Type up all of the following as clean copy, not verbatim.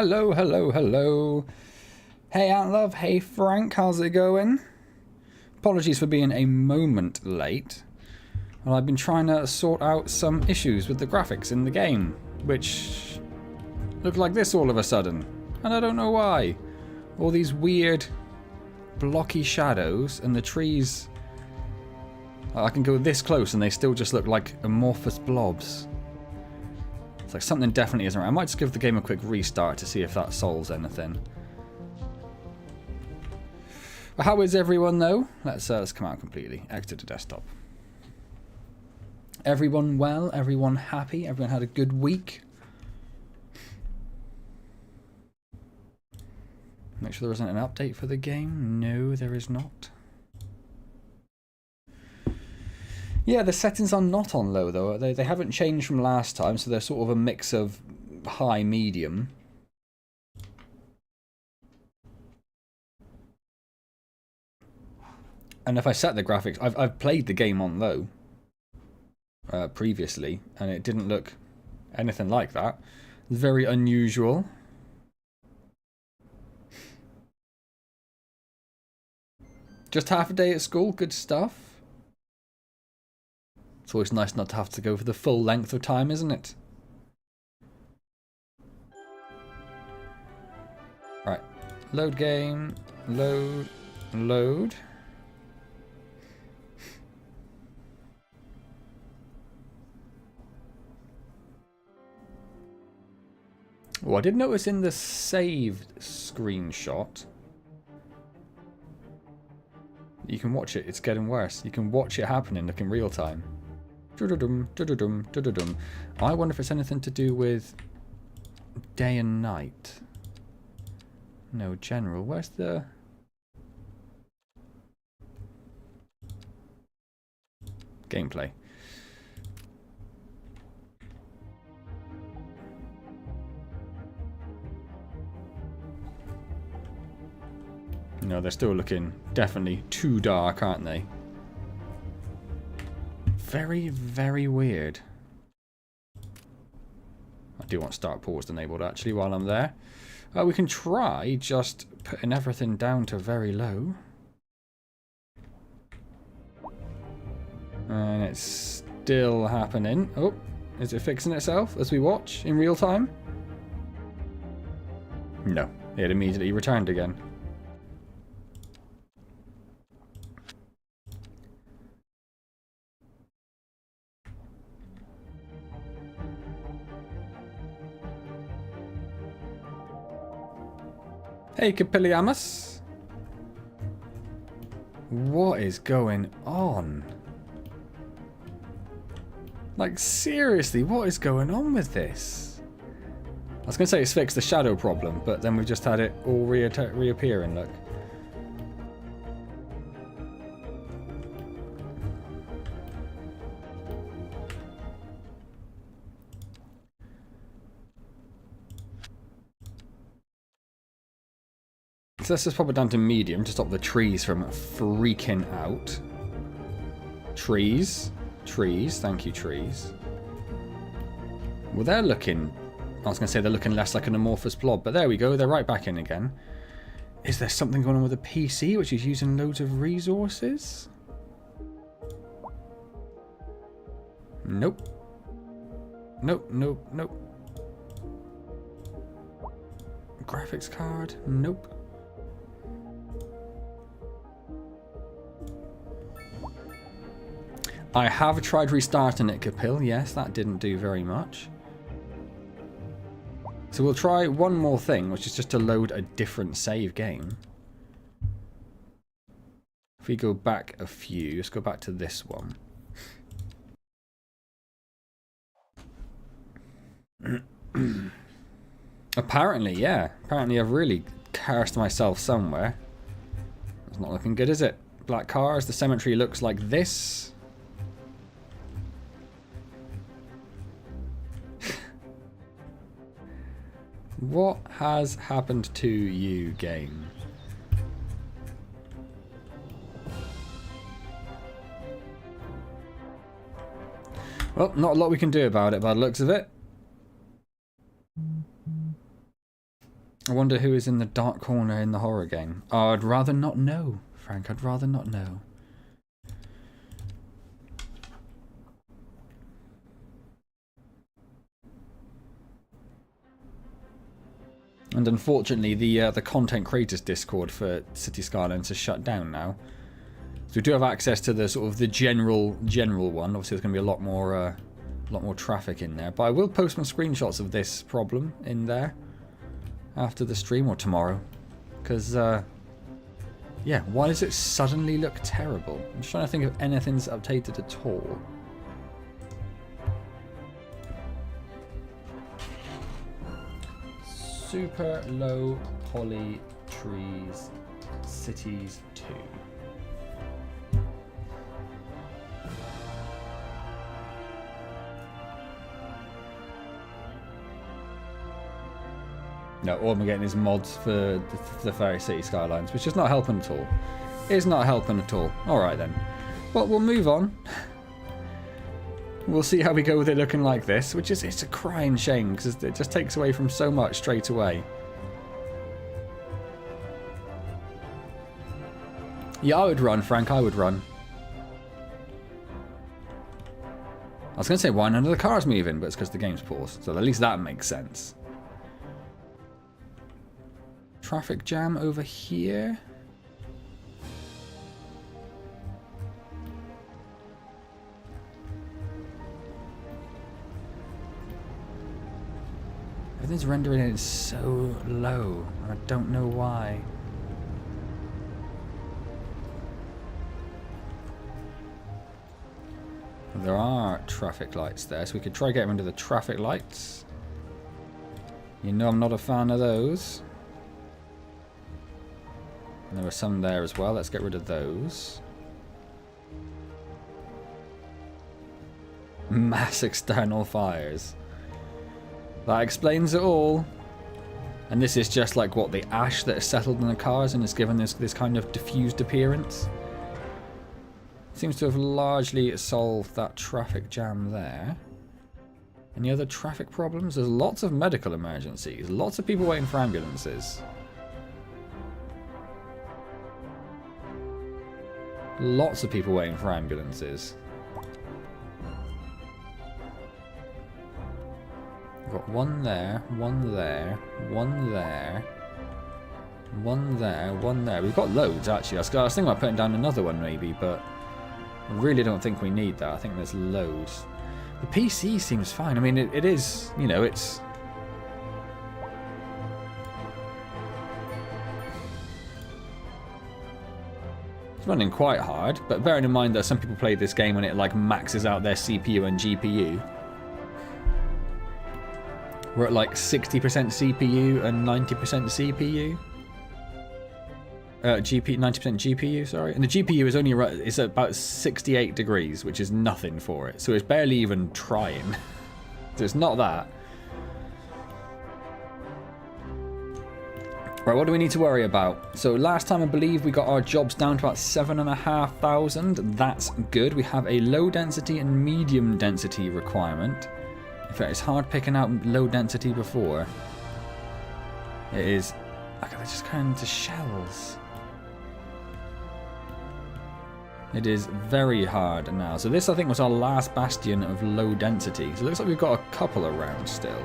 Hello, hello, hello. Hey, Antlove. Hey, Frank. How's it going? Apologies for being a moment late. Well, I've been trying to sort out some issues with the graphics in the game, which look like this all of a sudden. And I don't know why. All these weird blocky shadows and the trees. I can go this close and they still just look like amorphous blobs. It's like something definitely isn't right. I might just give the game a quick restart to see if that solves anything. But how is everyone though? Let's come out completely. Exit to desktop. Everyone well? Everyone happy? Everyone had a good week? Make sure there isn't an update for the game. No, there is not. Yeah, the settings are not on low though. They haven't changed from last time, so they're sort of a mix of high, medium. And if I set the graphics, I've played the game on low previously, and it didn't look anything like that. It's very unusual. Just half a day at school, good stuff. It's always nice not to have to go for the full length of time, isn't it? Right. Load game. Load. Load. Oh, I did notice in the saved screenshot you can watch it. It's getting worse. You can watch it happening like in real time. I wonder if it's anything to do with day and night. No, general. Where's the... gameplay? No, they're still looking definitely too dark, aren't they? Very, very weird. I do want start paused enabled actually while I'm there. We can try just putting everything down to very low. And it's still happening. Oh, is it fixing itself as we watch in real time? No, it immediately returned again. Hey, Capilliamus. What is going on? Like, seriously, what is going on with this? I was going to say it's fixed the shadow problem, but then we just had it all reappearing, look. So let's just pop it down to medium to stop the trees from freaking out. Trees. Trees. Thank you, trees. Well, they're looking... I was going to say they're looking less like an amorphous blob, but there we go. They're right back in again. Is there something going on with the PC, which is using loads of resources? Nope. Nope, nope, nope. Graphics card? Nope. I have tried restarting it, Kapil. Yes, that didn't do very much. So we'll try one more thing, which is just to load a different save game. If we go back a few, let's go back to this one. Apparently, yeah. Apparently I've really cursed myself somewhere. It's not looking good, is it? Black cars, the cemetery looks like this. What has happened to you, game? Well, not a lot we can do about it by the looks of it. I wonder who is in the dark corner in the horror game. Oh, I'd rather not know, Frank. I'd rather not know. And unfortunately, the content creators Discord for City Skylines is shut down now. So we do have access to the sort of the general one. Obviously, there's going to be a lot more traffic in there. But I will post some screenshots of this problem in there after the stream or tomorrow, because yeah, why does it suddenly look terrible? I'm just trying to think if anything's updated at all. Super low poly trees, cities 2. No, all I'm getting is mods for the Fairy City Skylines, which is not helping at all. It's not helping at all. Alright then. Well, we'll move on. We'll see how we go with it looking like this, which is, it's a crying shame, because it just takes away from so much straight away. Yeah, I would run, Frank, I would run. I was going to say, why none of the cars moving, but it's because the game's paused, so at least that makes sense. Traffic jam over here. Everything's rendering it so low. I don't know why. There are traffic lights there, so we could try getting rid of the traffic lights. You know I'm not a fan of those. And there are some there as well. Let's get rid of those. Mass external fires. That explains it all. And this is just like what, the ash that has settled in the cars and has given this kind of diffused appearance. Seems to have largely solved that traffic jam there. Any other traffic problems? There's lots of medical emergencies. Lots of people waiting for ambulances. Lots of people waiting for ambulances. We've got one there, one there, one there, one there, one there. We've got loads actually. I was thinking about putting down another one maybe, but I really don't think we need that. I think there's loads. The PC seems fine. I mean, it is, you know, it's... It's running quite hard, but bearing in mind that some people play this game and it like maxes out their CPU and GPU. We're at like 60% CPU and 90% CPU. 90% GPU, sorry. And the GPU is only is about 68 degrees, which is nothing for it. So it's barely even trying. So it's not that. Right, what do we need to worry about? So last time I believe we got our jobs down to about 7,500. That's good. We have a low density and medium density requirement. In fact, it's hard picking out low density before. It is. Look, they're just going into shells. It is very hard now. So this, I think, was our last bastion of low density. So it looks like we've got a couple around still.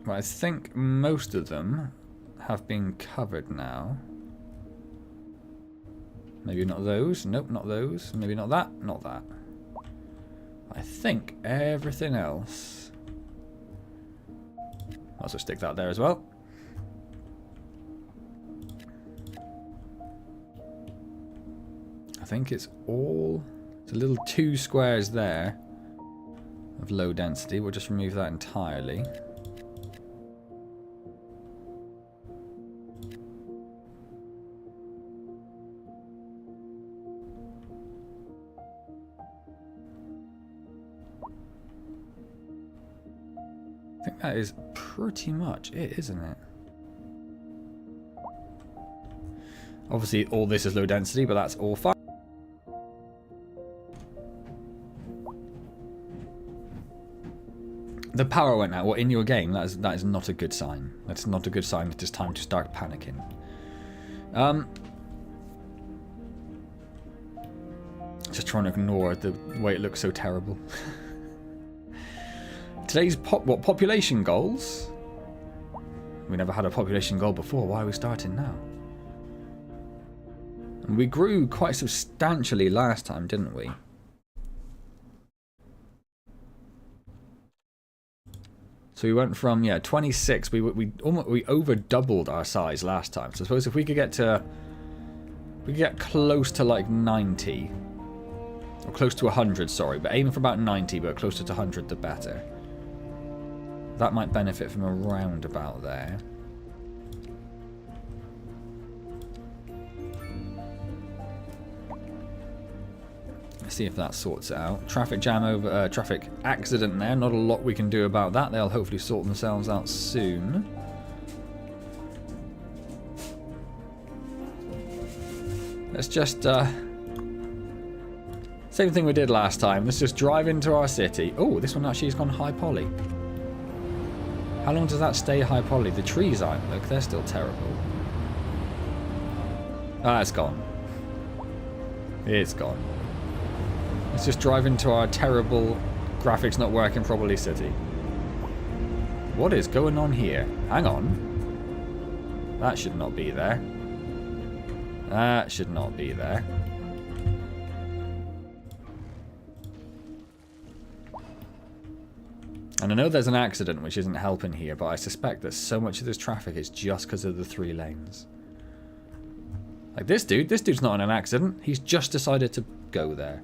Right, I think most of them have been covered now. Maybe not those. Nope, not those. Maybe not that. Not that. I think everything else. I'll also stick that there as well. I think it's all... It's a little 2 squares there of low density. We'll just remove that entirely. I think that is pretty much it, isn't it? Obviously, all this is low density, but that's all fine. The power went out. Well, in your game, that is not a good sign. That's not a good sign. It is time to start panicking. Just trying to ignore the way it looks so terrible. Today's population goals? We never had a population goal before. Why are we starting now? We grew quite substantially last time, didn't we? So we went from 26. We over doubled our size last time. So I suppose if we could get to, we could get close to like 90, or close to 100. Sorry, but aiming for about 90, but closer to 100, the better. That might benefit from a roundabout there. Let's see if that sorts it out. Traffic jam over, traffic accident there. Not a lot we can do about that. They'll hopefully sort themselves out soon. Let's just, same thing we did last time. Let's just drive into our city. Oh, this one actually has gone high poly. How long does that stay high poly? The trees aren't. Look, they're still terrible. Ah, it's gone. It's gone. Let's just drive into our terrible graphics not working properly city. What is going on here? Hang on. That should not be there. That should not be there. And I know there's an accident which isn't helping here, but I suspect that so much of this traffic is just because of the 3 lanes. Like this dude's not in an accident. He's just decided to go there.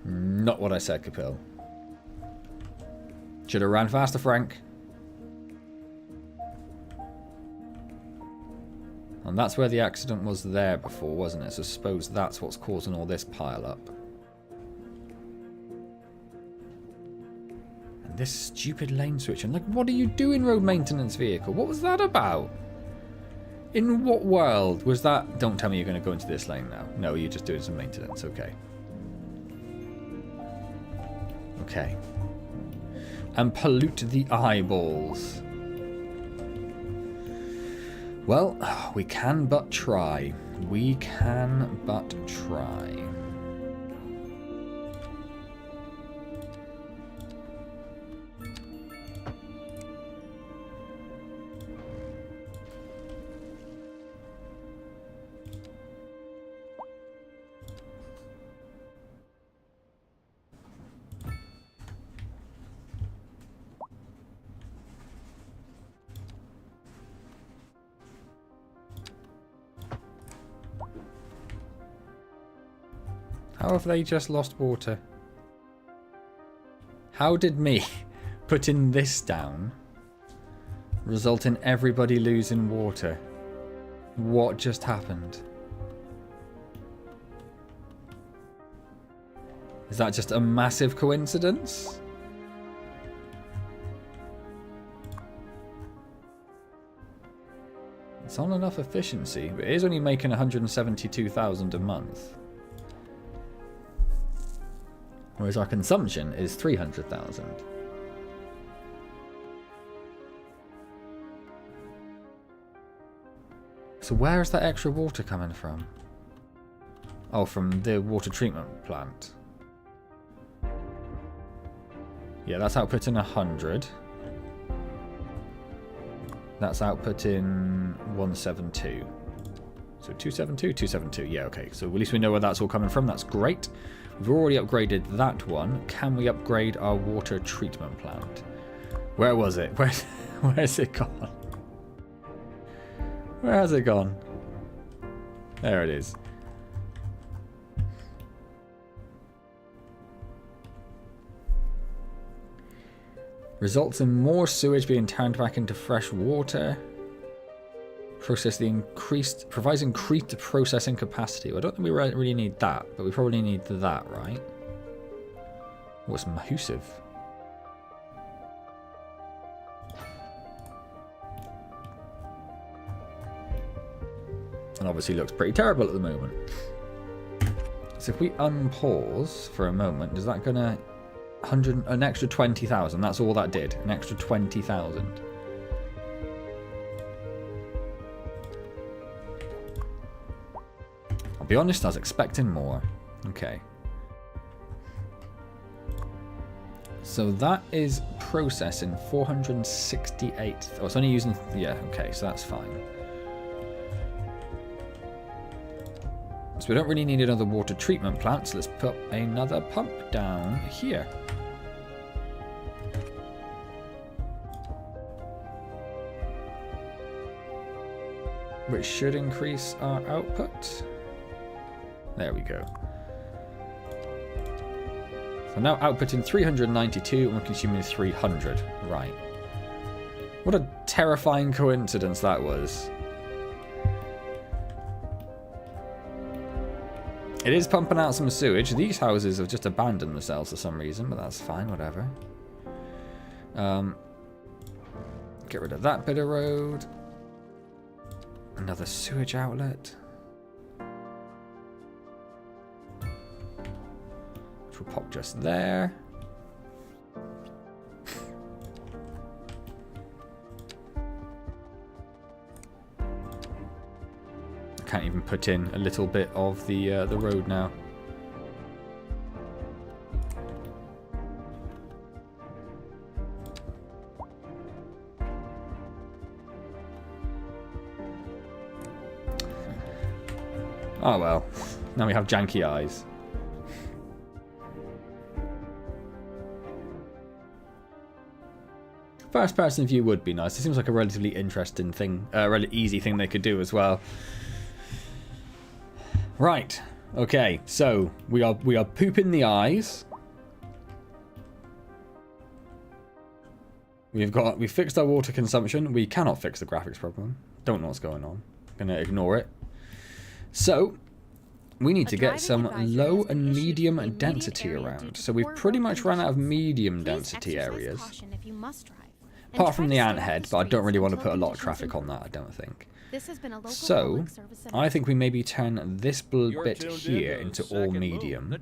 Not what I said, Capil. Should have ran faster, Frank. And that's where the accident was there before, wasn't it? So I suppose that's what's causing all this pile up. And this stupid lane switching. Like, what are you doing, road maintenance vehicle? What was that about? In what world was that? Don't tell me you're going to go into this lane now. No, you're just doing some maintenance. Okay. Okay. And pollute the eyeballs. Well, we can but try. We can but try. How have they just lost water? How did me putting this down result in everybody losing water? What just happened? Is that just a massive coincidence? It's not enough efficiency, but it is only making 172,000 a month. Whereas our consumption is 300,000. So where is that extra water coming from? Oh, from the water treatment plant. Yeah, that's outputting 100. That's outputting 172. So 272, 272. Yeah, okay. So at least we know where that's all coming from. That's great. We've already upgraded that one. Can we upgrade our water treatment plant? Where was it? Where's it gone? Where has it gone? There it is. Results in more sewage being turned back into fresh water. Provides increased processing capacity. Well, I don't think we really need that, but we probably need that, right? What's massive? And obviously looks pretty terrible at the moment. So if we unpause for a moment, is that gonna an extra 20,000? That's all that did. An extra 20,000. I'll be honest, I was expecting more. Okay. So that is processing 468. Oh, it's only using... Yeah, okay, so that's fine. So we don't really need another water treatment plant, so let's put another pump down here. Which should increase our output. There we go. So now outputting 392 and we're consuming 300. Right. What a terrifying coincidence that was. It is pumping out some sewage. These houses have just abandoned themselves for some reason, but that's fine, whatever. Get rid of that bit of road. Another sewage outlet. Which will pop just there. Can't even put in a little bit of the road now. Oh well, now we have janky eyes. First person view would be nice. It seems like a relatively interesting thing, really easy thing they could do as well. Right. Okay. So we are pooping the eyes. We've fixed our water consumption. We cannot fix the graphics problem. Don't know what's going on. Gonna ignore it. So we need to get some low and medium density around. So we've pretty much run out of medium density areas. Apart from the ant head, but I don't really want to put a lot of traffic on that, I don't think. So, I think we maybe turn this bit here into all medium,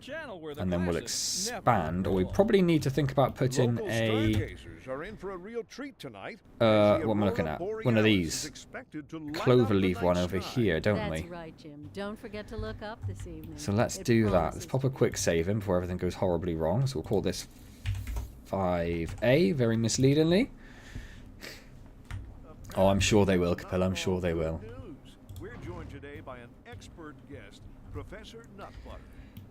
and then we'll expand, or we probably need to think about putting a... what am I looking at? One of these. Cloverleaf one over here, don't we? So let's do that. Let's pop a quick save in before everything goes horribly wrong. So we'll call this 5A, very misleadingly. Oh, I'm sure they will, Capella. I'm sure they will. We're joined today by an expert guest, Professor Nutbutter.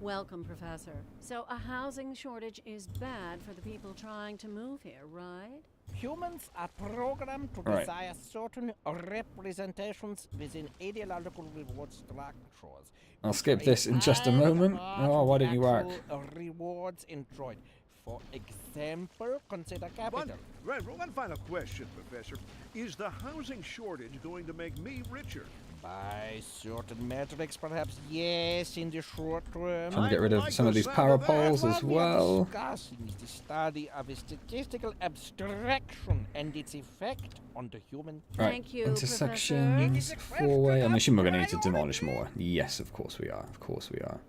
Welcome, Professor. So a housing shortage is bad for the people trying to move here, right? Humans are programmed to desire certain representations within ideological reward structures. I'll skip this in just a moment. Oh, why didn't you work? Rewards enjoyed. For example, consider capital. One final question, Professor. Is the housing shortage going to make me richer? By certain metrics, perhaps yes, in the short term. Trying to get rid of some of these power poles as well. What we are discussing is the study of a statistical abstraction and its effect on the human. Right. Thank you, Intersections, four-way. I'm assuming we're going to need to demolish more. Yes, of course we are. Of course we are.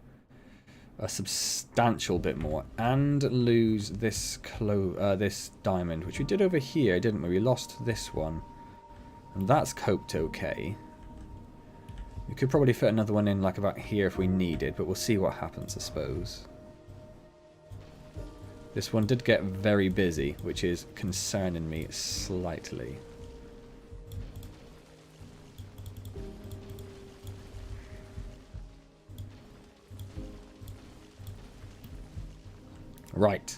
A substantial bit more, and lose this this diamond, which we did over here, didn't we? We lost this one, and that's coped okay. We could probably fit another one in like about here if we needed, but we'll see what happens, I suppose. This one did get very busy, which is concerning me slightly. Right.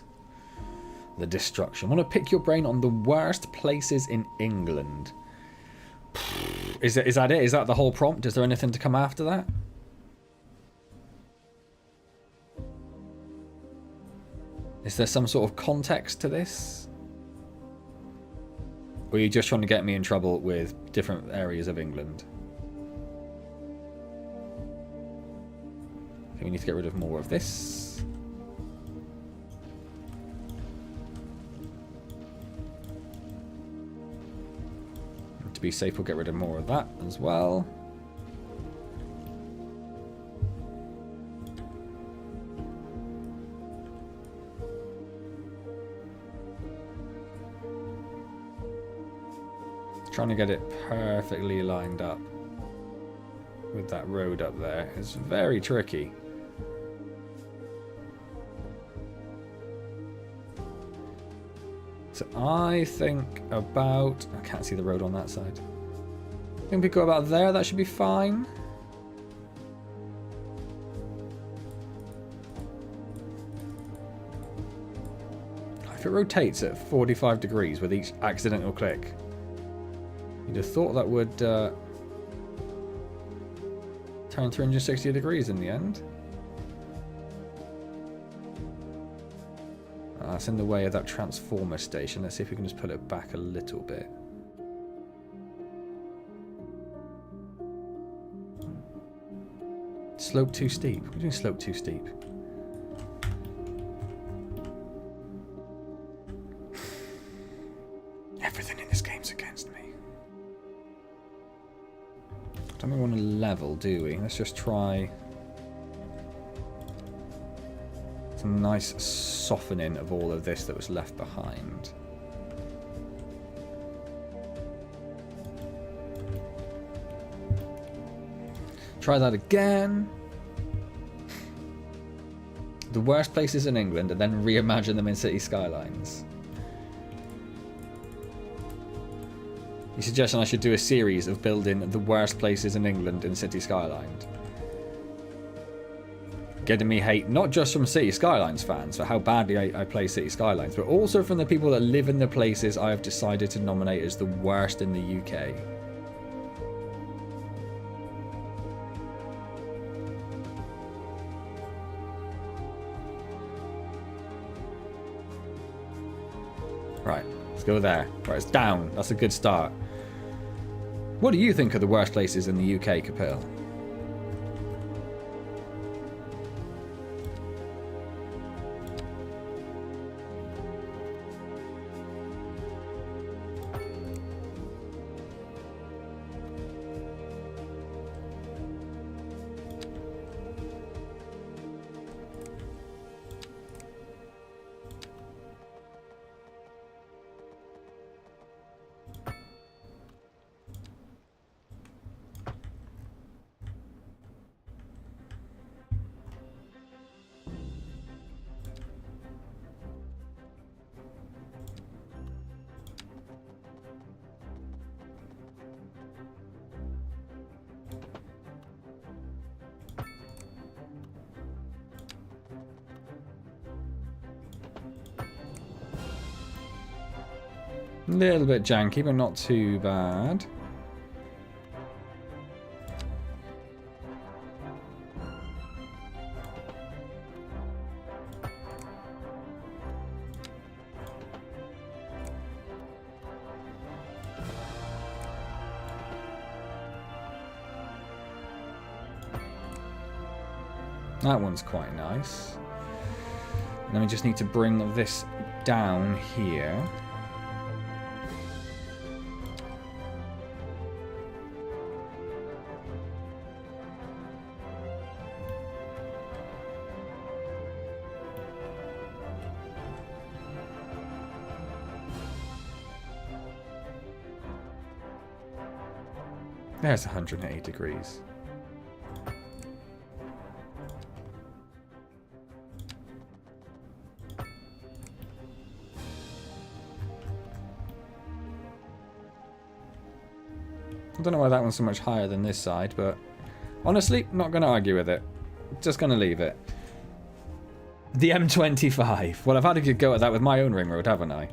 The destruction. I want to pick your brain on the worst places in England. Is that it? Is that the whole prompt? Is there anything to come after that? Is there some sort of context to this? Or are you just trying to get me in trouble with different areas of England? Okay, we need to get rid of more of this. To be safe, we'll get rid of more of that as well. Trying to get it perfectly lined up with that road up there is very tricky. So I think about... I can't see the road on that side. I think we go about there, that should be fine. If it rotates at 45 degrees with each accidental click, you'd have thought that would turn 360 degrees in the end. That's in the way of that transformer station. Let's see if we can just put it back a little bit. Slope too steep. We're doing slope too steep. Everything in this game's against me. Don't we want to level, do we? Let's just try some nice softening of all of this that was left behind. Try that again. The worst places in England and then reimagine them in City Skylines. You suggesting I should do a series of building the worst places in England in City Skylines? Getting me hate not just from City Skylines fans for how badly I play City Skylines, but also from the people that live in the places I have decided to nominate as the worst in the UK. Right, let's go there. Right, it's down. That's a good start. What do you think are the worst places in the UK, Kapil? A little bit janky, but not too bad. That one's quite nice. And then we just need to bring this down here. There's 180 degrees. I don't know why that one's so much higher than this side, but honestly, not going to argue with it. Just going to leave it. The M25. Well, I've had a good go at that with my own ring road, haven't I?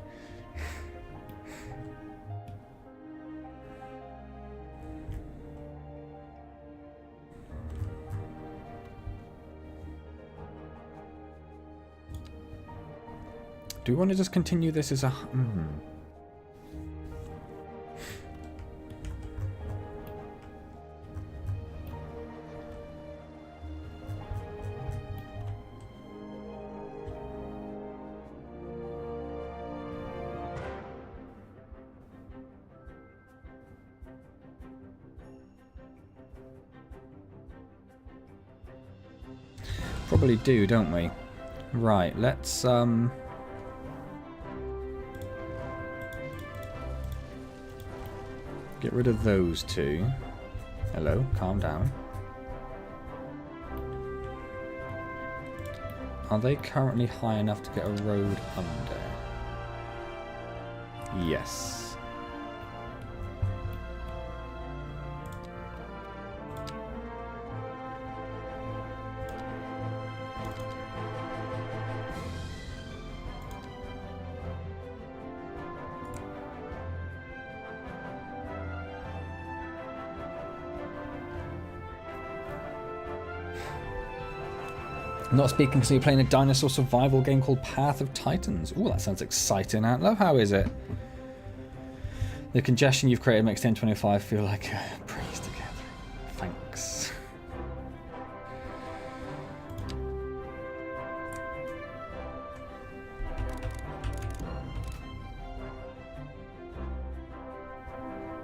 Do we want to just continue this as a... Probably do, don't we? Right, let's Get rid of those two. Hello, calm down. Are they currently high enough to get a road under? Yes. I'm not speaking because you're playing a dinosaur survival game called Path of Titans. Ooh, that sounds exciting, Antz. How is it? The congestion you've created makes 1025 feel like a breeze together. Thanks.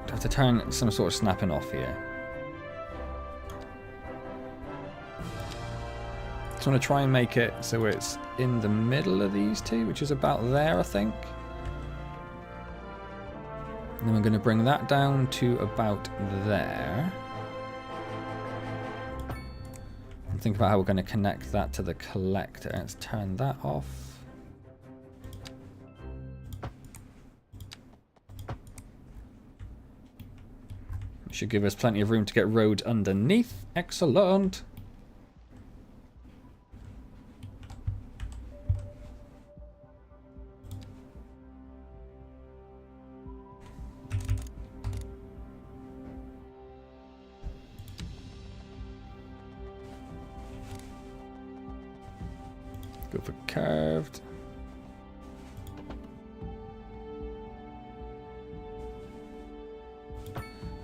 I have to turn some sort of snapping off here. I want to try and make it so it's in the middle of these two, which is about there, I think. And then we're going to bring that down to about there. And think about how we're going to connect that to the collector. Let's turn that off. It should give us plenty of room to get roads underneath. Excellent. Go for curved.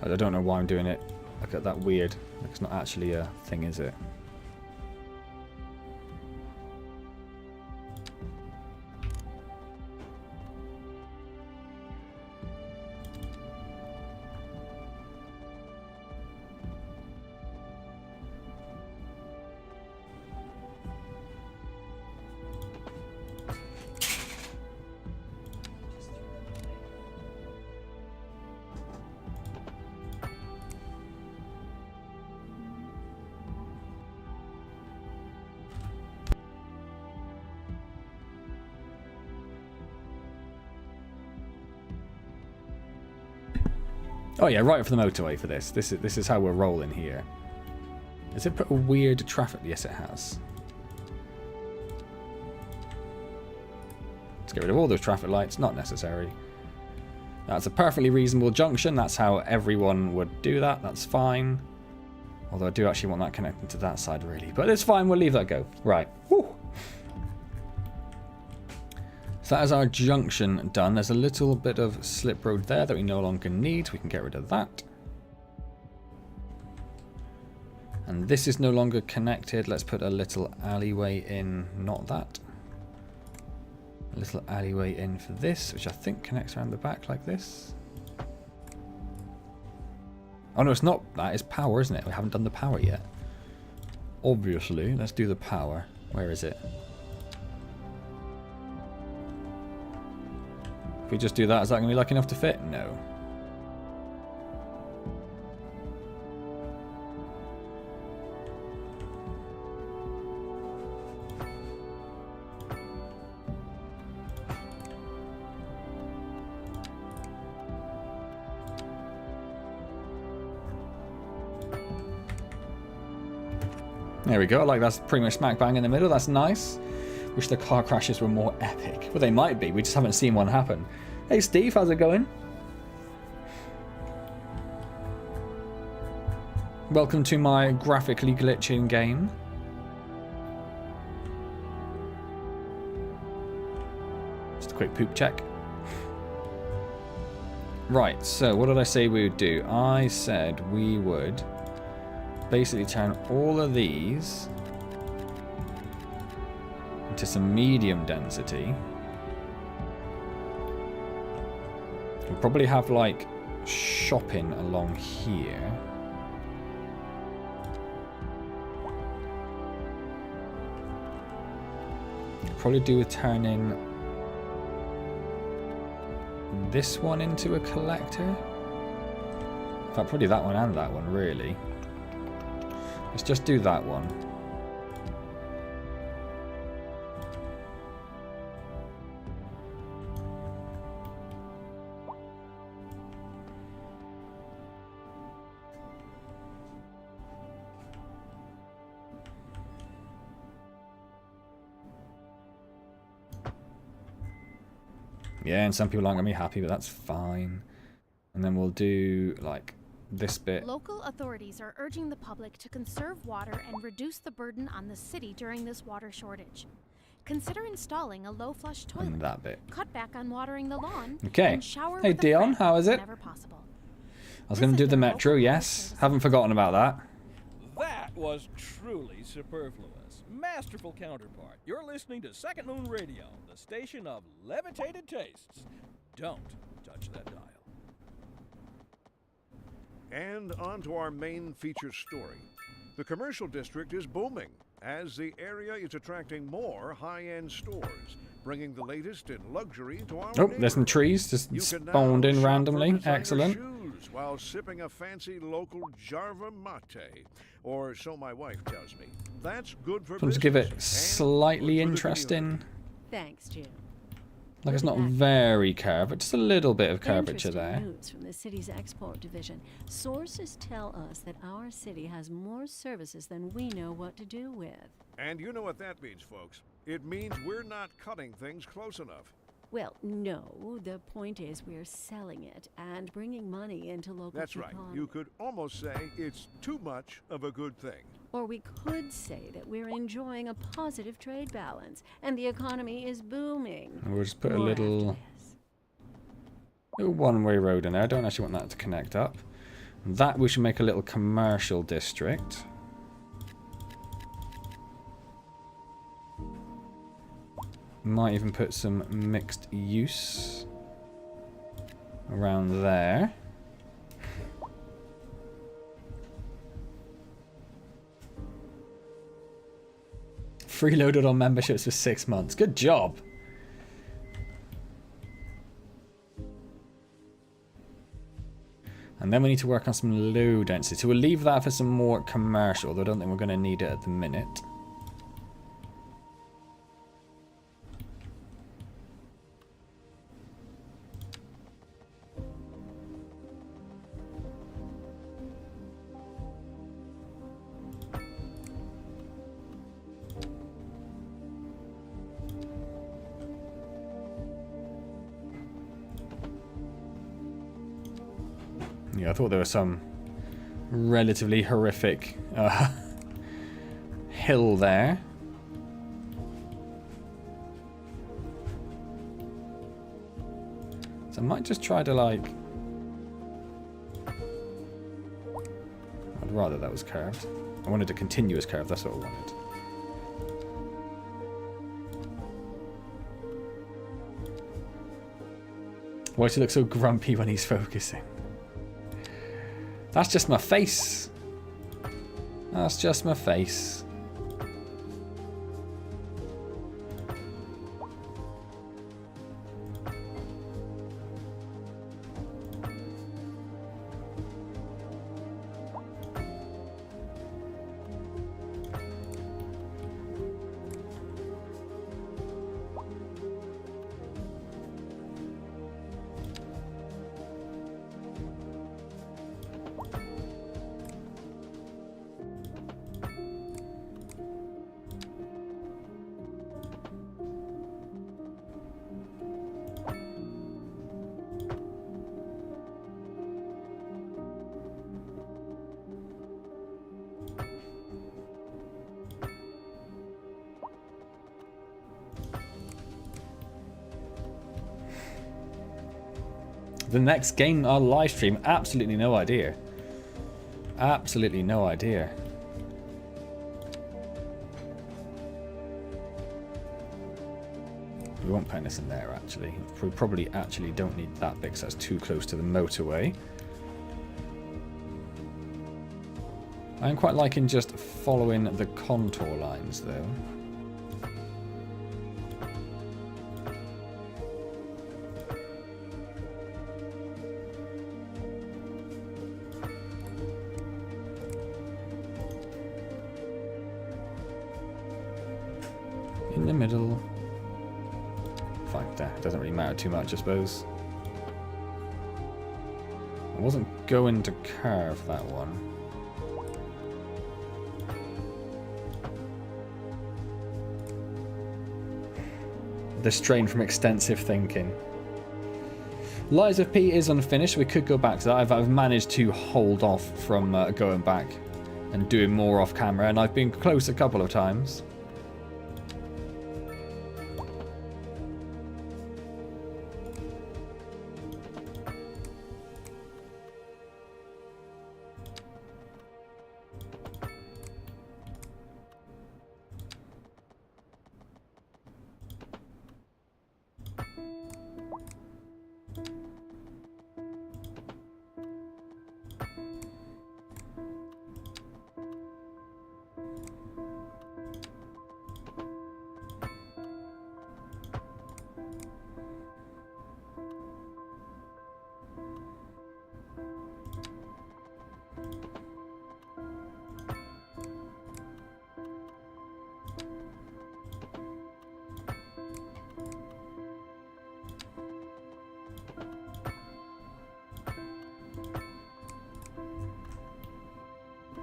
I don't know why I'm doing it. Look at that weird. It's not actually a thing, is it? Oh yeah, right for the motorway for this. This is how we're rolling here. Has it put a weird traffic? Yes, it has. Let's get rid of all those traffic lights. Not necessary. That's a perfectly reasonable junction. That's how everyone would do that. That's fine. Although I do actually want that connected to that side, really. But it's fine. We'll leave that go. Right. Woo. So that is our junction done. There's a little bit of slip road there that we no longer need. We can get rid of that. And this is no longer connected. Let's put a little alleyway in, not that. A little alleyway in for this, which I think connects around the back like this. Oh no, it's not that. It's power, isn't it? We haven't done the power yet. Obviously. Let's do the power. Where is it? If we just do that, is that going to be lucky enough to fit? No. There we go. Like that's pretty much smack bang in the middle. That's nice. Wish the car crashes were more epic. Well, they might be. We just haven't seen one happen. Hey, Steve, how's it going? Welcome to my graphically glitching game. Just a quick poop check. Right, so what did I say we would do? I said we would basically turn all of these to some medium density. We'll probably have like shopping along here. Probably do with turning this one into a collector. In fact, probably that one and that one, really. Let's just do that one. Yeah, and some people aren't going to be happy, but that's fine. And then we'll do, like, this bit. Local authorities are urging the public to conserve water and reduce the burden on the city during this water shortage. Consider installing a low flush toilet. And that bit. Cut back on watering the lawn. Okay. And shower Hey, with a Dion, friend how is it? whenever possible. I was going to do the metro, yes. Haven't forgotten about that. That was truly superfluous. Masterful counterpart. You're listening to Second Moon Radio, the station of levitated tastes. Don't touch that dial. And on to our main feature story. The commercial district is booming as the area is attracting more high-end stores, bringing the latest in luxury to our Oh, there's some trees just You can now spawned in shop for randomly. designer Excellent. shoes while sipping a fancy local Jarva mate, or so my wife tells me. That's good for Let's give it business and slightly good for the interesting. Thanks, Jim. Like it's not Look at that. very curved, but just a little bit of curvature Interesting there. news from the city's export division. Sources tell us that our city has more services than we know what to do with. And you know what that means, folks. It means we're not cutting things close enough. Well, no. The point is we're selling it and bringing money into local That's right. economy. You could almost say it's too much of a good thing. Or we could say that we're enjoying a positive trade balance and the economy is booming. And we'll just put a More after little this. one-way road in there. I don't actually want that to connect up. That we should make a little commercial district. Might even put some mixed use around there. Freeloaded on memberships for 6 months. Good job. And then we need to work on some low density. So we'll leave that for some more commercial, though I don't think we're going to need it at the minute. Yeah, I thought there was some relatively horrific hill there. So I might just try to, like... I'd rather that was curved. I wanted a continuous curve, that's what I wanted. Why does he look so grumpy when he's focusing? That's just my face. That's just my face. The next game I'll live stream, absolutely no idea. Absolutely no idea. We won't put this in there actually. We probably actually don't need that big because that's too close to the motorway. I'm quite liking just following the contour lines though. in the middle. Fine, there. Doesn't really matter too much, I suppose. I wasn't going to curve that one. The strain from extensive thinking. Lies of P is unfinished. We could go back to that. I've managed to hold off from going back and doing more off camera, and I've been close a couple of times.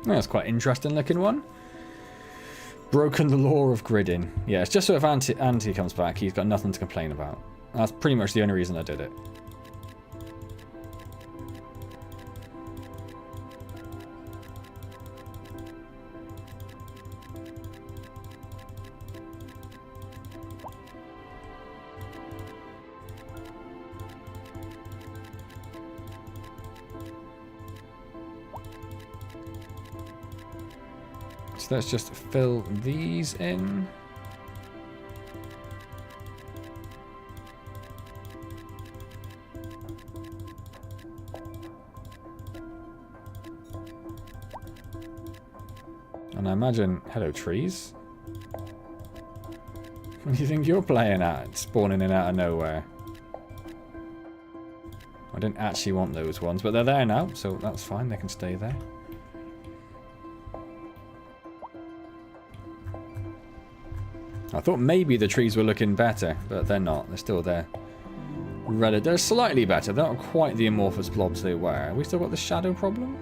That's quite an interesting looking one. Broken the law of gridding. Yeah, it's just so if Auntie comes back, he's got nothing to complain about. That's pretty much the only reason I did it. So let's just fill these in. And I imagine, hello trees. What do you think you're playing at? Spawning in out of nowhere. I didn't actually want those ones, but they're there now, so that's fine, they can stay there. I thought maybe the trees were looking better, but they're not. They're still there. They're slightly better. They're not quite the amorphous blobs they were. Have we still got the shadow problem?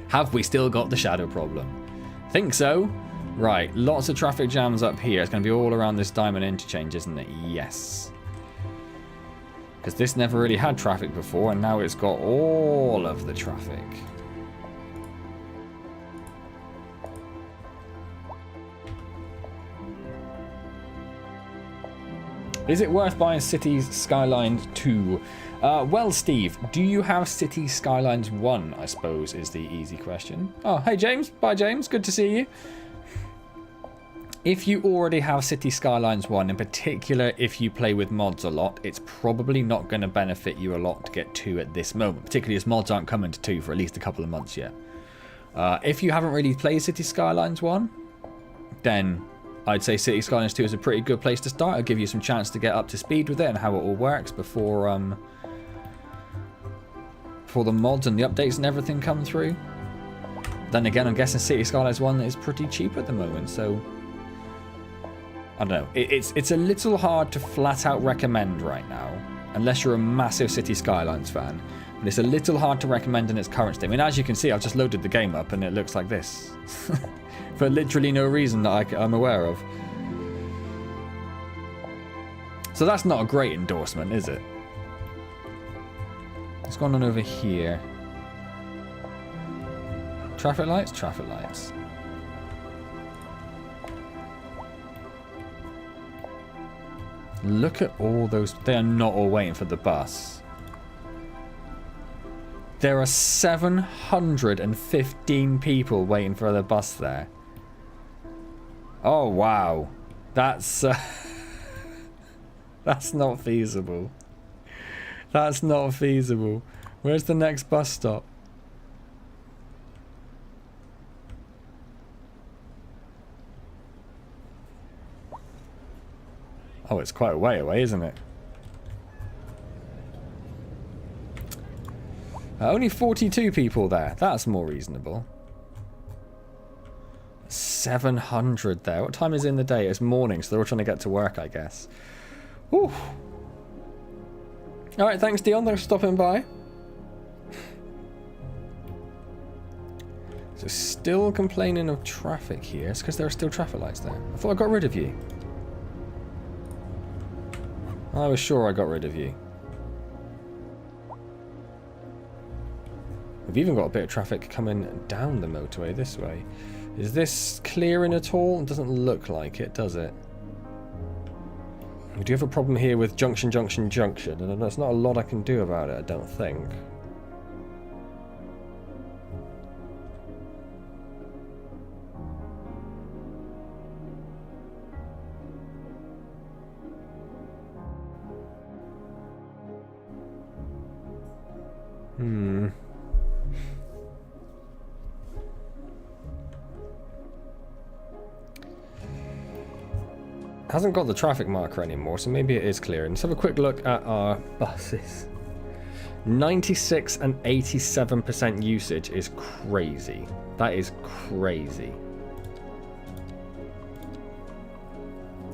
Have we still got the shadow problem? Think so. Right, lots of traffic jams up here. It's going to be all around this diamond interchange, isn't it? Yes. Because this never really had traffic before, and now it's got all of the traffic. Is it worth buying Cities Skylines II? Well, Steve, do you have Cities Skylines 1, I suppose, is the easy question. Oh, hey, James. Bye, James. Good to see you. If you already have Cities Skylines 1, in particular if you play with mods a lot, it's probably not going to benefit you a lot to get 2 at this moment, particularly as mods aren't coming to 2 for at least a couple of months yet. If you haven't really played Cities Skylines 1, then I'd say Cities Skylines 2 is a pretty good place to start. It'll give you some chance to get up to speed with it and how it all works before the mods and the updates and everything come through. Then again, I'm guessing Cities Skylines 1 is pretty cheap at the moment, so I don't know. It's a little hard to flat out recommend right now, unless you're a massive Cities Skylines fan. But it's a little hard to recommend in its current state. I mean, as you can see, I've just loaded the game up and it looks like this. For literally no reason that I'm aware of. So that's not a great endorsement, is it? What's going on over here? Traffic lights? Traffic lights. Look at all those. They are not all waiting for the bus. There are 715 people waiting for the bus there. Oh, wow. That's that's not feasible. That's not feasible. Where's the next bus stop? Oh, it's quite a way away, isn't it? Only 42 people there. That's more reasonable. 700 there. What time is it in the day? It's morning, so they're all trying to get to work, I guess. Whew. Alright, thanks Dion, thanks for stopping by. So still complaining of traffic here. It's because there are still traffic lights there. I thought I got rid of you. I was sure I got rid of you. We've even got a bit of traffic coming down the motorway this way. Is this clearing at all? It doesn't look like it, does it? We do have a problem here with junction, junction, junction, and there's not a lot I can do about it, I don't think. Hasn't got the traffic marker anymore, so maybe it is clearing. Let's have a quick look at our buses. 96 and 87% usage is crazy. That is crazy.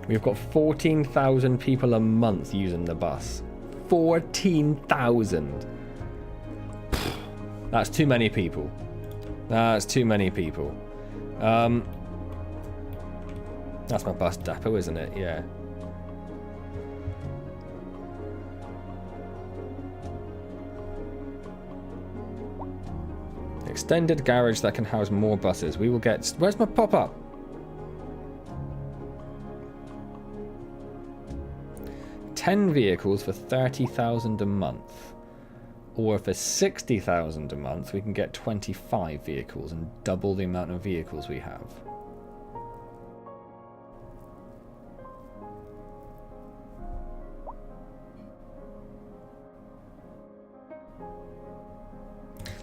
We've got 14,000 people a month using the bus. 14,000. That's too many people. That's too many people. That's my bus depot, isn't it? Yeah. Extended garage that can house more buses. We will get... Where's my pop-up? $10 vehicles for 30,000 a month. Or for 60,000 a month, we can get 25 vehicles and double the amount of vehicles we have.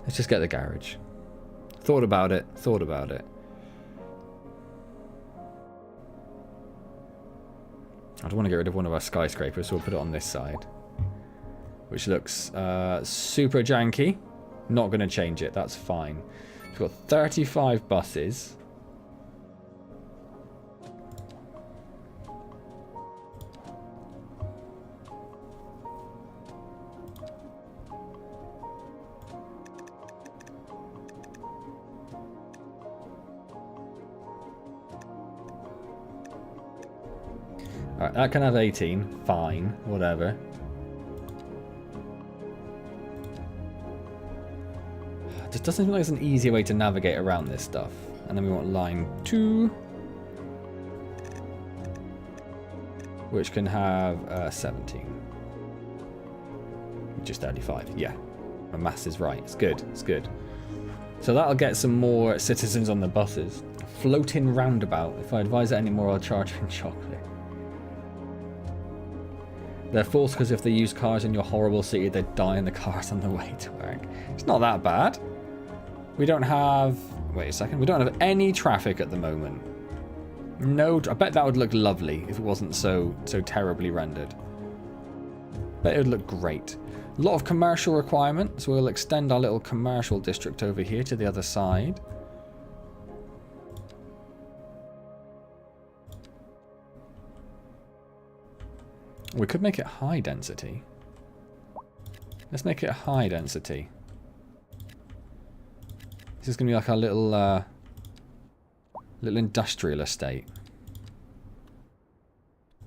Let's just get the garage. Thought about it, thought about it. I don't want to get rid of one of our skyscrapers, so we'll put it on this side. Which looks super janky. Not going to change it, that's fine. We've got 35 buses. Alright, that can have 18. Fine, whatever. It just doesn't seem like there's an easy way to navigate around this stuff. And then we want line 2. Which can have 17. Just 35, yeah. My maths is right, it's good, it's good. So that'll get some more citizens on the buses. Floating roundabout. If I advise it anymore, I'll charge you in chocolate. They're false because if they use cars in your horrible city, they'd die in the cars on the way to work. It's not that bad. We don't have... Wait a second. We don't have any traffic at the moment. No... I bet that would look lovely if it wasn't so terribly rendered. Bet it would look great. A lot of commercial requirements. So we'll extend our little commercial district over here to the other side. We could make it high density. Let's make it high density. This is going to be like our little industrial estate.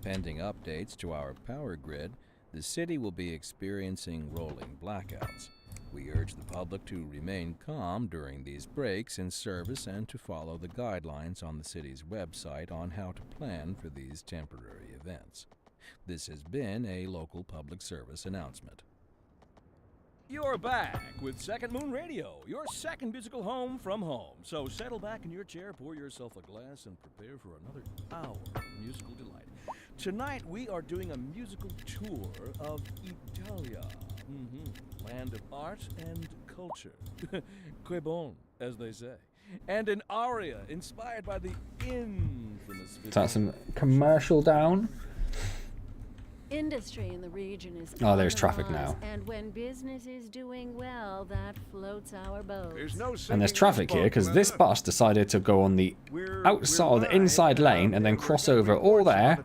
Pending updates to our power grid, the city will be experiencing rolling blackouts. We urge the public to remain calm during these breaks in service and to follow the guidelines on the city's website on how to plan for these temporary events. This has been a local public service announcement. You're back with Second Moon Radio, your second musical home from home. So settle back in your chair, pour yourself a glass, and prepare for another hour of musical delight. Tonight we are doing a musical tour of Italia. Land of art and culture. Que bon, as they say. And an aria inspired by the infamous... Is that some commercial down? Industry in the region is Oh, on there's the traffic rise, now. and when business is doing well, that floats our boats. There's no And there's traffic here because this bus decided to go on the outside or the inside lane and then cross over all there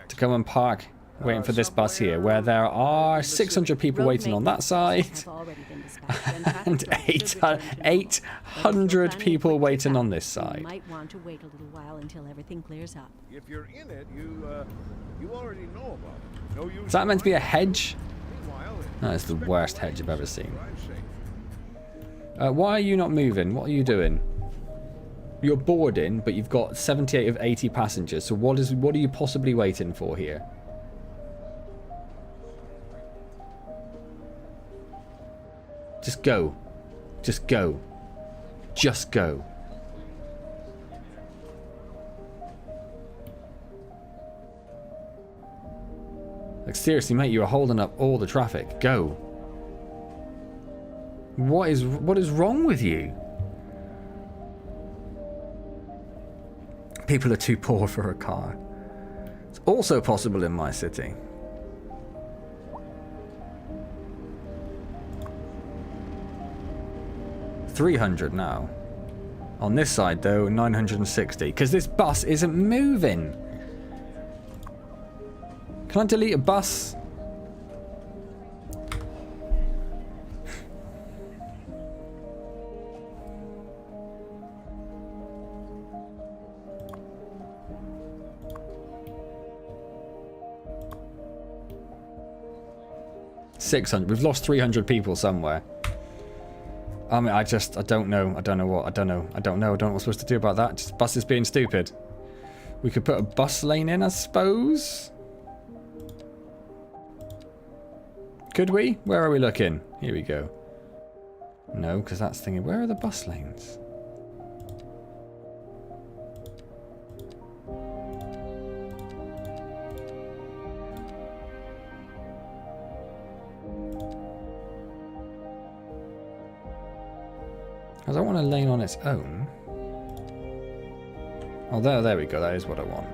to come and park waiting for this bus here, where there are 600 people waiting on that side and 800 people waiting on this You side. might want to wait a little while until everything clears up. If you're in it, you already know about it. No use Is that meant to be a hedge? Meanwhile, No, it's the worst hedge I've ever seen. drive safe. Why are you not moving? What are you doing? You're boarding, but you've got 78 of 80 passengers. So what are you possibly waiting for here? Just go. Just go. Just go. Like, seriously, mate, you're holding up all the traffic. Go. What is wrong with you? People are too poor for a car. It's also possible in my city. $300 now. On this side, though, 960. Because this bus isn't moving. Can I delete a bus? $600. We've lost 300 people somewhere. I mean, I don't know. I don't know what I'm supposed to do about that. Just buses being stupid. We could put a bus lane in, I suppose. Could we? Where are we looking? Here we go. No, because that's thinking, where are the bus lanes? Because I want a lane on its own. Oh, there we go. That is what I want.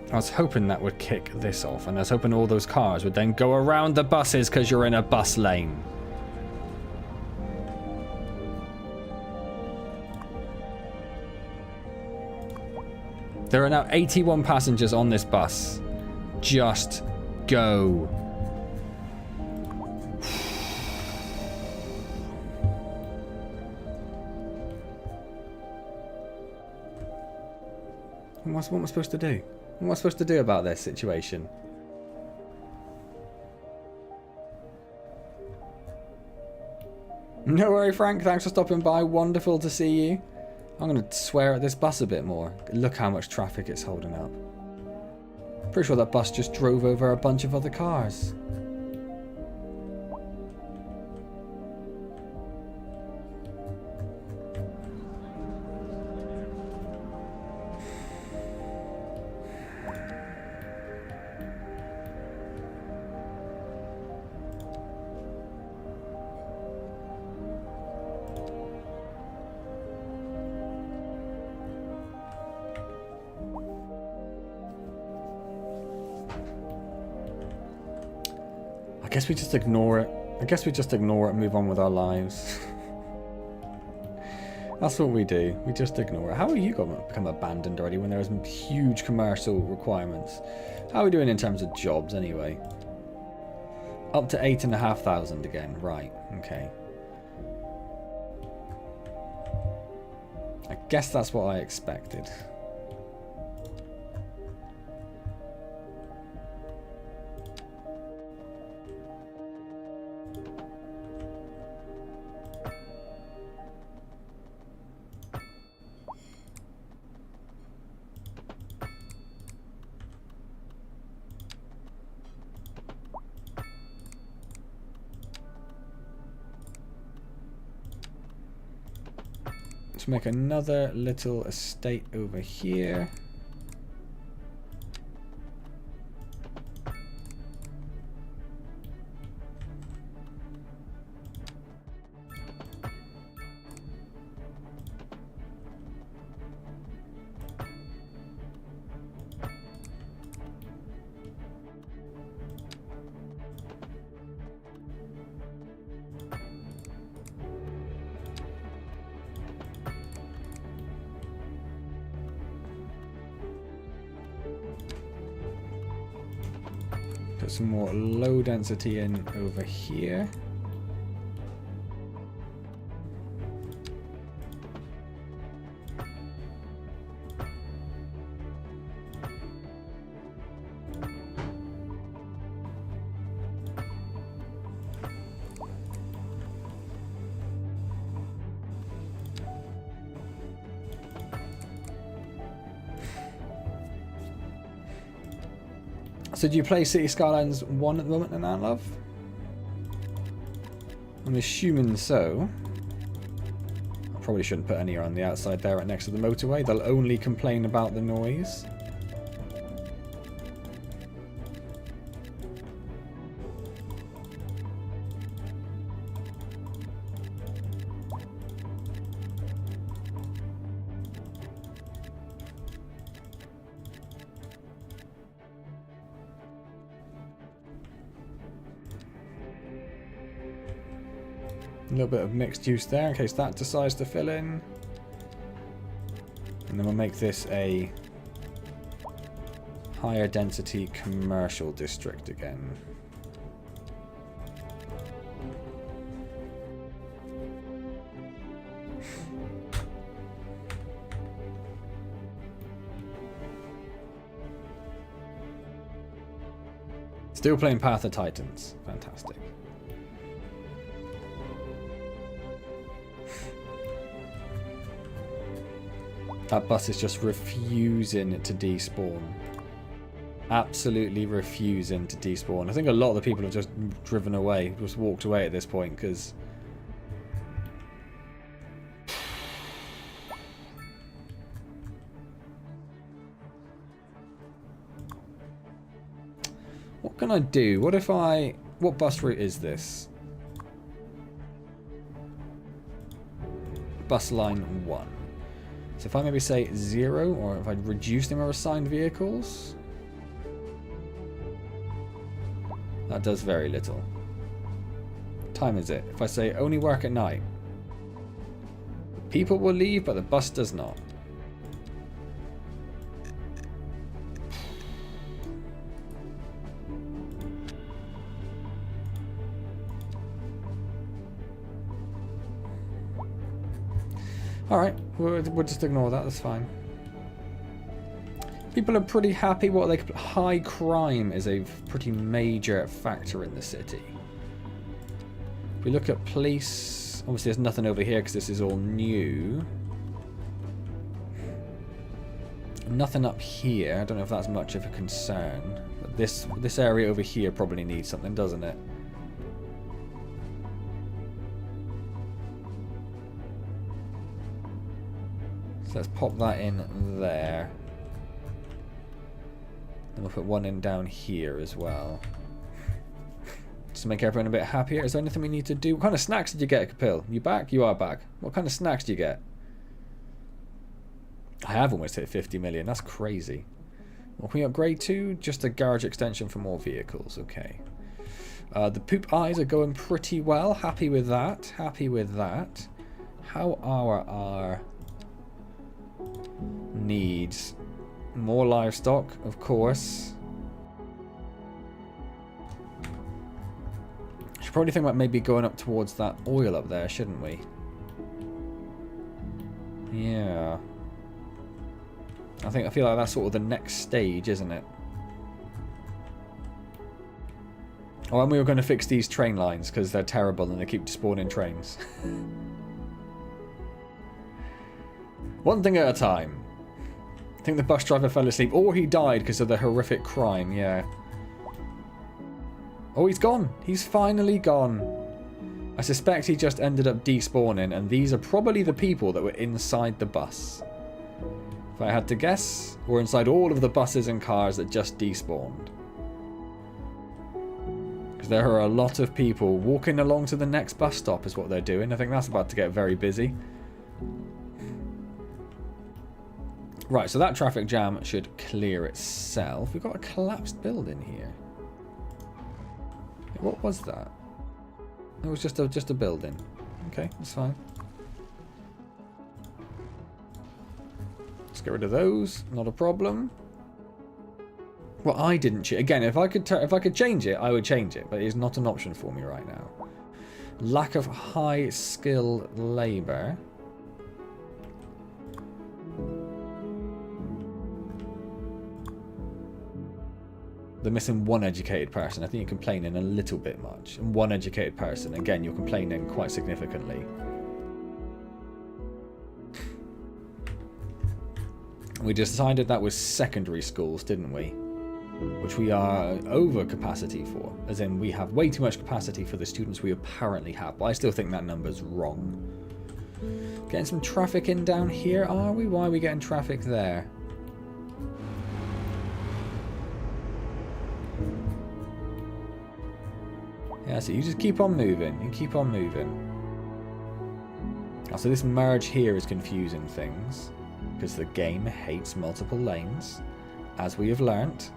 I was hoping that would kick this off, and I was hoping all those cars would then go around the buses because you're in a bus lane. There are now 81 passengers on this bus. Just go. What am I supposed to do? What am I supposed to do about this situation? No worry, Frank. Thanks for stopping by. Wonderful to see you. I'm going to swear at this bus a bit more. Look how much traffic it's holding up. Pretty sure that bus just drove over a bunch of other cars. I guess we just ignore it. And move on with our lives. That's what we do. We just ignore it. How are you going to become abandoned already when there's huge commercial requirements? How are we doing in terms of jobs anyway? Up to 8,500 again. Right. Okay. I guess that's what I expected. Let's make another little estate over here. Put some more low density in over here. So do you play City Skylines 1 at the moment, then, love? I'm assuming so. I probably shouldn't put any on the outside there right next to the motorway. They'll only complain about the noise. A little bit of mixed use there in case that decides to fill in. And then we'll make this a higher density commercial district again. Still playing Path of Titans. Fantastic. That bus is just refusing to despawn. Absolutely refusing to despawn. I think a lot of the people have just driven away, just walked away at this point, because... What can I do? What if I... What bus route is this? Bus line 1. So if I maybe say 0, or if I reduce the number of assigned vehicles, that does very little. What time is it? If I say only work at night, people will leave, but the bus does not. Alright, we'll just ignore that, that's fine. People are pretty happy. High crime is a pretty major factor in the city. If we look at police, obviously there's nothing over here because this is all new. Nothing up here, I don't know if that's much of a concern. But this area over here probably needs something, doesn't it? So let's pop that in there. And we'll put one in down here as well. Just to make everyone a bit happier. Is there anything we need to do? What kind of snacks did you get, Kapil? You back? You are back. What kind of snacks do you get? I have almost hit 50 million. That's crazy. What can we upgrade to? Just a garage extension for more vehicles. Okay. The poop eyes are going pretty well. Happy with that. Happy with that. How are our needs? More livestock, of course. Should probably think about maybe going up towards that oil up there, shouldn't we? Yeah. I feel like that's sort of the next stage, isn't it? Oh, and we were going to fix these train lines because they're terrible and they keep spawning trains. One thing at a time. I think the bus driver fell asleep, or he died because of the horrific crime, yeah. Oh, he's gone. He's finally gone. I suspect he just ended up despawning, and these are probably the people that were inside the bus. If I had to guess, we're inside all of the buses and cars that just despawned. Because there are a lot of people walking along to the next bus stop is what they're doing. I think that's about to get very busy. Right, so that traffic jam should clear itself. We've got a collapsed building here. What was that? It was just a building. Okay, that's fine. Let's get rid of those. Not a problem. Well, I didn't. Again, if I could change it, I would change it, but it's not an option for me right now. Lack of high skill labor. They're missing one educated person. I think you're complaining a little bit much. And one educated person, again, you're complaining quite significantly. We decided that was secondary schools, didn't we? Which we are over capacity for. As in, we have way too much capacity for the students we apparently have. But I still think that number's wrong. Getting some traffic in down here, are we? Why are we getting traffic there? Yeah, so you just keep on moving. You keep on moving. Oh, so this merge here is confusing things. Because the game hates multiple lanes. As we have learnt.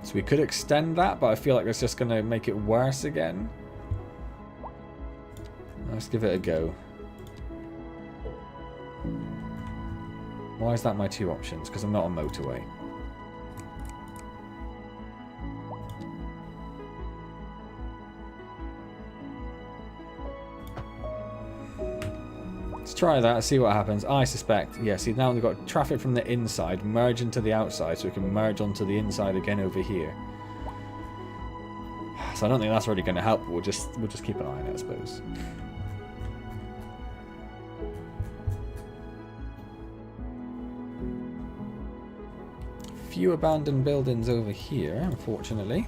So we could extend that, but I feel like that's just going to make it worse again. Let's give it a go. Why is that my two options? Because I'm not on motorway. Let's try that, see what happens. I suspect, yeah, see now we've got traffic from the inside, merge into the outside, so we can merge onto the inside again over here. So I don't think that's really going to help, but we'll just keep an eye on it, I suppose. Few abandoned buildings over here, unfortunately.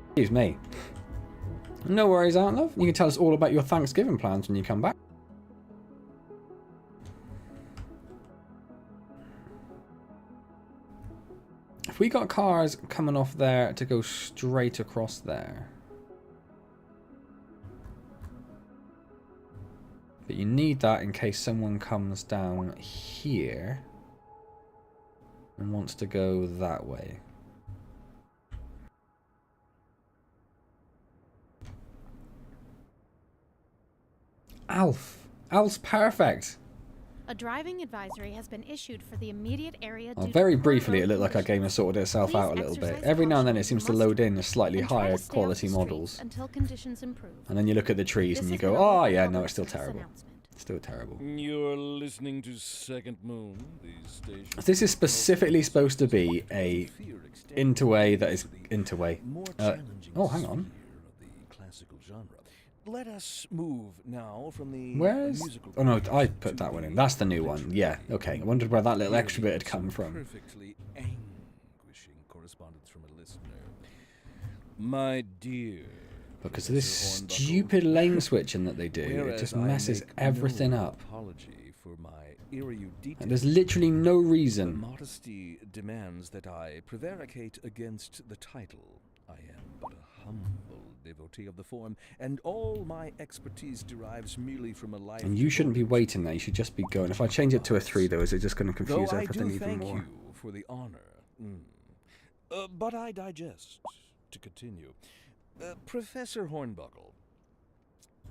Excuse me. No worries, Aunt Love. You can tell us all about your Thanksgiving plans when you come back. If we got cars coming off there to go straight across there. But you need that in case someone comes down here and wants to go that way. Alf. Alf's perfect. A driving advisory has been issued for the immediate area. Well, very briefly, it looked like our game has sorted itself out a little bit. Every now and then it seems to load in slightly higher quality models. Until conditions improve. And then you look at the trees and you go, oh yeah, no, it's still terrible. Still terrible. You're listening to Second Moon. This is specifically supposed to be a interway that is interway. Oh, hang on. Let us move now from the Where's... musical... Oh no, I put that one in. That's the new one. Yeah, okay. I wondered where that little extra bit had come from. Perfectly anguishing correspondence from a listener. My dear... Because of this stupid lane switching that they do, it just messes everything up. Apology for my erudite... And there's literally no reason. Modesty demands that I prevaricate against the title. I am but a humble devotee of the form, and all my expertise derives merely from a life... And you shouldn't be waiting there, you should just be going. If I change it to a 3 though, is it just going to confuse everything even more? Thank you for the honor. But I digest. To continue. Professor Hornbuckle,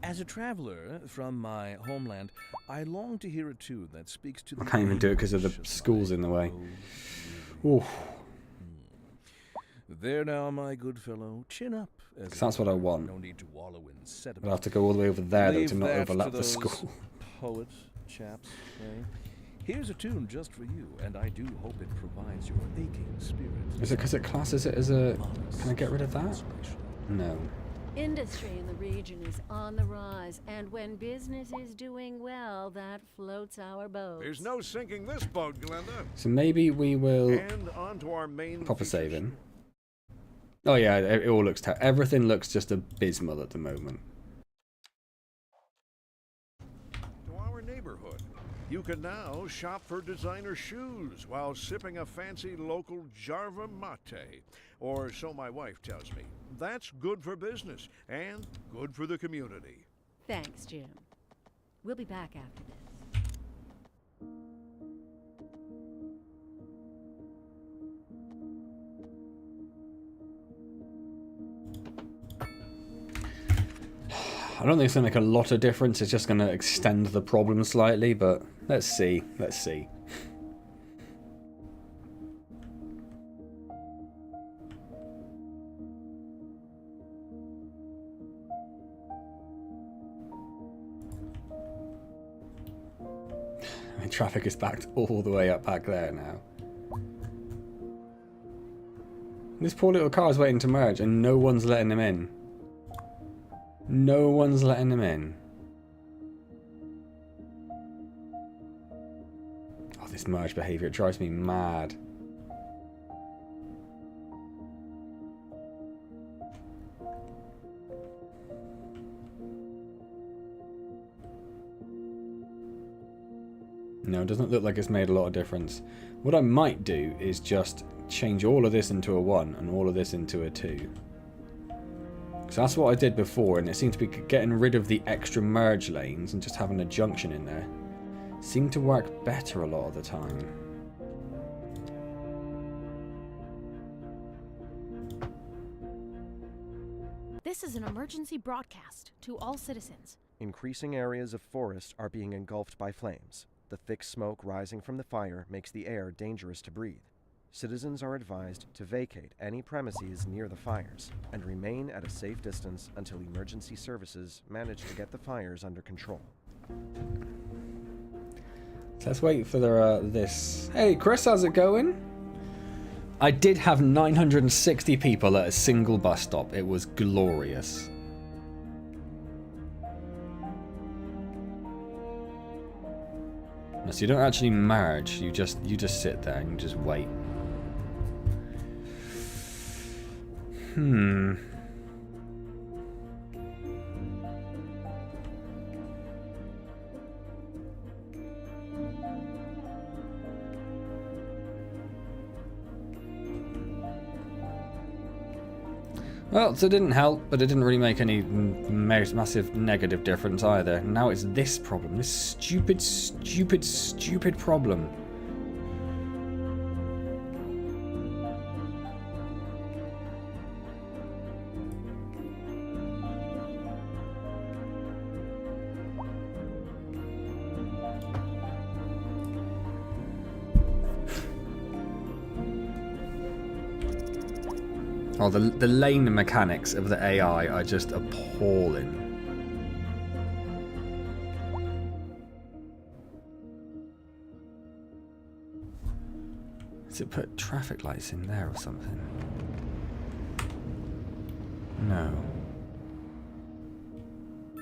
as a traveler from my homeland, I long to hear a tune that speaks to the... I can't even do it because of the schools in the way. Ooh. There now, my good fellow, chin up. Because that's what I want. No need to wallow in sediment. I'll have to go all the way over there though Leave to not that overlap to the those school. Poet chaps, eh? Here's a tune just for you, and I do hope it provides your aching spirit. Is it because it classes it as a... Can I get rid of that? No. Industry in the region is on the rise, and when business is doing well, that floats our boat. There's no sinking this boat, Glenda. So maybe we will... And on to our main Pop a features. save in. Oh yeah, it all looks everything looks just abysmal at the moment. To our neighborhood. You can now shop for designer shoes while sipping a fancy local Jarva mate. Or so my wife tells me. That's good for business and good for the community. Thanks, Jim. We'll be back after this. I don't think it's going to make a lot of difference. It's just going to extend the problem slightly, but let's see. Let's see. I mean, traffic is backed all the way up back there now. This poor little car is waiting to merge and no one's letting him in. No one's letting him in. Oh, this merge behavior, it drives me mad. No, it doesn't look like it's made a lot of difference. What I might do is just change all of this into a 1 and all of this into a 2. So that's what I did before, and it seemed to be getting rid of the extra merge lanes and just having a junction in there. Seemed to work better a lot of the time. This is an emergency broadcast to all citizens. Increasing areas of forest are being engulfed by flames. The thick smoke rising from the fire makes the air dangerous to breathe. Citizens are advised to vacate any premises near the fires and remain at a safe distance until emergency services manage to get the fires under control. So let's wait for this. Hey, Chris, how's it going? I did have 960 people at a single bus stop. It was glorious. So you don't actually merge. You just sit there and you just wait. Well, so it didn't help, but it didn't really make any massive negative difference either. Now it's this problem. This stupid, stupid, stupid problem. Oh, the lane mechanics of the AI are just appalling. Does it put traffic lights in there or something? No.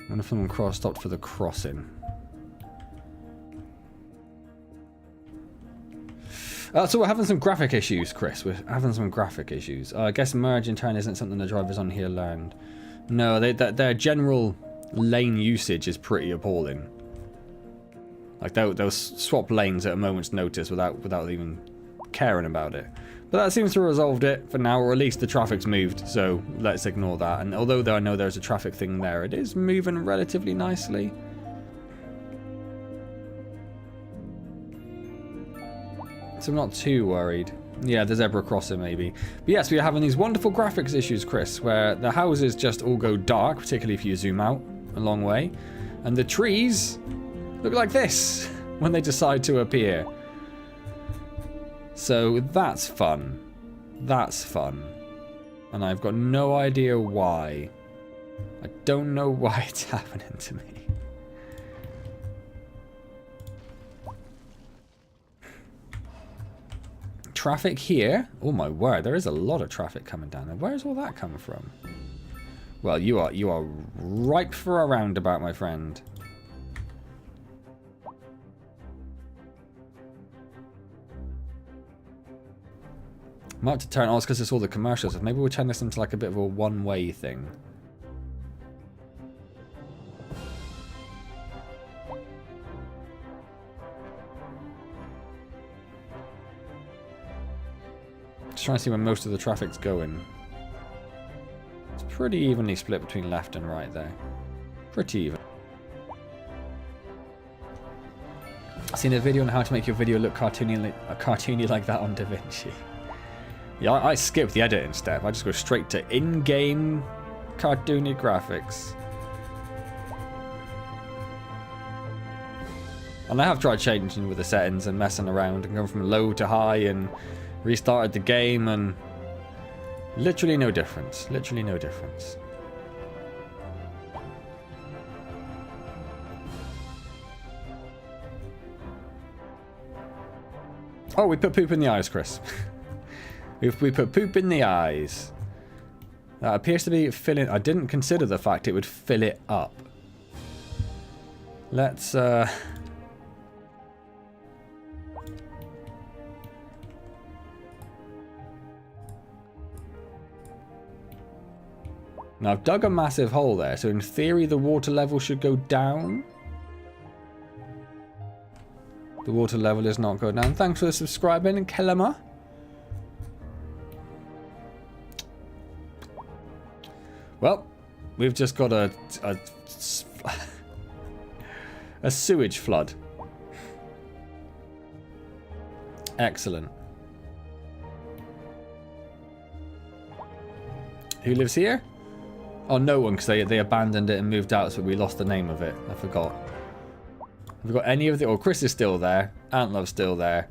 One of them stopped for the crossing. So we're having some graphic issues, Chris. We're having some graphic issues. I guess merge in turn isn't something the drivers on here learned. No, their general lane usage is pretty appalling. Like they'll swap lanes at a moment's notice without even caring about it. But that seems to have resolved it for now, or at least the traffic's moved. So let's ignore that. And although I know there's a traffic thing there, it is moving relatively nicely. So I'm not too worried. Yeah, the zebra crossing maybe. But yes, we are having these wonderful graphics issues, Chris, where the houses just all go dark, particularly if you zoom out a long way. And the trees look like this when they decide to appear. So that's fun. That's fun. And I've got no idea why. I don't know why it's happening to me. Traffic here. Oh my word, there is a lot of traffic coming down there. Where's all that coming from? Well, you are ripe for a roundabout, my friend. Might have to turn on because it's all the commercials. Maybe we'll turn this into like a bit of a one-way thing. Just trying to see where most of the traffic's going. It's pretty evenly split between left and right there. Pretty even. I've seen a video on how to make your video look cartoony like that on DaVinci. Yeah, I skip the editing step. I just go straight to in-game cartoony graphics. And I have tried changing with the settings and messing around and going from low to high and restarted the game and literally no difference. Literally no difference. Oh, we put poop in the eyes, Chris. we put poop in the eyes. That appears to be filling... I didn't consider the fact it would fill it up. Let's... Now, I've dug a massive hole there, so in theory the water level should go down. The water level is not going down. Thanks for subscribing, Kelema. Well, we've just got a sewage flood. Excellent. Who lives here? Oh, no one, because they abandoned it and moved out, so we lost the name of it. I forgot. Have we got any of the... Oh, Chris is still there. Antlov's still there.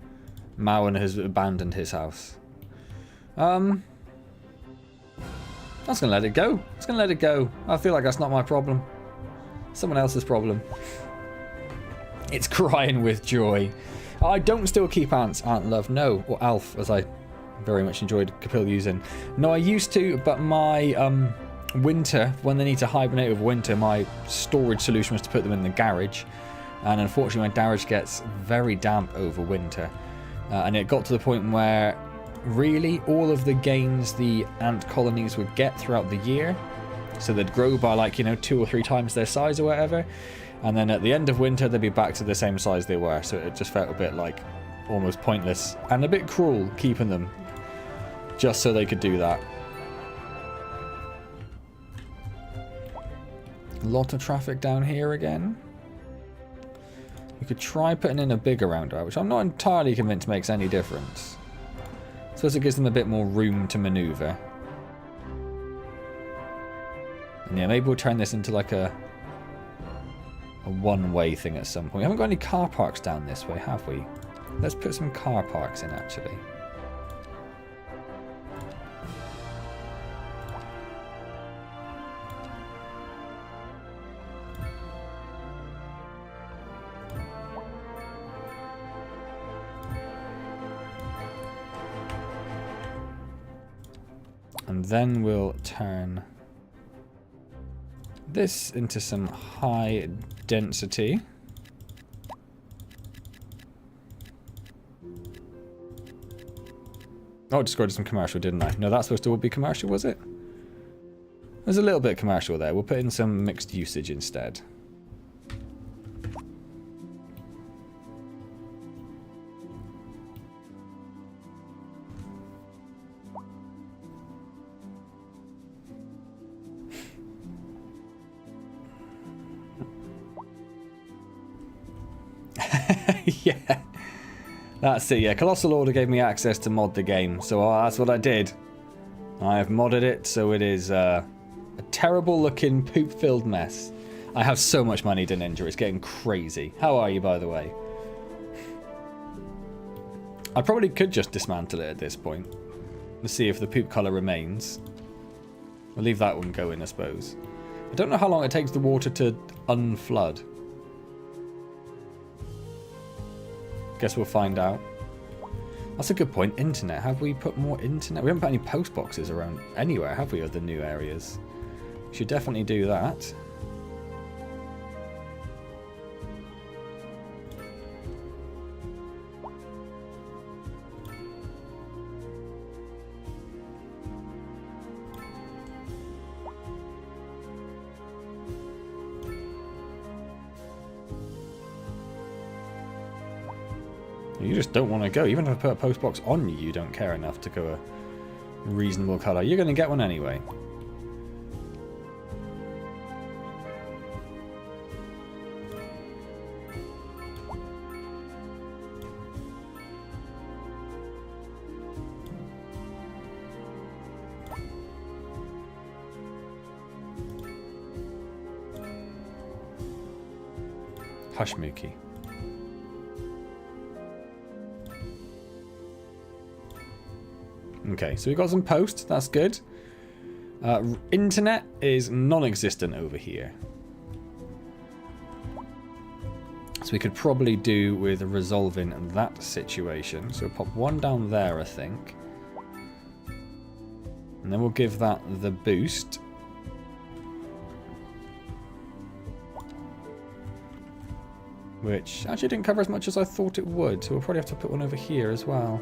Mowan has abandoned his house. I'm just going to let it go. Just going to let it go. I feel like that's not my problem. Someone else's problem. It's crying with joy. I don't still keep Antz, Antlove. No. Or Alf, as I very much enjoyed Capil using. No, I used to, but my... winter, when they need to hibernate with winter, my storage solution was to put them in the garage. And unfortunately, my garage gets very damp over winter. And it got to the point where really all of the gains the ant colonies would get throughout the year, so they'd grow by like, 2 or 3 times their size or whatever. And then at the end of winter, they'd be back to the same size they were. So it just felt a bit like almost pointless and a bit cruel keeping them just so they could do that. A lot of traffic down here again. We could try putting in a bigger roundabout, which I'm not entirely convinced makes any difference. I suppose it gives them a bit more room to maneuver. And yeah, maybe we'll turn this into like a one-way thing at some point. We haven't got any car parks down this way, have we? Let's put some car parks in, actually. And then we'll turn this into some high density. Oh, I just got some commercial, didn't I? No, that's supposed to all be commercial, was it? There's a little bit of commercial there. We'll put in some mixed usage instead. Yeah, that's it. Yeah, Colossal Order gave me access to mod the game, so that's what I did. I have modded it, so it is a terrible-looking, poop-filled mess. I have so much money to Ninja, it's getting crazy. How are you, by the way? I probably could just dismantle it at this point. Let's see if the poop colour remains. I'll leave that one going, I suppose. I don't know how long it takes the water to unflood. Guess we'll find out. That's a good point. Internet. Have we put more internet? We haven't put any post boxes around anywhere, have we, of the new areas? We should definitely do that. You just don't want to go. Even if I put a post box on you, you don't care enough to go a reasonable colour. You're going to get one anyway. Hush, Mookie. Okay, so we've got some post. That's good. Internet is non-existent over here. So we could probably do with resolving that situation. So we'll pop one down there, I think. And then we'll give that the boost. Which actually didn't cover as much as I thought it would. So we'll probably have to put one over here as well.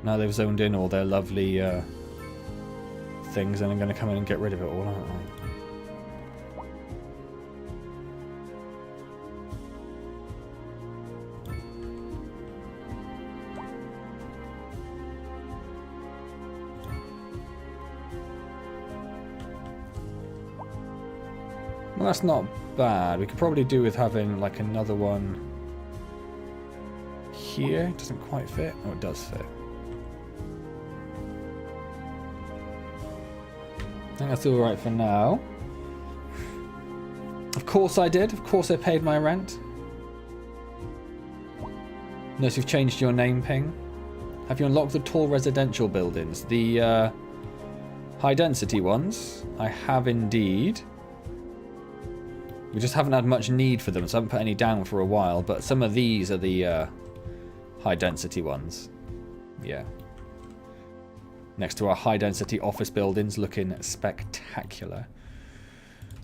Now they've zoned in all their lovely things, and I'm going to come in and get rid of it all, aren't I? Well, that's not bad. We could probably do with having like another one here. It doesn't quite fit. Oh, it does fit. I think that's alright for now. Of course I did. Of course I paid my rent. Notice you've changed your name, Ping. Have you unlocked the tall residential buildings? The high density ones? I have indeed. We just haven't had much need for them, so I haven't put any down for a while. But some of these are the high density ones. Yeah. Next to our high-density office buildings, looking spectacular.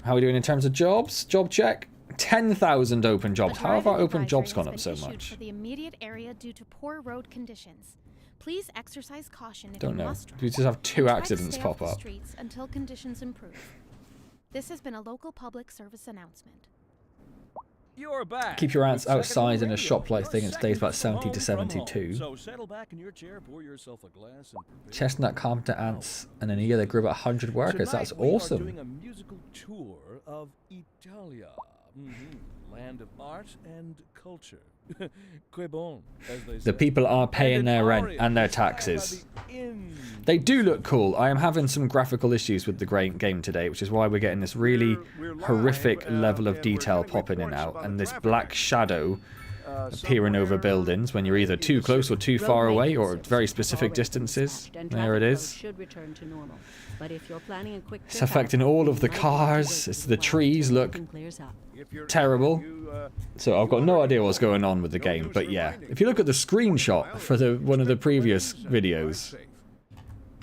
How are we doing in terms of jobs? Job check. 10,000 open jobs. How have our open jobs gone up so much? For the immediate area due to poor road conditions. Please exercise caution if Don't you know. must We just have 2 accidents try to stay off pop the up. streets until conditions improve. This has been a local public service announcement. You're back. Keep your ants Second outside in a radio. shop-like Your thing and stays about second 70 to phone from 72. home. So settle back in your chair, pour yourself a glass, and prepare Chestnut carpenter ants, and in a year they grew about 100 workers. That's Tonight we are awesome. doing a musical tour of Italia, land of art and culture. Que bon, as they The say. people are paying And their an rent aria and their prescribed by taxes. the inn. They do look cool. I am having some graphical issues with the game today, which is why we're getting this really We're live, horrific level of and we're detail getting popping in and reports out, about and a this traffic black accident, shadow appearing over somewhere buildings when you're either in too the close or city. too far Road away or maintenance very services have specific already been distances. dispatched, and There it traffic flow is. should return to normal. But if you're planning a quick It's trip affecting out, all of you the might want to cars. wait It's a the while trees until look everything clears up. If you're terrible. you, So I've got no idea what's going on with the no game, use but yeah. reminding If you look at the screenshot mileage, for the one of the inspect previous lanes and drive videos, safe.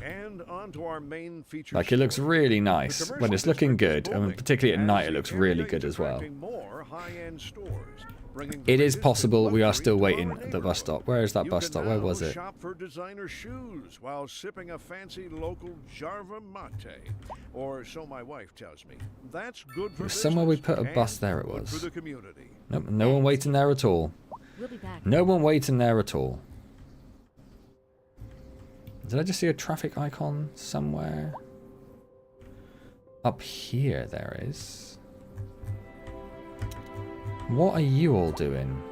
And on to our main feature like it looks story. really The nice. commercial When it's looking district is good, and booming, particularly at as night it the looks really area good is as well. attracting more high-end stores, bringing It is the latest in possible we are luxury still to waiting our at the bus neighborhood. stop. Where is that You bus can stop? Where now was it? shop for designer shoes while sipping a fancy local Jarva mate, or so my wife tells me. That's good for Somewhere we business put a bus and there it good was. for the community. Nope, no one waiting there at all. We'll be back. No one waiting there at all. Did I just see a traffic icon somewhere? Up here there is. What are you all doing?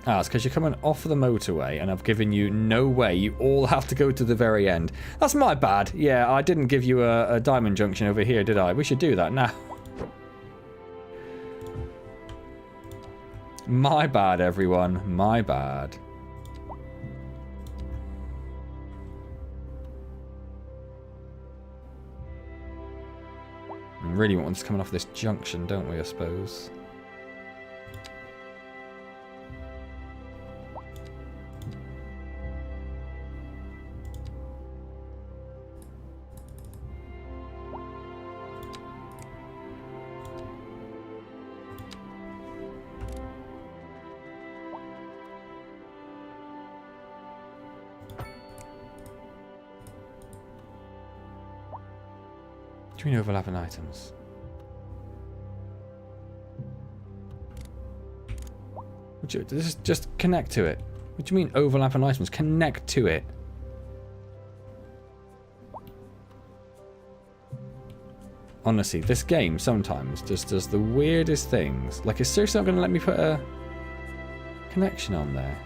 Ah, it's because you're coming off the motorway and I've given you no way. You all have to go to the very end. That's my bad. Yeah, I didn't give you a diamond junction over here, did I? We should do that now. My bad, everyone. My bad. We really want this coming off this junction, don't we, I suppose? Do you mean overlapping items? This is just connect to it. What do you mean overlapping items? Connect to it. Honestly, this game sometimes just does the weirdest things. Like, it's seriously not going to let me put a connection on there.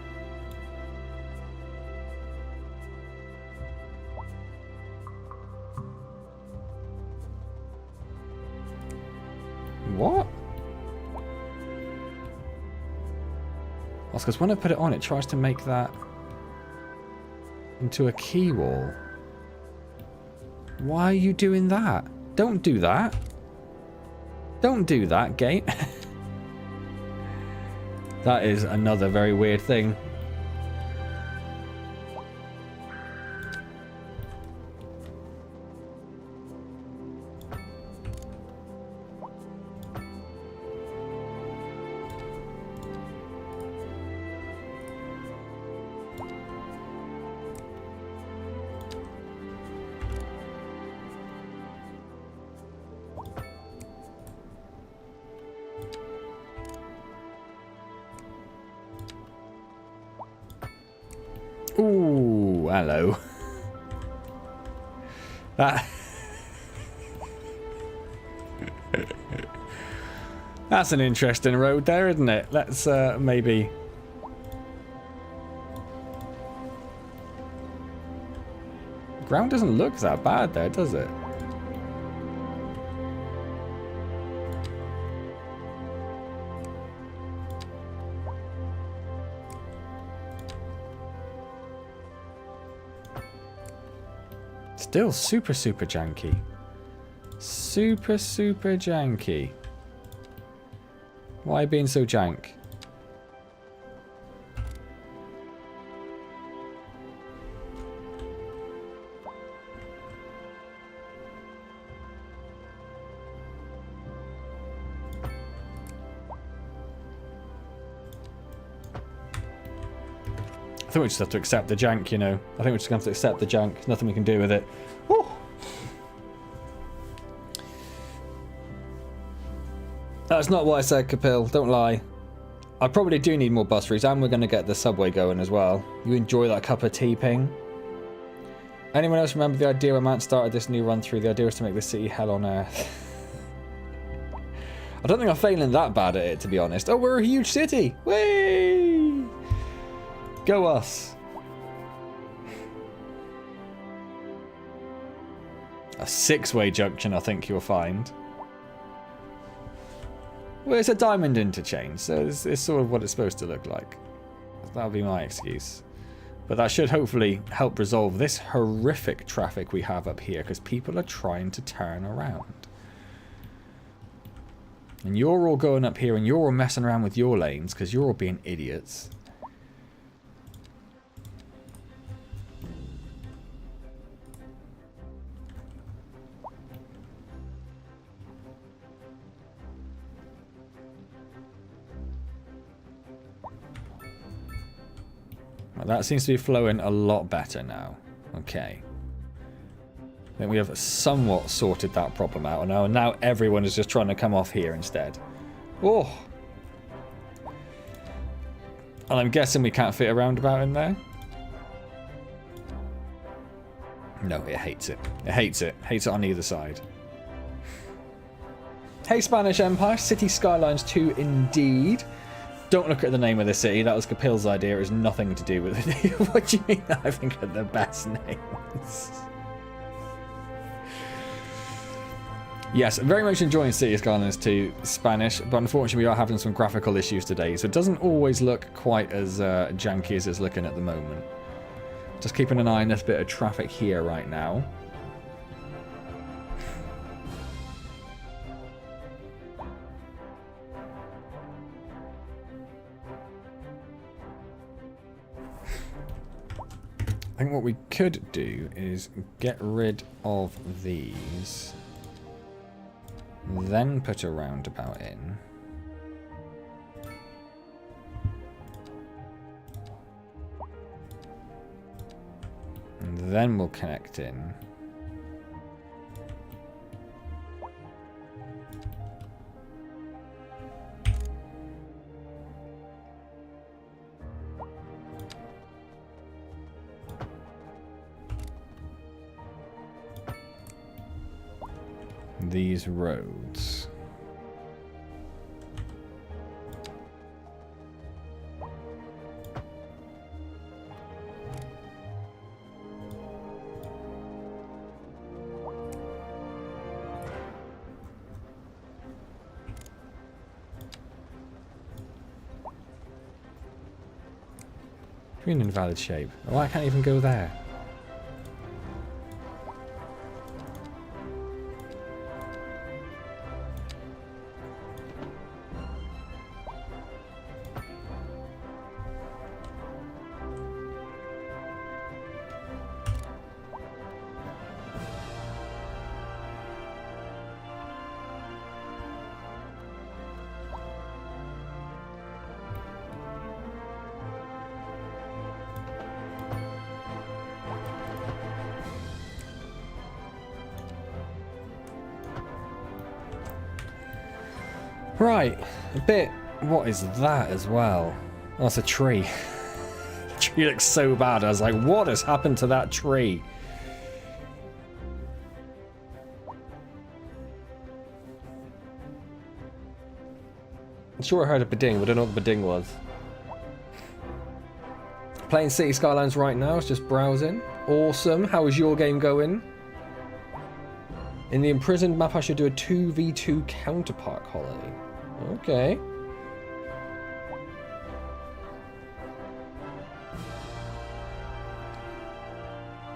What? That's because when I put it on, it tries to make that into a key wall. Why are you doing that? Don't do that. Don't do that, game. That is another very weird thing. Ooh, hello. That that's an interesting road there, isn't it? Let's maybe ground doesn't look that bad there, does it? Still super janky. Super janky. Why being so jank? I think we just have to accept the jank, you know. I think we're just going to have to accept the jank. There's nothing we can do with it. Woo! That's not what I said, Kapil. Don't lie. I probably do need more bus routes, and we're going to get the subway going as well. You enjoy that cup of tea, Ping? Anyone else remember the idea when Antz started this new run through? The idea was to make the city hell on earth. I don't think I'm failing that bad at it, to be honest. Oh, we're a huge city! Whee! Go us. A 6-way junction, I think you'll find. Well, it's a diamond interchange, so it's sort of what it's supposed to look like. That'll be my excuse. But that should hopefully help resolve this horrific traffic we have up here, because people are trying to turn around. And you're all going up here and you're all messing around with your lanes, because you're all being idiots. Well, that seems to be flowing a lot better now. Okay. I think we have somewhat sorted that problem out now, and now everyone is just trying to come off here instead. Oh! And I'm guessing we can't fit a roundabout in there? No, it hates it. It hates it. Hates it on either side. Hey, Spanish Empire. City Skylines II indeed. Don't look at the name of the city. That was Kapil's idea. It has nothing to do with it. What do you mean I think are the best names? Yes, very much enjoying City Skylines 2 Spanish, but unfortunately we are having some graphical issues today, so it doesn't always look quite as janky as it's looking at the moment. Just keeping an eye on this bit of traffic here right now. I think what we could do is get rid of these, then put a roundabout in. And then we'll connect in. these roads. You're in invalid shape. Oh, I can't even go there. Right, a bit. What is that as well? Oh, it's a tree. The tree looks so bad. I was like, what has happened to that tree? I'm sure I heard a beding, but I don't know what the beding was. Playing City Skylines right now, it's just browsing. Awesome. How is your game going? In the imprisoned map, I should do a 2v2 counterpart colony. Okay.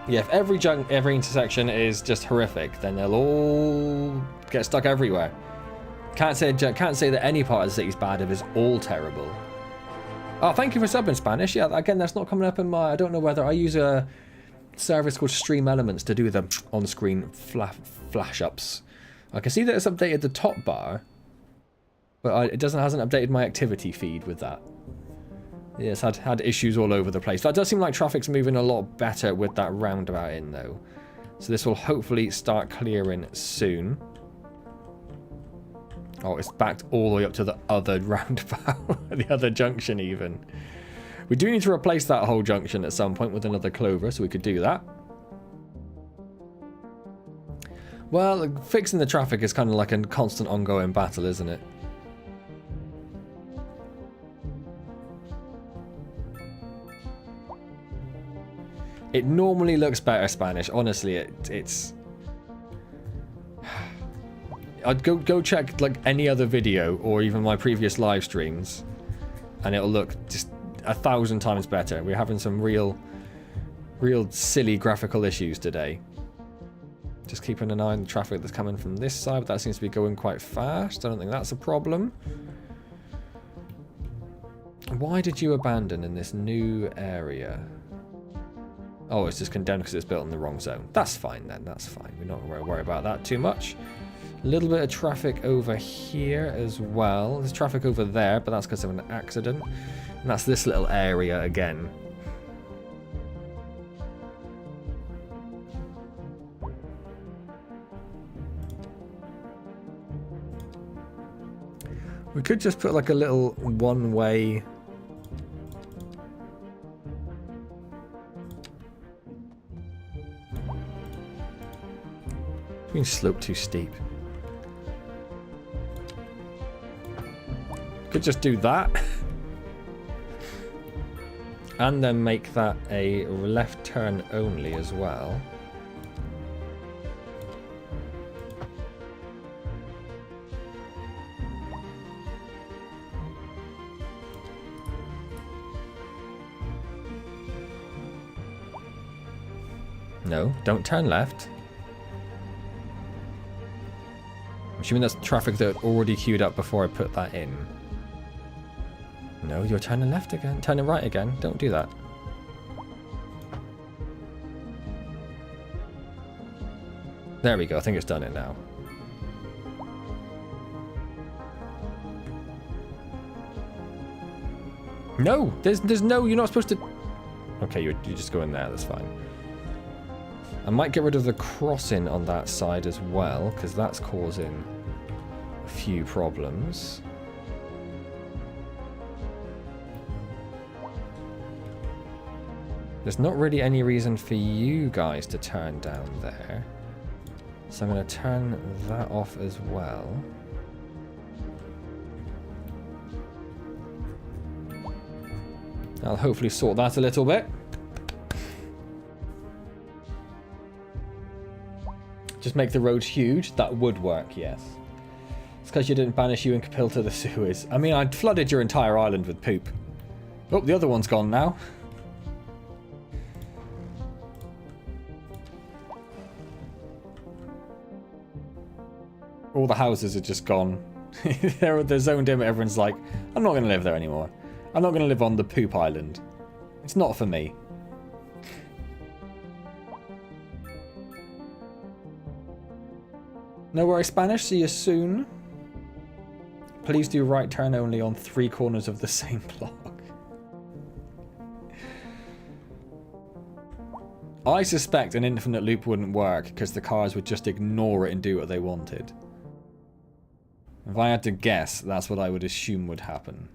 Yeah, if every intersection is just horrific, then they'll all get stuck everywhere. Can't say that any part of the city's bad if it's all terrible. Oh, thank you for subbing Spanish. Yeah, again, that's not coming up in my. I don't know whether I use a service called Stream Elements to do the on-screen flash ups. I can see that it's updated the top bar, but it hasn't updated my activity feed with that. Yeah, it's had issues all over the place. That does seem like traffic's moving a lot better with that roundabout in though. So this will hopefully start clearing soon. Oh, it's backed all the way up to the other roundabout, the other junction even. We do need to replace that whole junction at some point with another clover, so we could do that. Well, fixing the traffic is kind of like a constant ongoing battle, isn't it? It normally looks better Spanish. Honestly, it's... I'd go check like any other video or even my previous live streams, and it'll look just 1,000 times better. We're having some real silly graphical issues today. Just keeping an eye on the traffic that's coming from this side, but that seems to be going quite fast. I don't think that's a problem. Why did you abandon in this new area? Oh, it's just condemned because it's built in the wrong zone. That's fine then, that's fine. We're not going to worry about that too much. A little bit of traffic over here as well. There's traffic over there, but that's because of an accident. And that's this little area again. We could just put like a little one-way... Being slope too steep. Could just do that. And then make that a left turn only as well. No, don't turn left. I'm assuming that's traffic that already queued up before I put that in. No, you're turning left again. Turning right again. Don't do that. There we go. I think it's done it now. No! There's no... You're not supposed to... Okay, you just go in there. That's fine. I might get rid of the crossing on that side as well, because that's causing a few problems. There's not really any reason for you guys to turn down there. So I'm going to turn that off as well. I'll hopefully sort that a little bit. Just make the roads huge. That would work, yes. It's because you didn't banish you and Capil to the sewers. I mean, I'd flooded your entire island with poop. Oh, the other one's gone now. All the houses are just gone. They're zoned in, but everyone's like, I'm not going to live there anymore. I'm not going to live on the poop island. It's not for me. No worries, Spanish. See you soon. Please do right turn only on 3 corners of the same block. I suspect an infinite loop wouldn't work because the cars would just ignore it and do what they wanted. If I had to guess, that's what I would assume would happen.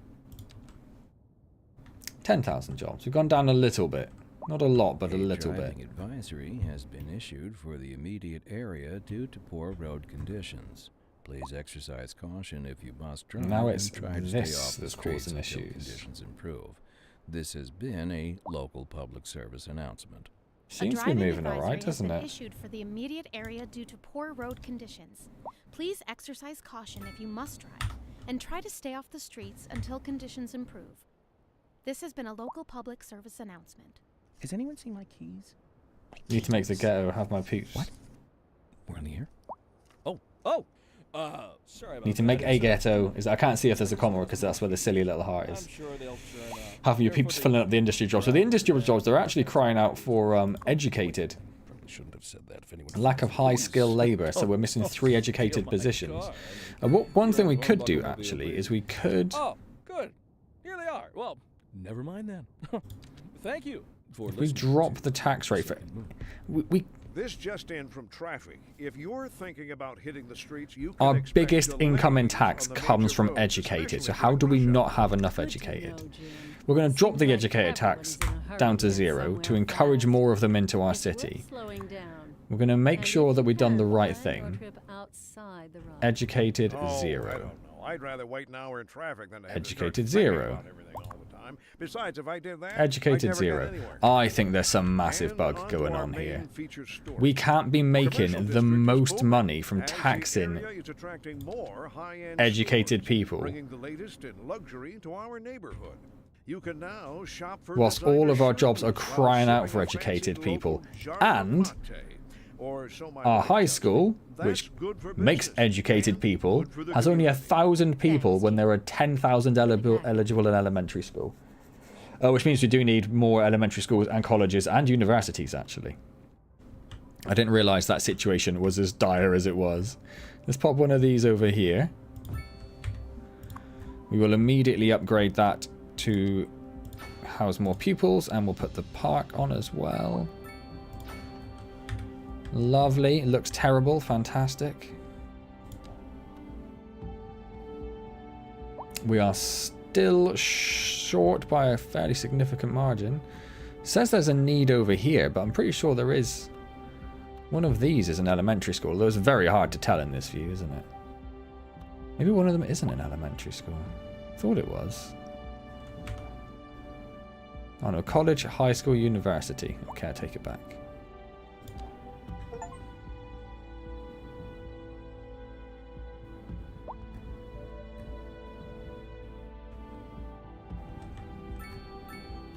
10,000 jobs. We've gone down a little bit. Not a lot, but a little bit. Driving advisory has been issued for the immediate area due to poor road conditions. Please exercise caution if you must drive. Now it's and try to this stay off the that's streets causing until issues. conditions improve. This has been a local public service announcement. Seems to be moving alright, doesn't it? Issued for the immediate area due to poor road conditions. Please exercise caution if you must drive, and try to stay off the streets until conditions improve. This has been a local public service announcement. Has anyone seen my keys? Need to make the ghetto have my peeps. What? We're in the air? Sorry about Need to make a ghetto. I can't see if there's a comma because that's where the silly little heart is. I'm sure they'll turn up. Having your peeps filling up the industry jobs. So the industry jobs, they're actually crying out for educated. Probably shouldn't have said that if anyone... Lack of high-skill labour, so we're missing 3 educated positions. One thing we could do, actually, is we could... Oh, good. Here they are. Well, never mind then. Thank you for If we drop the tax rate for... We This just in from traffic. If you're thinking about hitting the streets, you can our expect biggest delays income in on tax the comes major from roads, educated. So especially how do we during not rush have enough Good to educated? know, Jim. We're going to drop the Seems like educated tax everyone's in a hurry down to get 0 to somewhere encourage fast. more of them into our It's worth city. slowing down. We're going to make And sure if that you we've done the can, right plan your thing. trip outside the road. Educated Oh, I 0. don't know. I'd rather wait an hour in traffic than to have Educated to start thinking 0. about everything all the time. Besides, if I did that, Educated I'd never 0. get anywhere. I think there's some massive And bug on to going our on main here. featured story. We can't be making Commercial the district is most booming, money from as the taxing area is attracting more high-end educated stores, people, bringing the latest in luxury to our neighborhood. You can now shop for whilst designer all of our jobs are shoes while crying out sipping for a fancy educated people, local Java and latte. Or so my our wife high tells me. school, That's which good for makes business educated and people, good for the has only community. 1,000 people Thanks, when there are 10,000 eligible in elementary school. Which means we do need more elementary schools and colleges and universities, actually. I didn't realise that situation was as dire as it was. Let's pop one of these over here. We will immediately upgrade that to house more pupils, and we'll put the park on as well. Lovely. It looks terrible. Fantastic. We are still short by a fairly significant margin. It says there's a need over here, but I'm pretty sure there is. One of these is an elementary school, although it's very hard to tell in this view, isn't it? Maybe one of them isn't an elementary school. Thought it was. Oh no, college, high school, university. Okay, I take it back.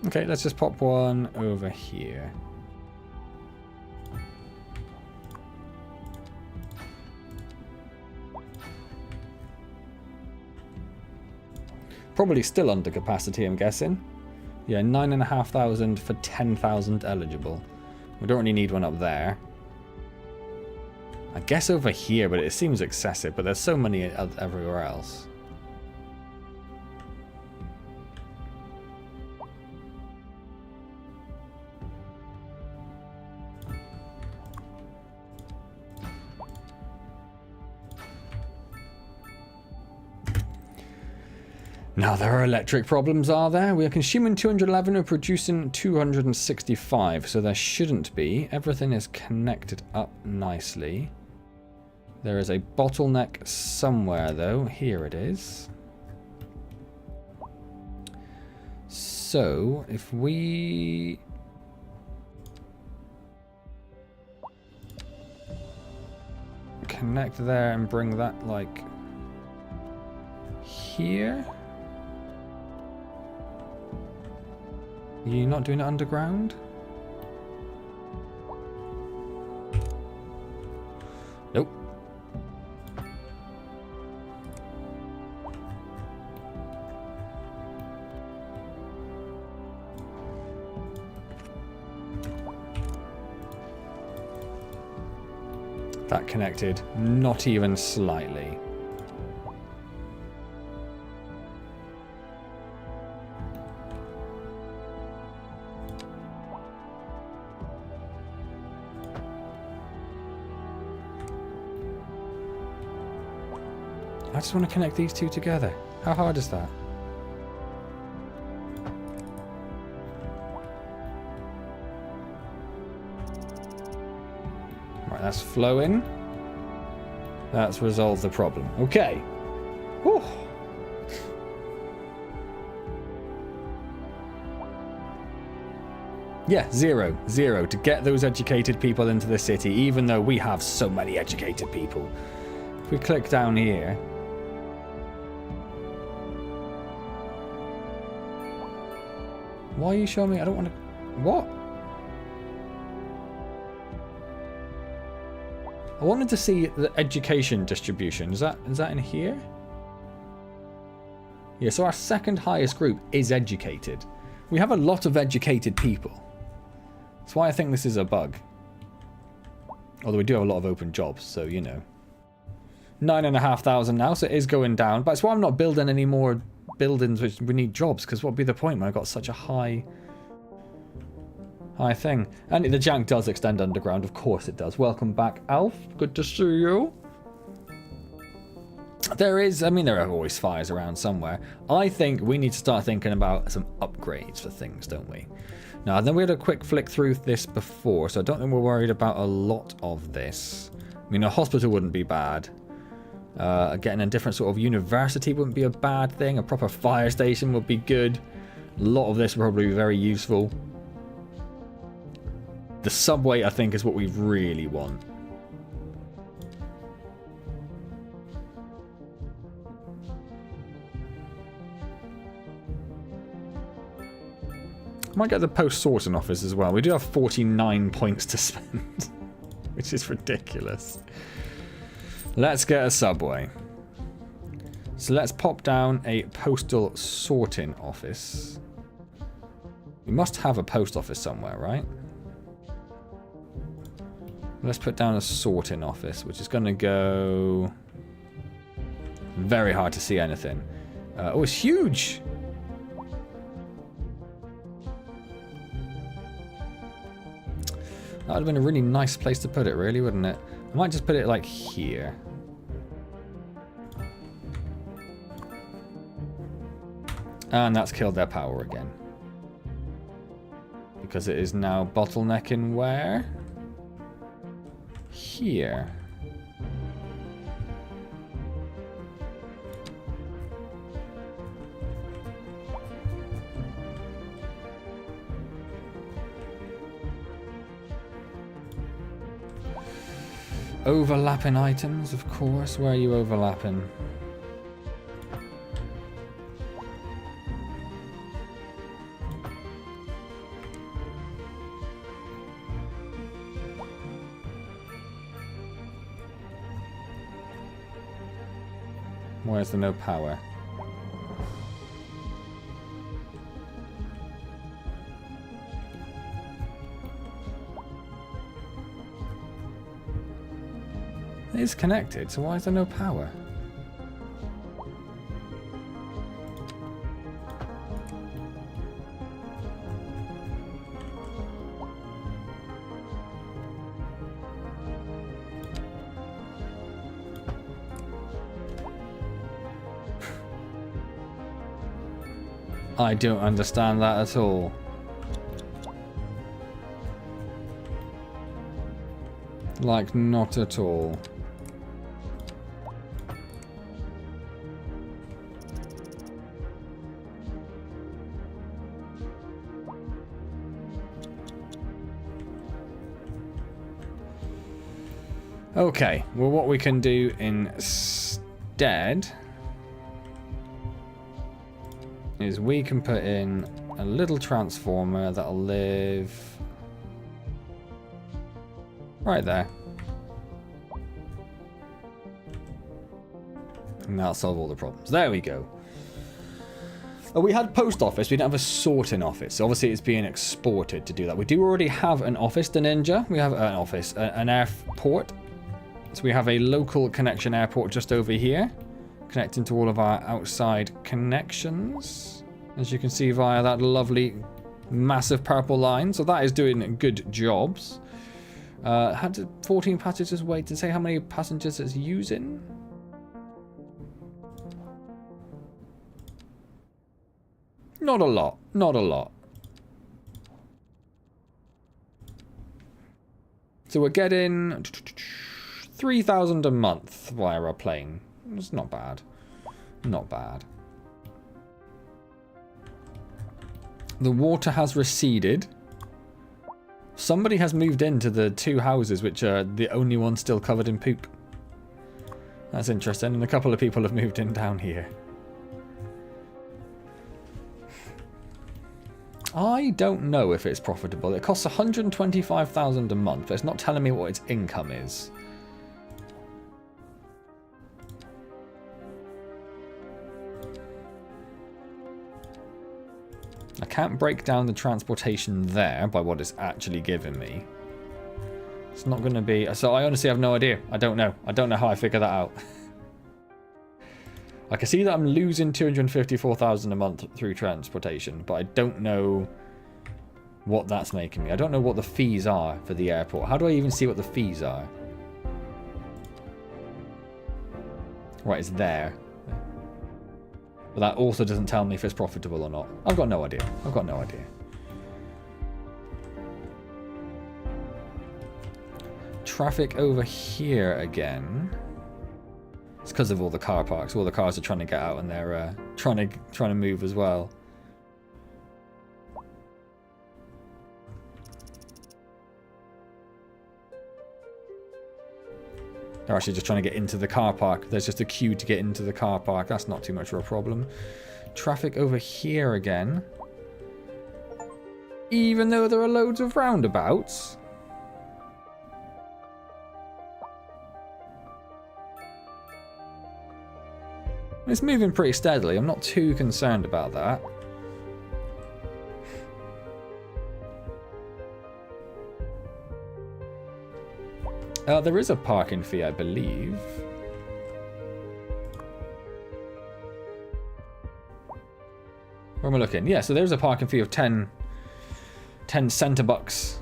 Okay, let's just pop one over here. Probably still under capacity, I'm guessing. Yeah, 9,500 for 10,000 eligible. We don't really need one up there. I guess over here, but it seems excessive, but there's so many everywhere else. Now, there are electric problems, are there? We are consuming 211 and producing 265, so there shouldn't be. Everything is connected up nicely. There is a bottleneck somewhere, though. Here it is. So, if we... connect there and bring that, like, here? Are you not doing it underground? Nope. That connected, not even slightly. I just want to connect these two together. How hard is that? Right, that's flowing. That's resolved the problem. Okay. Whew. Yeah, zero to get those educated people into the city, even though we have so many educated people. If we click down here... Why are you showing me? I don't want to... What? I wanted to see the education distribution. Is that in here? Yeah, so our second highest group is educated. We have a lot of educated people. That's why I think this is a bug. Although we do have a lot of open jobs, so you know. 9,500 now, so it is going down. But it's why I'm not building any more buildings which we need jobs, because what would be the point when I got such a high thing? And the jank does extend underground, of course it does. Welcome back, Alf. Good to see you. There are always fires around somewhere. I think we need to start thinking about some upgrades for things, don't we? Now, then we had a quick flick through this before, so I don't think we're worried about a lot of this. I mean, a hospital wouldn't be bad. Getting a different sort of university wouldn't be a bad thing. A proper fire station would be good. A lot of this would probably be very useful. The subway, I think, is what we really want. Might get the post sorting office as well. We do have 49 points to spend, which is ridiculous. Let's get a subway. So let's pop down a postal sorting office. We must have a post office somewhere, right? Let's put down a sorting office, which is going to go... Very hard to see anything. Oh, it's huge! That would have been a really nice place to put it, really, wouldn't it? I might just put it, like, here. And that's killed their power again. Because it is now bottlenecking where? Here. Overlapping items, of course. Where are you overlapping? Where's the no power? It is connected, so why is there no power? I don't understand that at all. Like, not at all. Okay, well what we can do instead is we can put in a little transformer that'll live right there. And that'll solve all the problems. There we go. We had post office, we didn't have a sorting office. So obviously it's being exported to do that. We do already have an office, the Ninja. We have an office, an airport. So we have a local connection airport just over here, connecting to all of our outside connections, as you can see via that lovely massive purple line. So that is doing good jobs. Had 14 passengers wait to say how many passengers it's using. Not a lot, not a lot. So we're getting 3,000 a month via our plane. It's not bad. Not bad. The water has receded. Somebody has moved into the 2 houses, which are the only ones still covered in poop. That's interesting. And a couple of people have moved in down here. I don't know if it's profitable. It costs 125,000 a month, but it's not telling me what its income is. I can't break down the transportation there by what it's actually giving me. It's not going to be... So I honestly have no idea. I don't know. I don't know how I figure that out. I can see that I'm losing 254,000 a month through transportation, but I don't know what that's making me. I don't know what the fees are for the airport. How do I even see what the fees are? Right, it's there. But that also doesn't tell me if it's profitable or not. I've got no idea. I've got no idea. Traffic over here again. It's because of all the car parks. All the cars are trying to get out and they're trying to move as well. They're actually just trying to get into the car park. There's just a queue to get into the car park. That's not too much of a problem. Traffic over here again. Even though there are loads of roundabouts. It's moving pretty steadily. I'm not too concerned about that. There is a parking fee, I believe. Where am I looking? Yeah, so there's a parking fee of 10 center bucks.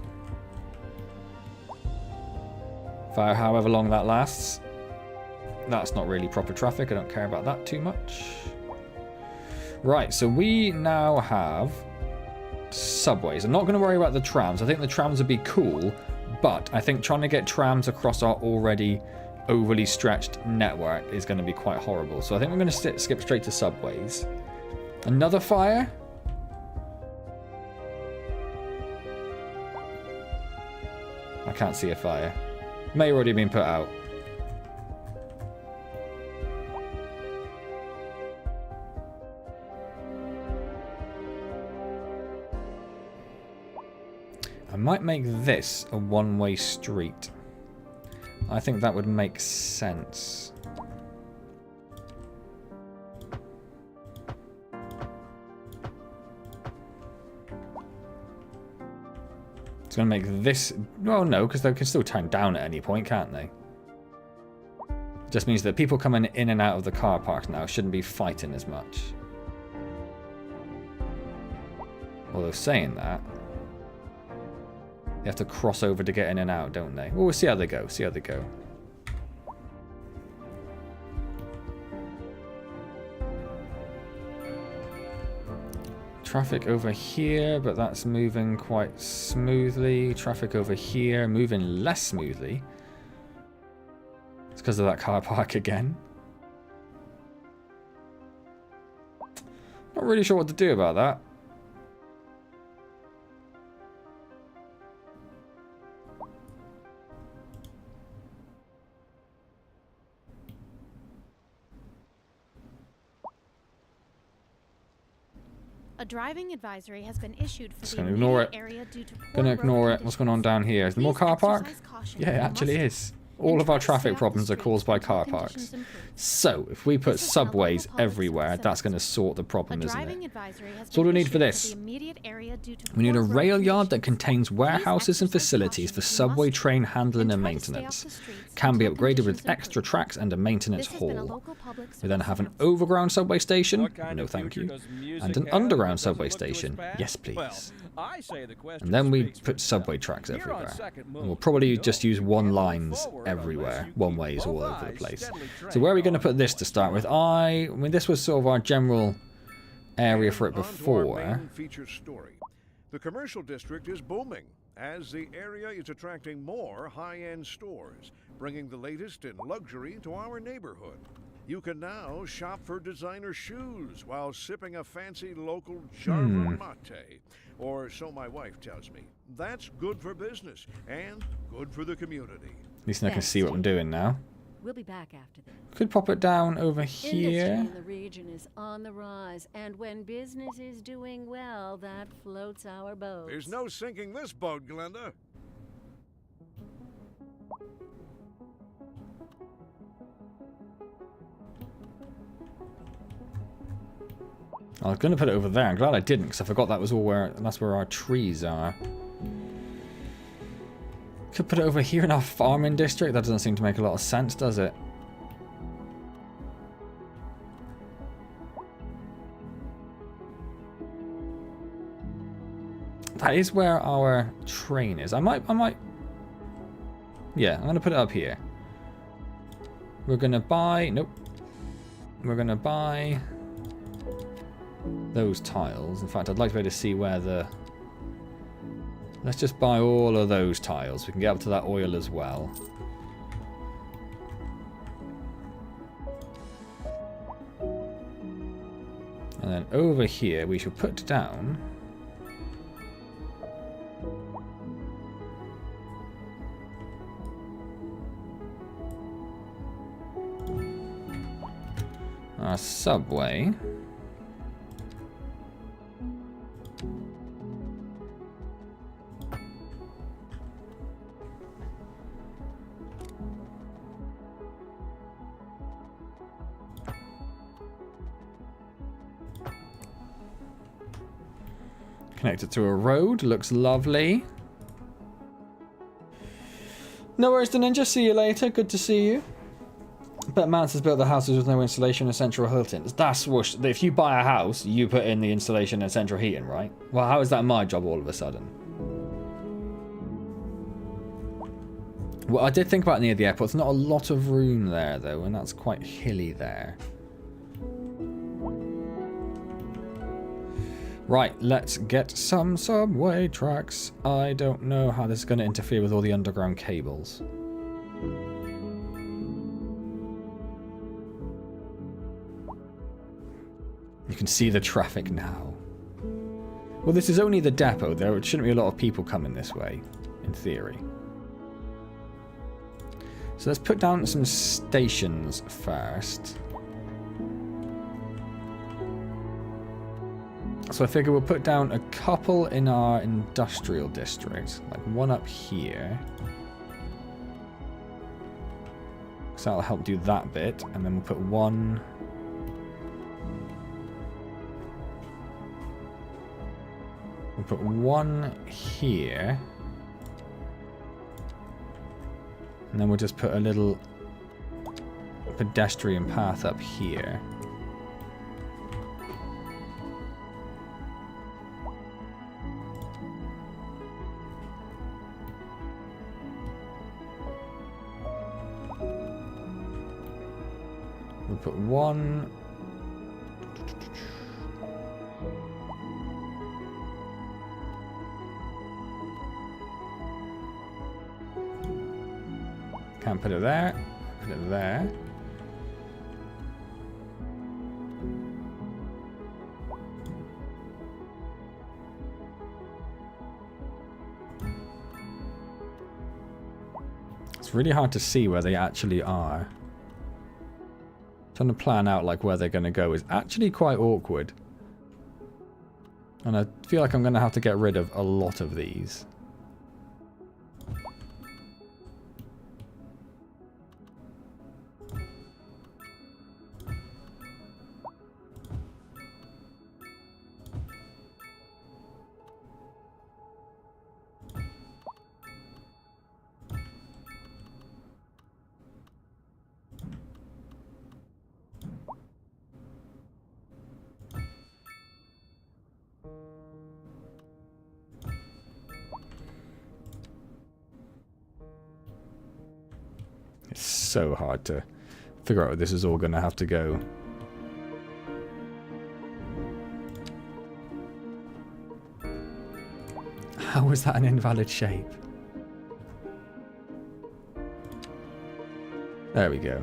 For however long that lasts. That's not really proper traffic. I don't care about that too much. Right, so we now have subways. I'm not going to worry about the trams. I think the trams would be cool, but I think trying to get trams across our already overly stretched network is going to be quite horrible. So I think we're going to skip straight to subways. Another fire? I can't see a fire. May have already been put out. I might make this a one-way street. I think that would make sense. It's going to make this... Well, no, because they can still turn down at any point, can't they? It just means that people coming in and out of the car park now shouldn't be fighting as much. Although saying that... They have to cross over to get in and out, don't they? Well, we'll see how they go. See how they go. Traffic over here, but that's moving quite smoothly. Traffic over here, moving less smoothly. It's because of that car park again. Not really sure what to do about that. A driving advisory has been issued for Just the gonna ignore immediate it. area due to poor Gonna ignore road it. What's going on down here? Is there more Please car park? exercise caution Yeah, if it you actually must is. drive, All and of try our to traffic stay off problems the are caused by streets car until parks. conditions improve. So, if we put This has been a local subways public everywhere, service that's going to announcement. sort the A problem, isn't driving it? advisory has So what do been we need for issued this? the immediate area due to We need a poor road rail yard that conditions. contains warehouses and exercise facilities caution for if you subway must train drive, handling and and try to stay off maintenance. the streets Can be until upgraded with conditions extra improve. tracks and a maintenance This has been a hall. local public We then service have an announcement. overground subway station. What kind No of thank future you. does music And an have underground that doesn't subway look to us station. bad? Yes, please. Well, I say the question And then we speaks for put itself. subway tracks Here on everywhere. Second And Moon, we'll probably we just know use you one can't move lines forward everywhere. unless you One keep ways all both over the eyes place. steadily So trained where are we going to on put this to start with? I mean, this was sort of our general area for it And onto our before. main feature story. The commercial district is booming as the area is attracting more high-end stores, bringing the latest in luxury to our neighborhood. You can now shop for designer shoes while sipping a fancy local Java mate, or so my wife tells me. That's good for business and good for the community. At least I can Thanks, see what I'm doing now. We'll be back after this. Could pop it down over Industry here. in the region is on the rise, and when business is doing well, that floats our boats. There's no sinking this boat, Glenda. I was going to put it over there. I'm glad I didn't, because I forgot that's where our trees are. Could put it over here in our farming district. That doesn't seem to make a lot of sense, does it? That is where our train is. I might. Yeah, I'm going to put it up here. We're going to buy. Nope. We're going to buy those tiles. In fact, I'd like to be able to see where the... Let's just buy all of those tiles. We can get up to that oil as well. And then over here, we shall put down... our subway. Connected to a road, looks lovely. No worries, the ninja. See you later. Good to see you. Bet Antz has built the houses with no installation and central heating. That's whoosh. If you buy a house, you put in the installation and central heating, right? Well, how is that my job all of a sudden? Well, I did think about near the airport. There's not a lot of room there, though, and that's quite hilly there. Right, let's get some subway tracks. I don't know how this is going to interfere with all the underground cables. You can see the traffic now. Well, this is only the depot. There shouldn't be a lot of people coming this way, in theory. So let's put down some stations first. So I figure we'll put down a couple in our industrial district, like one up here. So that'll help do that bit, and then we'll put one... We'll put one here. And then we'll just put a little pedestrian path up here. We'll put one... Can't put it there. Put it there. It's really hard to see where they actually are. Trying to plan out like where they're going to go is actually quite awkward. And I feel like I'm going to have to get rid of a lot of these. It's so hard to figure out where this is all going to have to go. How is that an invalid shape? There we go.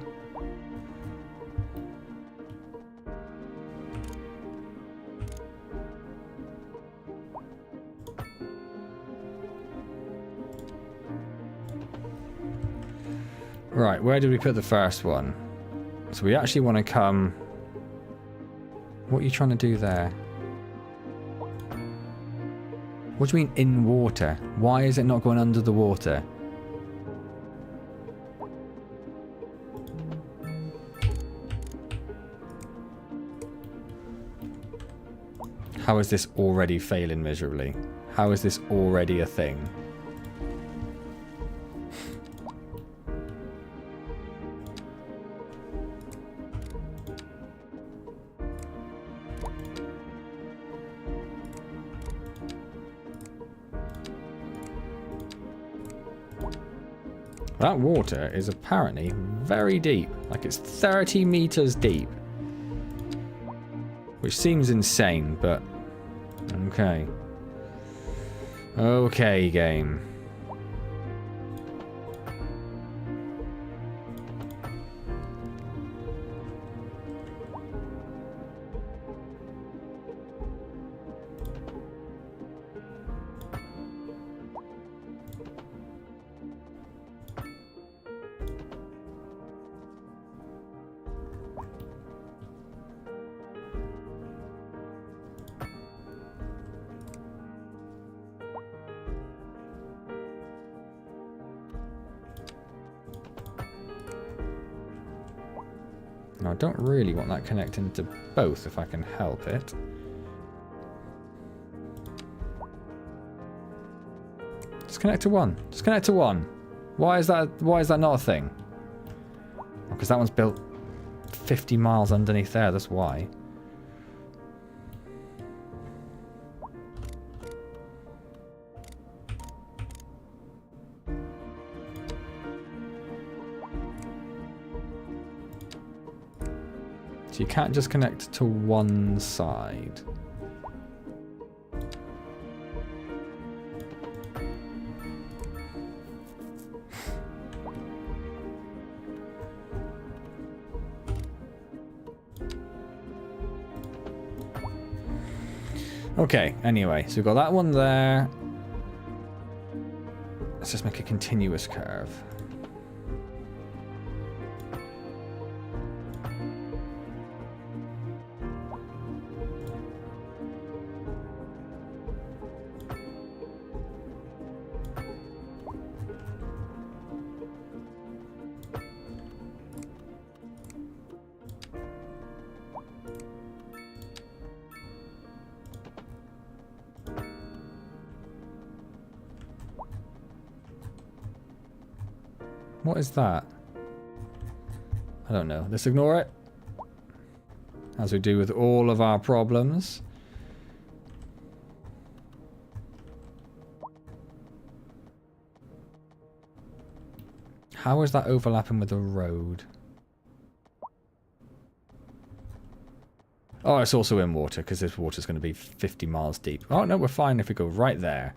Right, where did we put the first one? So we actually want to come... What are you trying to do there? What do you mean in water? Why is it not going under the water? How is this already failing miserably? How is this already a thing? That water is apparently very deep. Like it's 30 meters deep. Which seems insane, but... Okay. Okay, game. Now, I don't really want that connecting to both if I can help it. Just connect to one. Just connect to one. Why is that not a thing? Because that one's built 50 miles underneath there, that's why. So you can't just connect to one side. Okay, anyway, so we've got that one there. Let's just make a continuous curve. What is that? I don't know. Let's ignore it. As we do with all of our problems. How is that overlapping with the road? Oh, it's also in water, because this water's going to be 50 miles deep. Oh, no, we're fine if we go right there.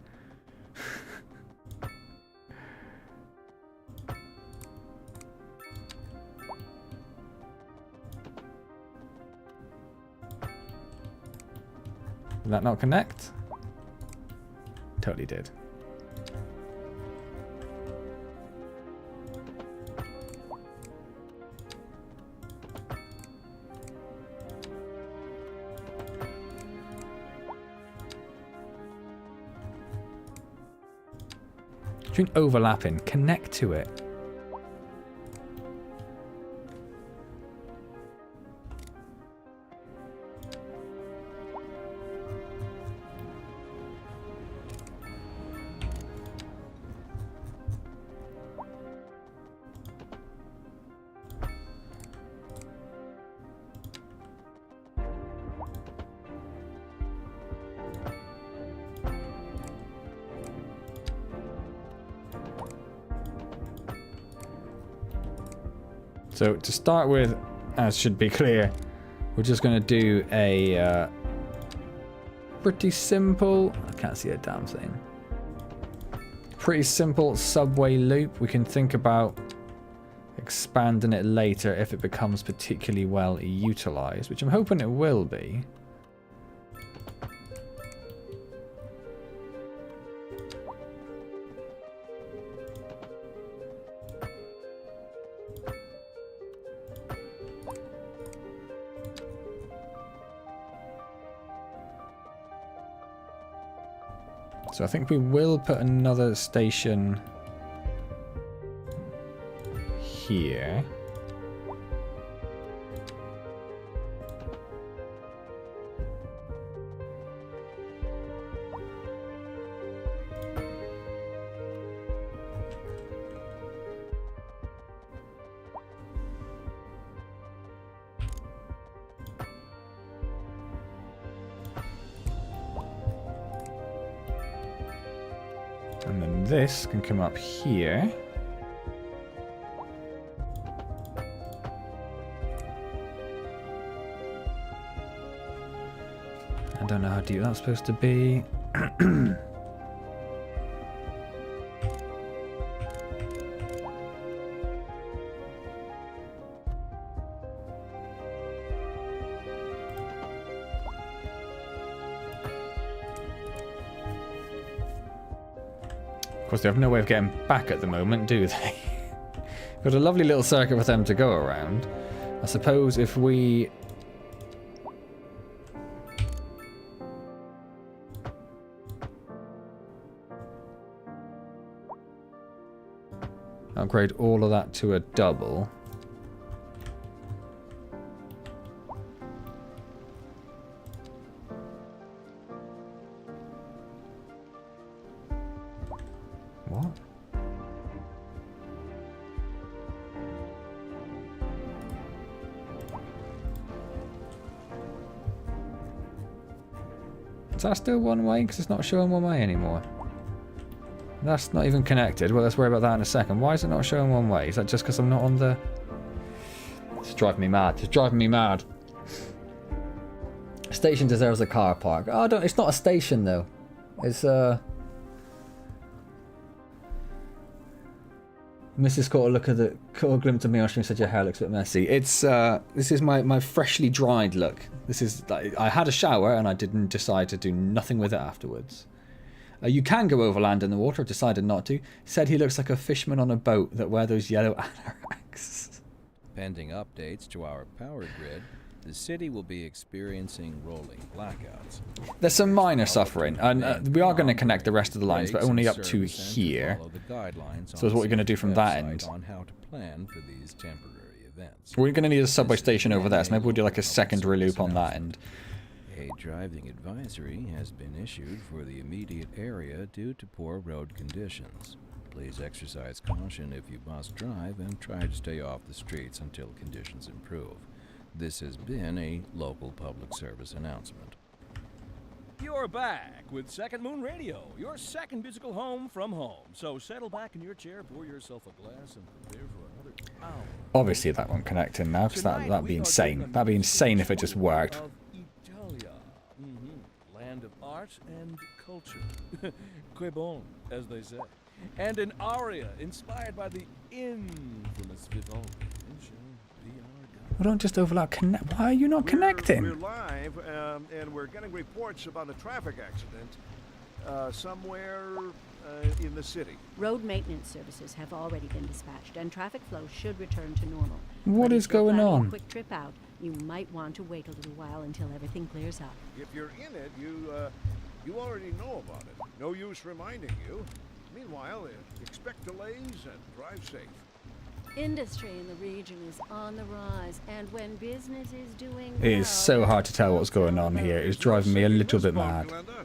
Did that not connect? Totally did. Between overlapping, connect to it. So to start with, as should be clear, we're just going to do a pretty simple, I can't see a damn thing, pretty simple subway loop. We can think about expanding it later if it becomes particularly well utilized, which I'm hoping it will be. So I think we will put another station here. And then this can come up here. I don't know how deep that's supposed to be. Of course, they have no way of getting back at the moment, do they? Got a lovely little circuit for them to go around. I suppose if we... upgrade all of that to a double. What? Is that still one way? Because it's not showing one way anymore. That's not even connected. Well, let's worry about that in a second. Why is it not showing one way? Is that just because I'm not on the... It's driving me mad. It's driving me mad. Station deserves a car park. Oh, it's not a station, though. It's, Mrs. caught a look at the... caught a glimpse of me and said your hair looks a bit messy. It's, this is my freshly dried look. This is... I had a shower and I didn't decide to do nothing with it afterwards. You can go overland in the water. I've decided not to. Said he looks like a fisherman on a boat that wear those yellow anoraks. Pending updates to our power grid, the city will be experiencing rolling blackouts. There's some minor suffering, and we are going to connect the rest of the lines, but only up to here. So that's what we're going to do from that end. On how to plan for these temporary events. We're going to need a subway station over there, so maybe we'll do like a secondary loop on that end. A driving advisory has been issued for the immediate area due to poor road conditions. Please exercise caution if you must drive and try to stay off the streets until conditions improve. This has been a local public service announcement. You're back with Second Moon Radio, your second musical home from home. So settle back in your chair, pour yourself a glass, and prepare for another hour. Obviously that won't connect in now, because that'd be insane. That'd be insane if it just worked. Land of art and culture. Que bon, as they say. And an aria inspired by the infamous Vivaldi. Well, don't just overlap. Connect. Why are you not connecting? We're live, and we're getting reports about a traffic accident somewhere in the city. Road maintenance services have already been dispatched, and traffic flow should return to normal. What But is if you're going planning on? a quick trip out, you might want to wait a little while until everything clears up. If you're in it, you already know about it. No use reminding you. Meanwhile, expect delays and drive safe. Industry in the region is on the rise, and when business is doing It is so hard to tell what's going on here. It's driving me a little bit mad. Glenda.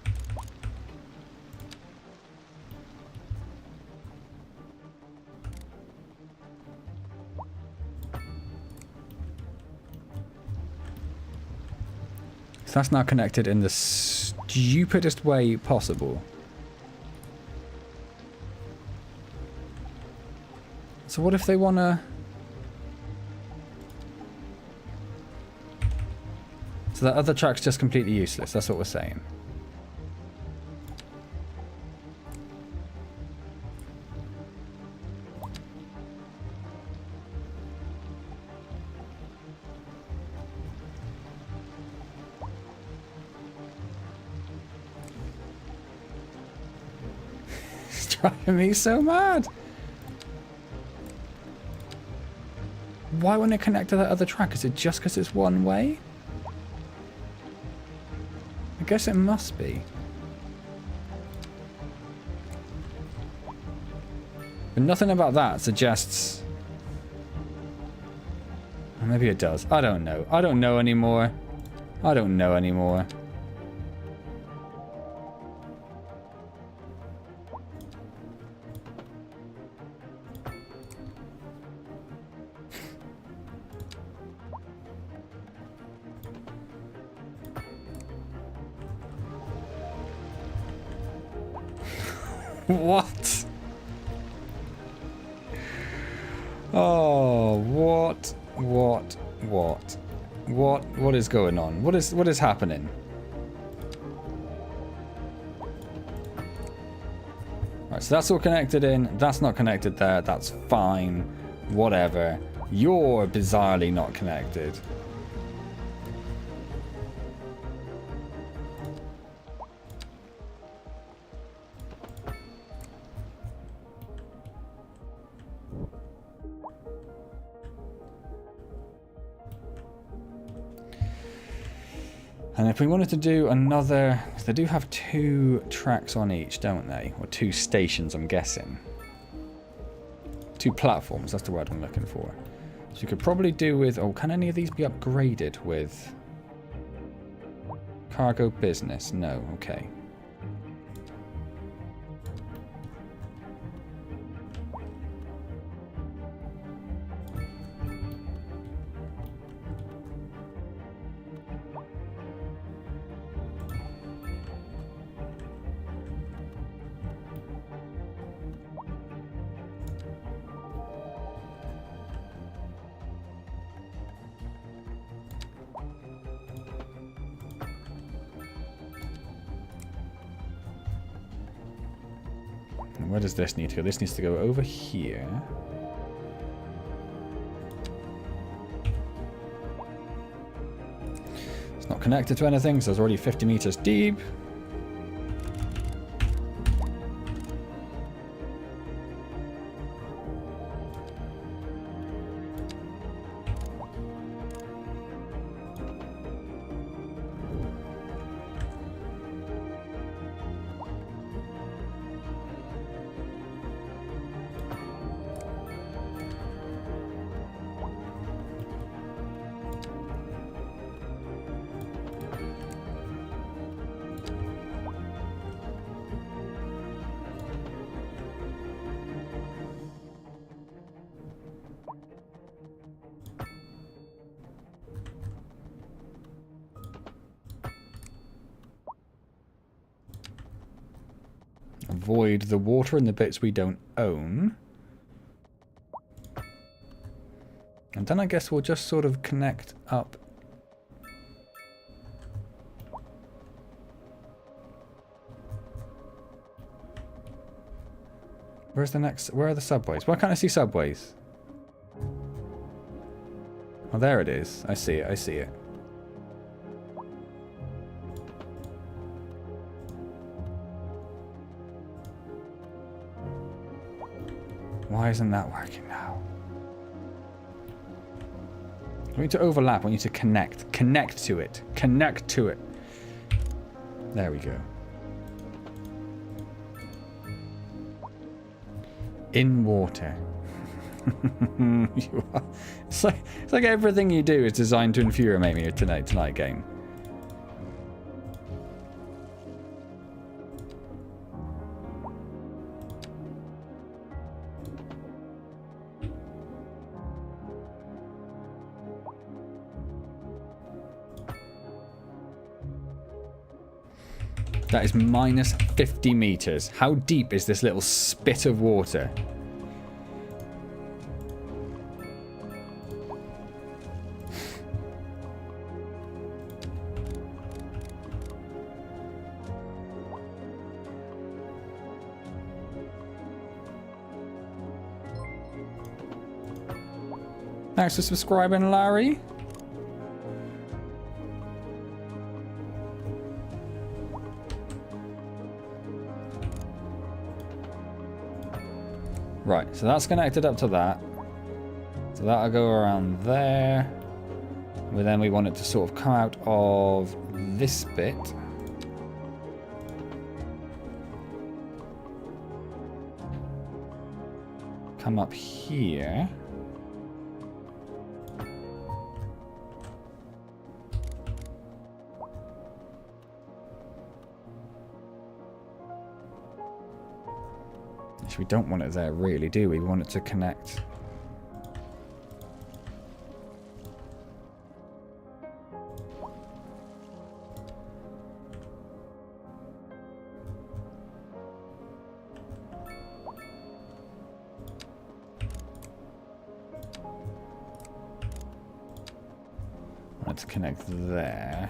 So that's now connected in the stupidest way possible. So what if they want to... So that other track's just completely useless, that's what we're saying. It's driving me so mad. Why won't it connect to that other track? Is it just because it's one way? I guess it must be. But nothing about that suggests... Or maybe it does. I don't know. I don't know anymore. I don't know anymore. What? Oh, what is going on? What is happening? Right, so that's all connected in. That's not connected there. That's fine. Whatever. You're bizarrely not connected. And if we wanted to do another... They do have 2 tracks on each, don't they? Or 2 stations, I'm guessing. 2 platforms, that's the word I'm looking for. So you could probably do with... Oh, can any of these be upgraded with... Cargo business? No, okay. Where does this need to go? This needs to go over here. It's not connected to anything, so it's already 50 meters deep. Avoid the water and the bits we don't own. And then I guess we'll just sort of connect up. Where's the next? Where are the subways? Why can't I see subways? Oh, there it is. I see it. I see it. Why isn't that working now? I need to overlap. I want you to connect. Connect to it. Connect to it. There we go. In water. It's like everything you do is designed to infuriate me tonight game. That is minus 50 meters. How deep is this little spit of water? Thanks for subscribing, Larry. Right, so that's connected up to that. So that'll go around there. But then we want it to sort of come out of this bit. Come up here. We don't want it there, really, do we? We want it to connect. I want it to connect there.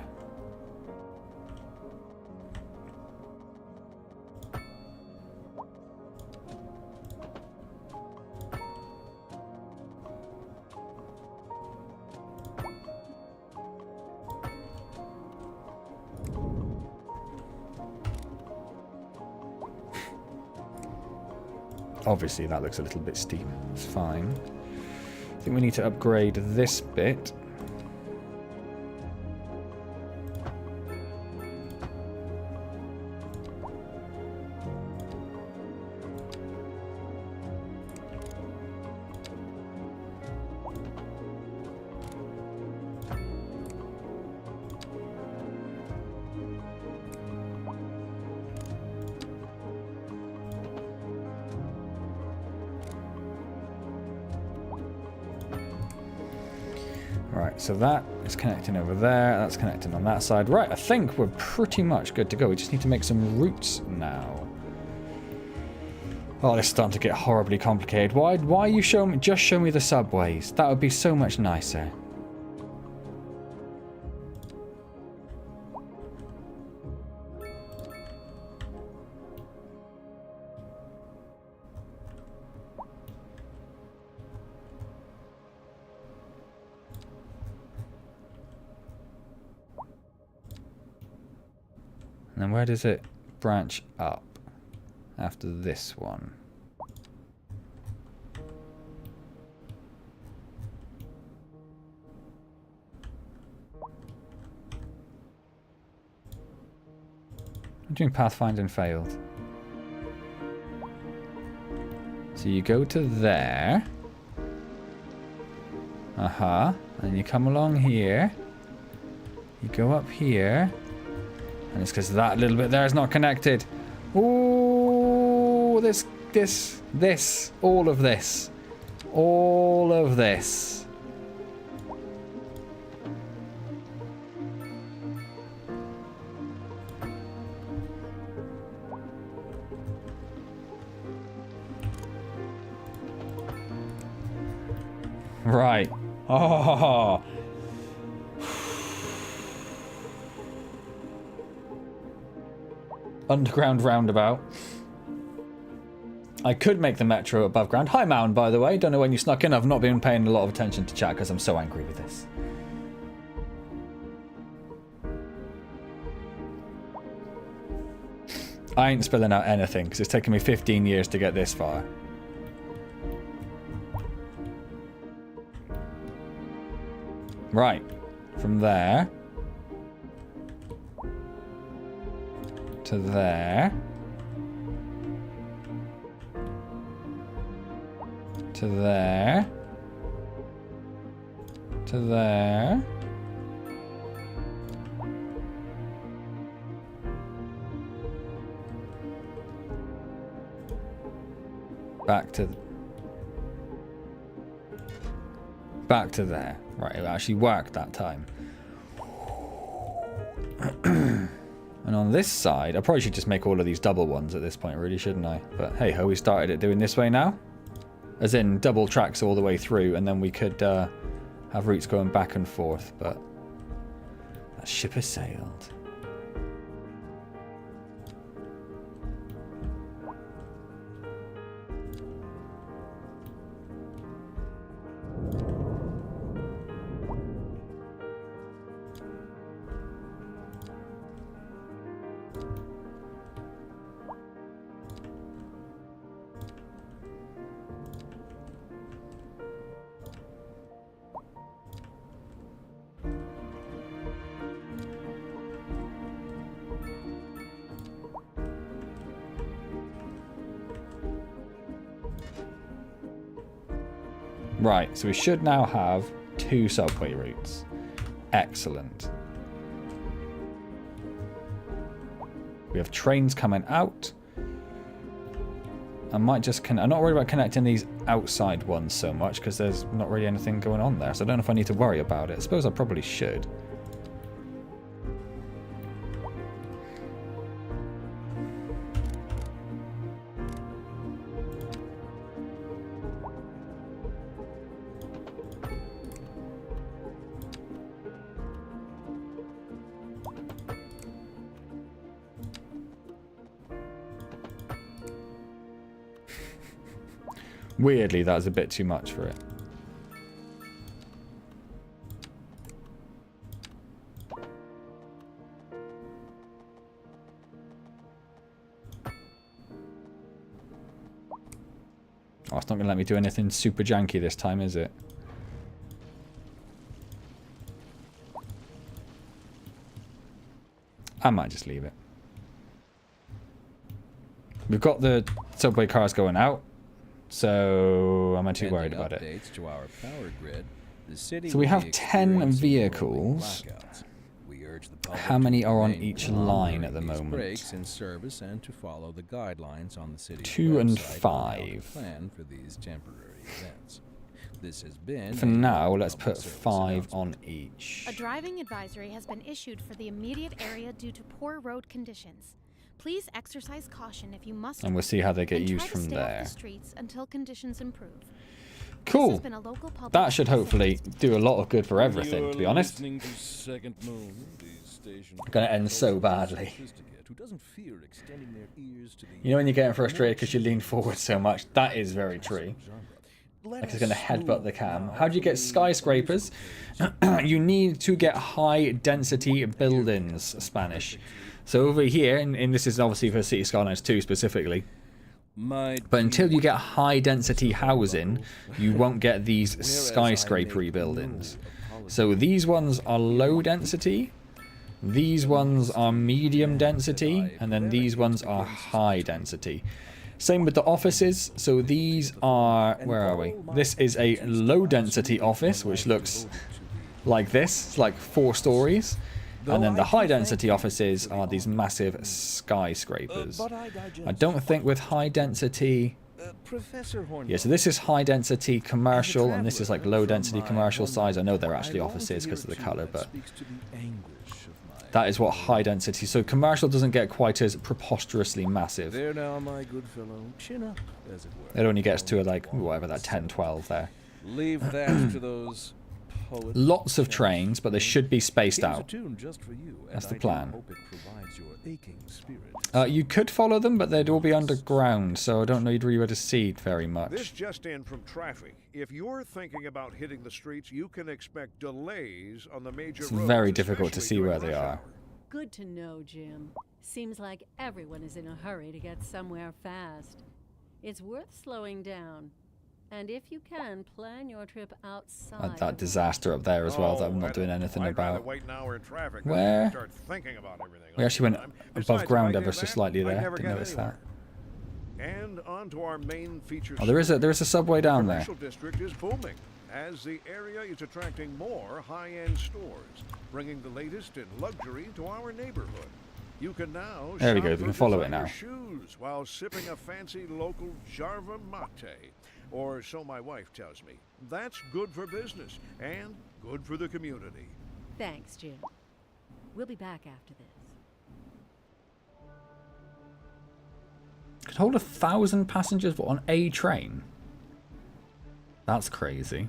Obviously, that looks a little bit steep. It's fine. I think we need to upgrade this bit. Right, so that is connecting over there, that's connecting on that side. Right, I think we're pretty much good to go. We just need to make some routes now. Oh, this is starting to get horribly complicated. Why you just show me the subways? That would be so much nicer. And then where does it branch up after this one? I'm doing pathfinding failed. So you go to there. And then you come along here. You go up here. And it's because that little bit there is not connected. Ooh, this, all of this. All of this. Right. Oh. Underground roundabout. I could make the metro above ground. Hi, Mound, by the way. Don't know when you snuck in. I've not been paying a lot of attention to chat because I'm so angry with this. I ain't spilling out anything because it's taken me 15 years to get this far. Right. From there to there. To there. To there. Back to there. Right, it actually worked that time. And on this side, I probably should just make all of these double ones at this point, really, shouldn't I? But hey ho, we started it doing this way now. As in double tracks all the way through, and then we could have routes going back and forth, but that ship has sailed. Right, so we should now have 2 subway routes. Excellent. We have trains coming out. I might just I'm not worried about connecting these outside ones so much because there's not really anything going on there. So I don't know if I need to worry about it. I suppose I probably should. Weirdly, that was a bit too much for it. Oh, it's not going to let me do anything super janky this time, is it? I might just leave it. We've got the subway cars going out. So I'm not too worried about it. To our power grid, the city so we have 10 vehicles. How many are on each line at the moment? Breaks in service and to follow the guidelines on the city's 2 and website 5. Plan for these temporary events. This has been for now, let's put 5 on each. A driving advisory has been issued for the immediate area due to poor road conditions. Please exercise caution if you must. And we'll see how they get used from stay there. Off the streets until conditions improve. Cool. That should hopefully do a lot of good for everything, to be honest. Gonna end so badly. You know when you're getting frustrated because you lean forward so much? That is very true. Like it's gonna headbutt the cam. How do you get skyscrapers? You need to get high density buildings, Spanish. So over here, and this is obviously for City Skylines 2 specifically, but until you get high density housing, you won't get these skyscrapery buildings. So these ones are low density, these ones are medium density, and then these ones are high density. Same with the offices. So these are, where are we? This is a low density office, which looks like this. It's like 4 stories. And then the high density offices are these massive skyscrapers. I don't think with high density... Yeah, so this is high density commercial, and this is like low density commercial size. I know they're actually offices because of the color, but that is what high density... So commercial doesn't get quite as preposterously massive. There now, my good fellow. Chin up, as it were. It only gets to like, whatever, that 10, 12 there. Leave that to those... Lots of trains, but they should be spaced out. That's the plan. You could follow them, but they'd all be underground, so I don't know you'd really be able to see it very much. This just in from traffic. If you're thinking about hitting the streets, you can expect delays on the major roads. It's very difficult to see where they are. Good to know, Jim. Seems like everyone is in a hurry to get somewhere fast. It's worth slowing down. And if you can, plan your trip outside. That disaster up there as well that I'm not doing anything about. Wait an hour in traffic. Where? Start thinking about everything We actually went above Besides, ground if I ever do so that, slightly I there. never Didn't get notice that. anywhere. And on to our main feature. Oh, there is a subway down there. The commercial district is booming, as the area is attracting more high-end stores, bringing the latest in luxury to our neighborhood. You can now There we shop go, we for can follow it designer now. shoes while sipping a fancy local Jarva mate, or so my wife tells me. That's good for business and good for the community. Thanks, Jim. We'll be back after this. Could hold 1,000 passengers on a train. That's crazy.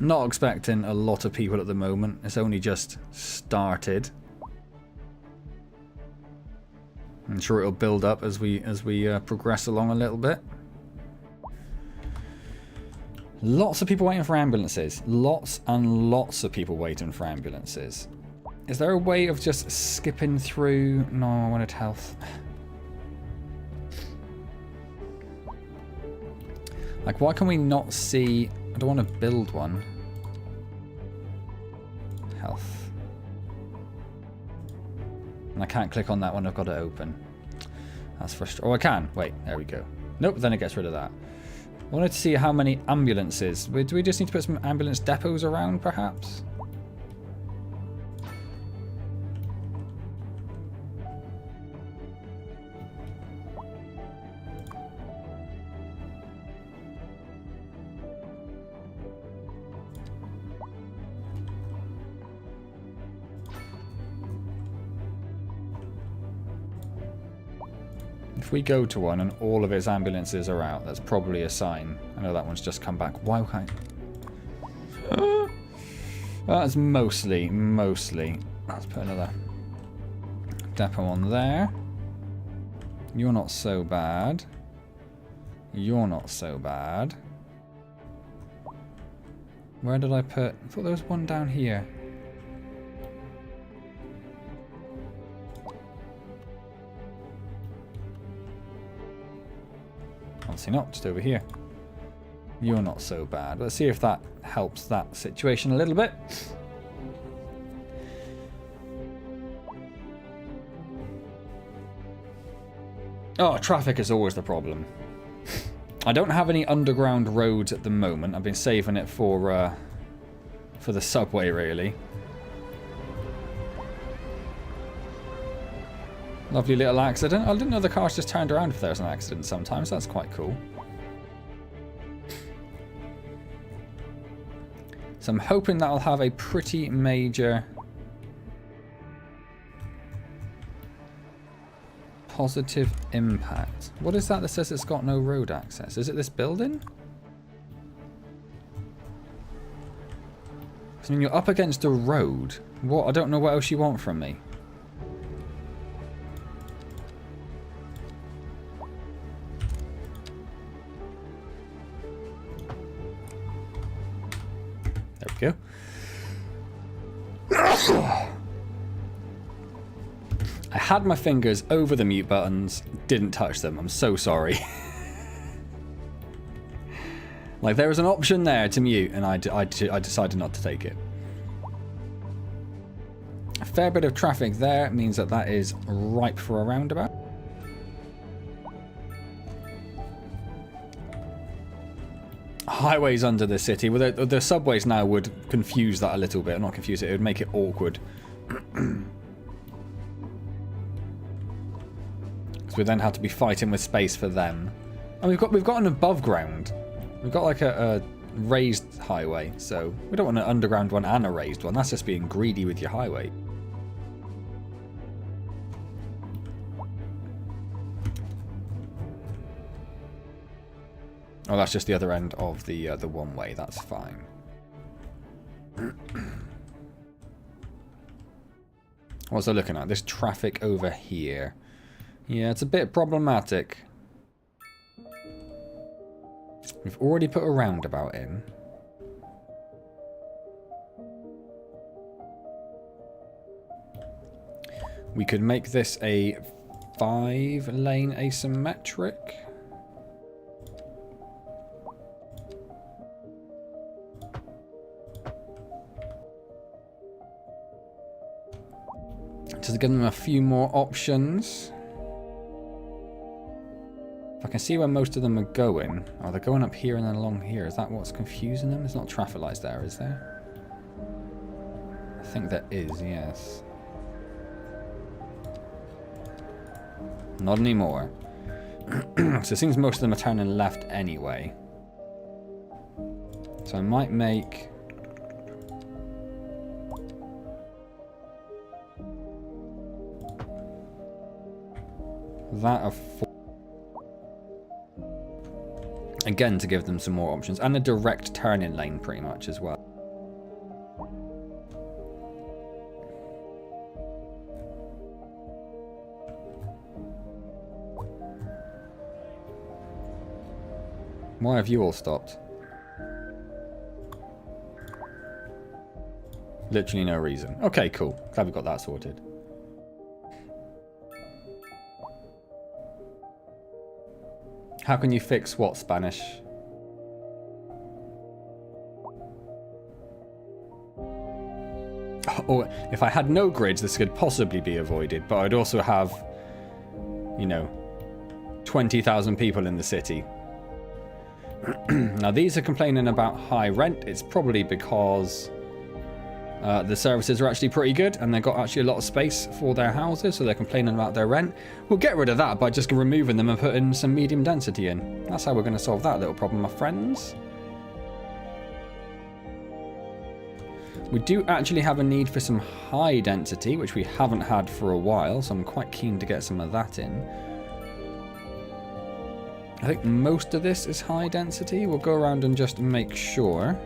Not expecting a lot of people at the moment. It's only just started. I'm sure it'll build up as we progress along a little bit. Lots of people waiting for ambulances. Lots and lots of people waiting for ambulances. Is there a way of just skipping through? No, I wanted health. Like, why can we not see? I don't want to build one. Health. And I can't click on that one. I've got it open. That's frustrating. Oh, I can. Wait, there we go. Nope, then it gets rid of that. I wanted to see how many ambulances. Do we just need to put some ambulance depots around, perhaps? If we go to one and all of its ambulances are out, that's probably a sign. I know that one's just come back. Why can't I... That's mostly. Let's put another depot on there. You're not so bad. You're not so bad. Where did I put... I thought there was one down here. Obviously not, just over here. You're not so bad. Let's see if that helps that situation a little bit. Oh, traffic is always the problem. I don't have any underground roads at the moment. I've been saving it for the subway, really. Lovely little accident. I didn't know the cars just turned around if there was an accident sometimes. That's quite cool. So I'm hoping that'll have a pretty major positive impact. What is that says it's got no road access? Is it this building? I mean, you're up against a road. What? I don't know what else you want from me. There we go. I had my fingers over the mute buttons, didn't touch them. I'm so sorry. Like, there was an option there to mute, and I decided not to take it. A fair bit of traffic there means that that is ripe for a roundabout. Highways under the city. Well, the subways now would confuse that a little bit. Not confuse it. It would make it awkward. Because we then have to be fighting with space for them. And we've got an above ground. We've got like a raised highway. So we don't want an underground one and a raised one. That's just being greedy with your highway. Oh, that's just the other end of the one way. That's fine. What's I looking at? This traffic over here. Yeah, it's a bit problematic. We've already put a roundabout in. We could make this a 5-lane asymmetric. Just give them a few more options. If I can see where most of them are going. Oh, they're going up here and then along here. Is that what's confusing them? There's not traffic lights there, is there? I think there is, yes. Not anymore. So it seems most of them are turning left anyway. So I might make... that a 4. Again, to give them some more options. And a direct turning lane pretty much as well. Why have you all stopped? Literally no reason. Okay, cool. Glad we got that sorted. How can you fix what, Spanish? Or if I had no grids, this could possibly be avoided, but I'd also have, you know, 20,000 people in the city. Now these are complaining about high rent. It's probably because the services are actually pretty good and they've got actually a lot of space for their houses, so they're complaining about their rent. We'll get rid of that by just removing them and putting some medium density in. That's how we're going to solve that little problem, my friends. We do actually have a need for some high density, which we haven't had for a while, so I'm quite keen to get some of that in. I think most of this is high density. We'll go around and just make sure.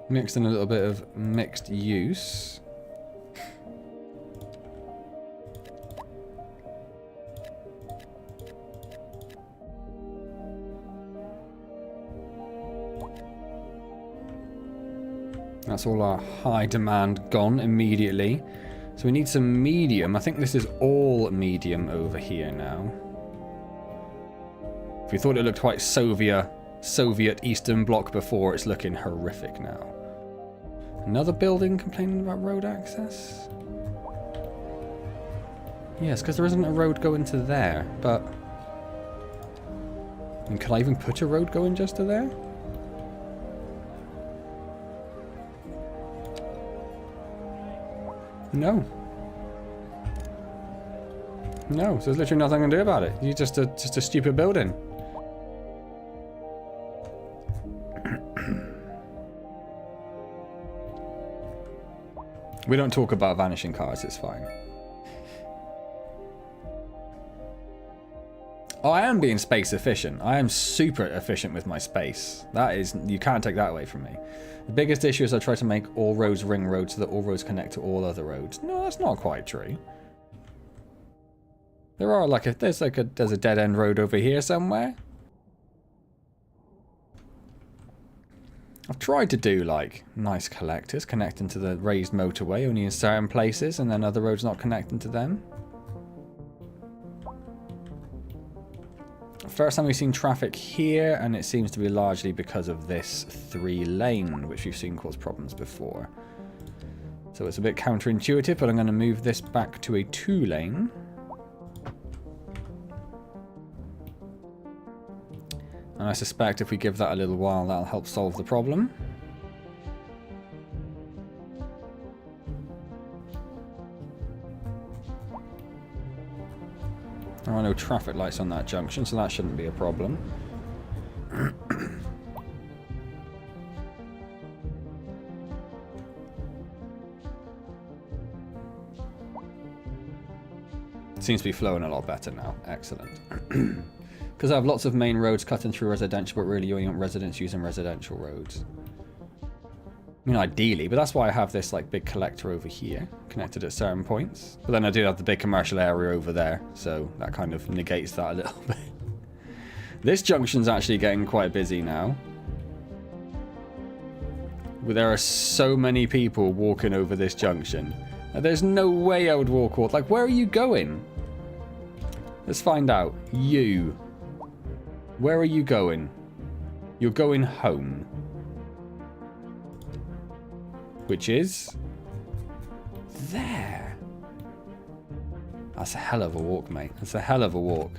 Mixed in a little bit of mixed use. That's all our high demand gone immediately. So we need some medium. I think this is all medium over here now. If we thought it looked quite Soviet Eastern Bloc before, it's looking horrific now. Another building complaining about road access? Yes, because there isn't a road going to there, but... I mean, could I even put a road going just to there? No. No, so there's literally nothing I can do about it. You're just a stupid building. We don't talk about vanishing cars, it's fine. Oh, I am being space efficient. I am super efficient with my space. That is, you can't take that away from me. The biggest issue is I try to make all roads ring roads so that all roads connect to all other roads. No, that's not quite true. There are there's a dead end road over here somewhere. I've tried to do like nice collectors connecting to the raised motorway only in certain places and then other roads not connecting to them. First time we've seen traffic here, and it seems to be largely because of this 3-lane, which we've seen cause problems before. So it's a bit counterintuitive, but I'm going to move this back to a 2-lane. And I suspect if we give that a little while, that'll help solve the problem. There are no traffic lights on that junction, so that shouldn't be a problem. It seems to be flowing a lot better now. Excellent. Because I have lots of main roads cutting through residential, but really you only want residents using residential roads. I mean, ideally, but that's why I have this like big collector over here, connected at certain points. But then I do have the big commercial area over there, so that kind of negates that a little bit. This junction's actually getting quite busy now. There are so many people walking over this junction. There's no way I would walk all. Like, where are you going? Let's find out. You. Where are you going? You're going home. Which is... there. That's a hell of a walk, mate. That's a hell of a walk.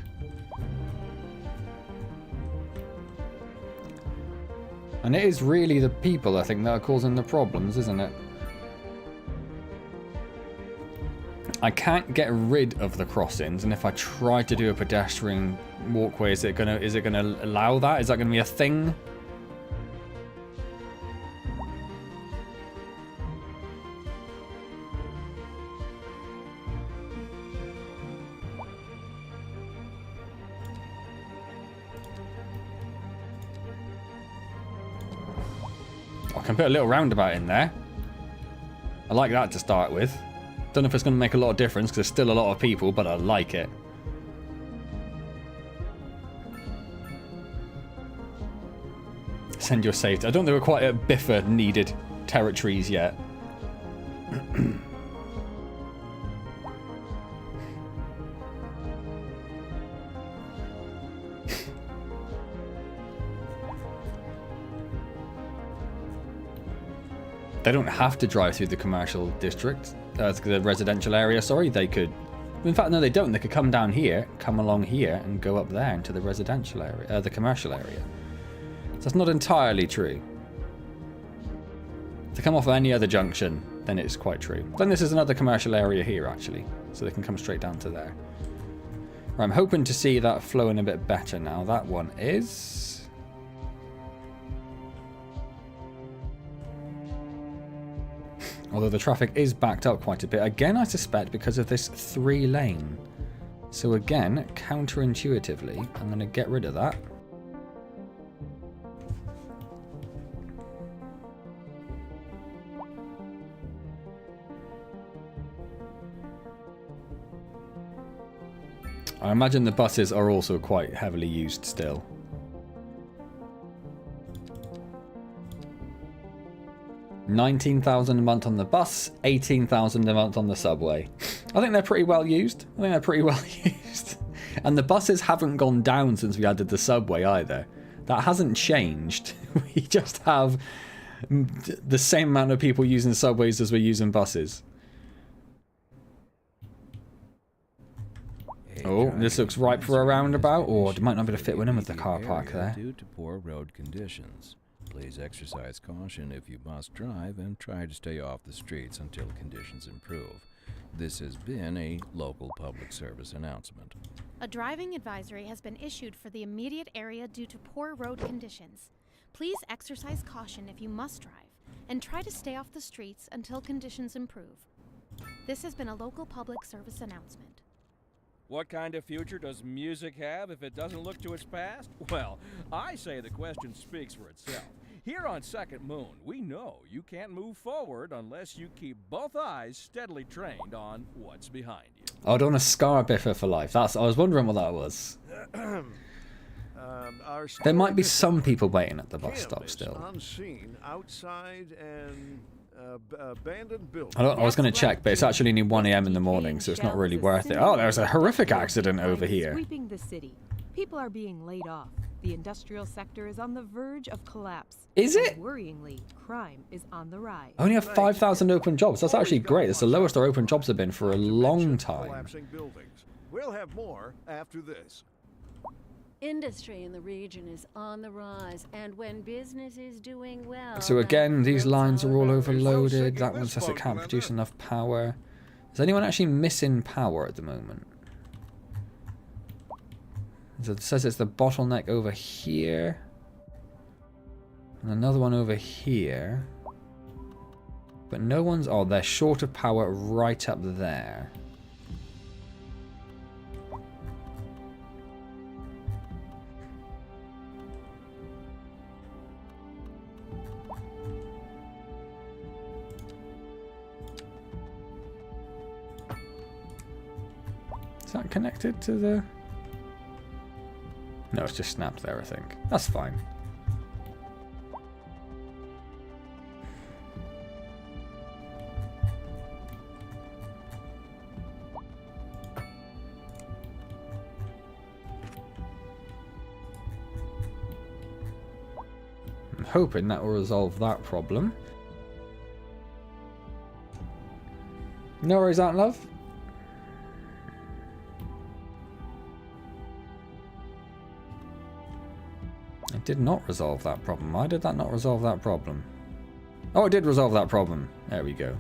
And it is really the people, I think, that are causing the problems, isn't it? I can't get rid of the crossings, and if I try to do a pedestrian walkway, is it gonna allow that? Is that gonna be a thing? I can put a little roundabout in there. I like that to start with. Don't know if it's going to make a lot of difference because there's still a lot of people, but I like it. Send your safety. I don't think we're quite at Biffa needed territories yet. They don't have to drive through the commercial district, the residential area, sorry. They could, in fact, no, they don't. They could come down here, come along here, and go up there into the residential area, the commercial area. So that's not entirely true. If they come off of any other junction, then it's quite true. Then this is another commercial area here, actually, so they can come straight down to there. Right, I'm hoping to see that flowing a bit better now. That one is... although the traffic is backed up quite a bit. Again, I suspect because of this 3-lane. So again, counterintuitively, I'm going to get rid of that. I imagine the buses are also quite heavily used still. 19,000 a month on the bus, 18,000 a month on the subway. I think they're pretty well used. And the buses haven't gone down since we added the subway either. That hasn't changed. We just have the same amount of people using subways as we're using buses. Oh, this looks ripe for a roundabout, or it might not be able to fit one in with the car park there. Due to poor road conditions. Please exercise caution if you must drive and try to stay off the streets until conditions improve. This has been a local public service announcement. A driving advisory has been issued for the immediate area due to poor road conditions. Please exercise caution if you must drive, and try to stay off the streets until conditions improve. This has been a local public service announcement. What kind of future does music have if it doesn't look to its past? Well, I say the question speaks for itself. Here on Second Moon, we know you can't move forward unless you keep both eyes steadily trained on what's behind you. Oh, I don't want to scar Biffa for life. I was wondering what that was. There might be some people waiting at the bus stop still. On scene outside an abandoned building. I was going to check, but it's actually only 1 AM in the morning, so it's not really worth it. Oh, there's a horrific accident over here. Sweeping the city. People are being laid off. The industrial sector is on the verge of collapse. Is it? And worryingly, crime is on the rise. I only have 5,000 open jobs. That's actually great. It's the lowest our open jobs have been for a long time. Collapsing buildings. We'll have more after this. Industry in the region is on the rise, and when business is doing well... So again, these lines are all overloaded. That this one says it bug can't weather. produce enough power. Is anyone actually missing power at the moment? So it says it's the bottleneck over here. And another one over here. But no one's... oh, they're short of power right up there. Is that connected to the... no, it's just snapped there, I think. That's fine. hoping that will resolve that problem. No worries, Aunt Love. It did not resolve that problem. Why did that not resolve that problem? Oh, it did resolve that problem. There we go.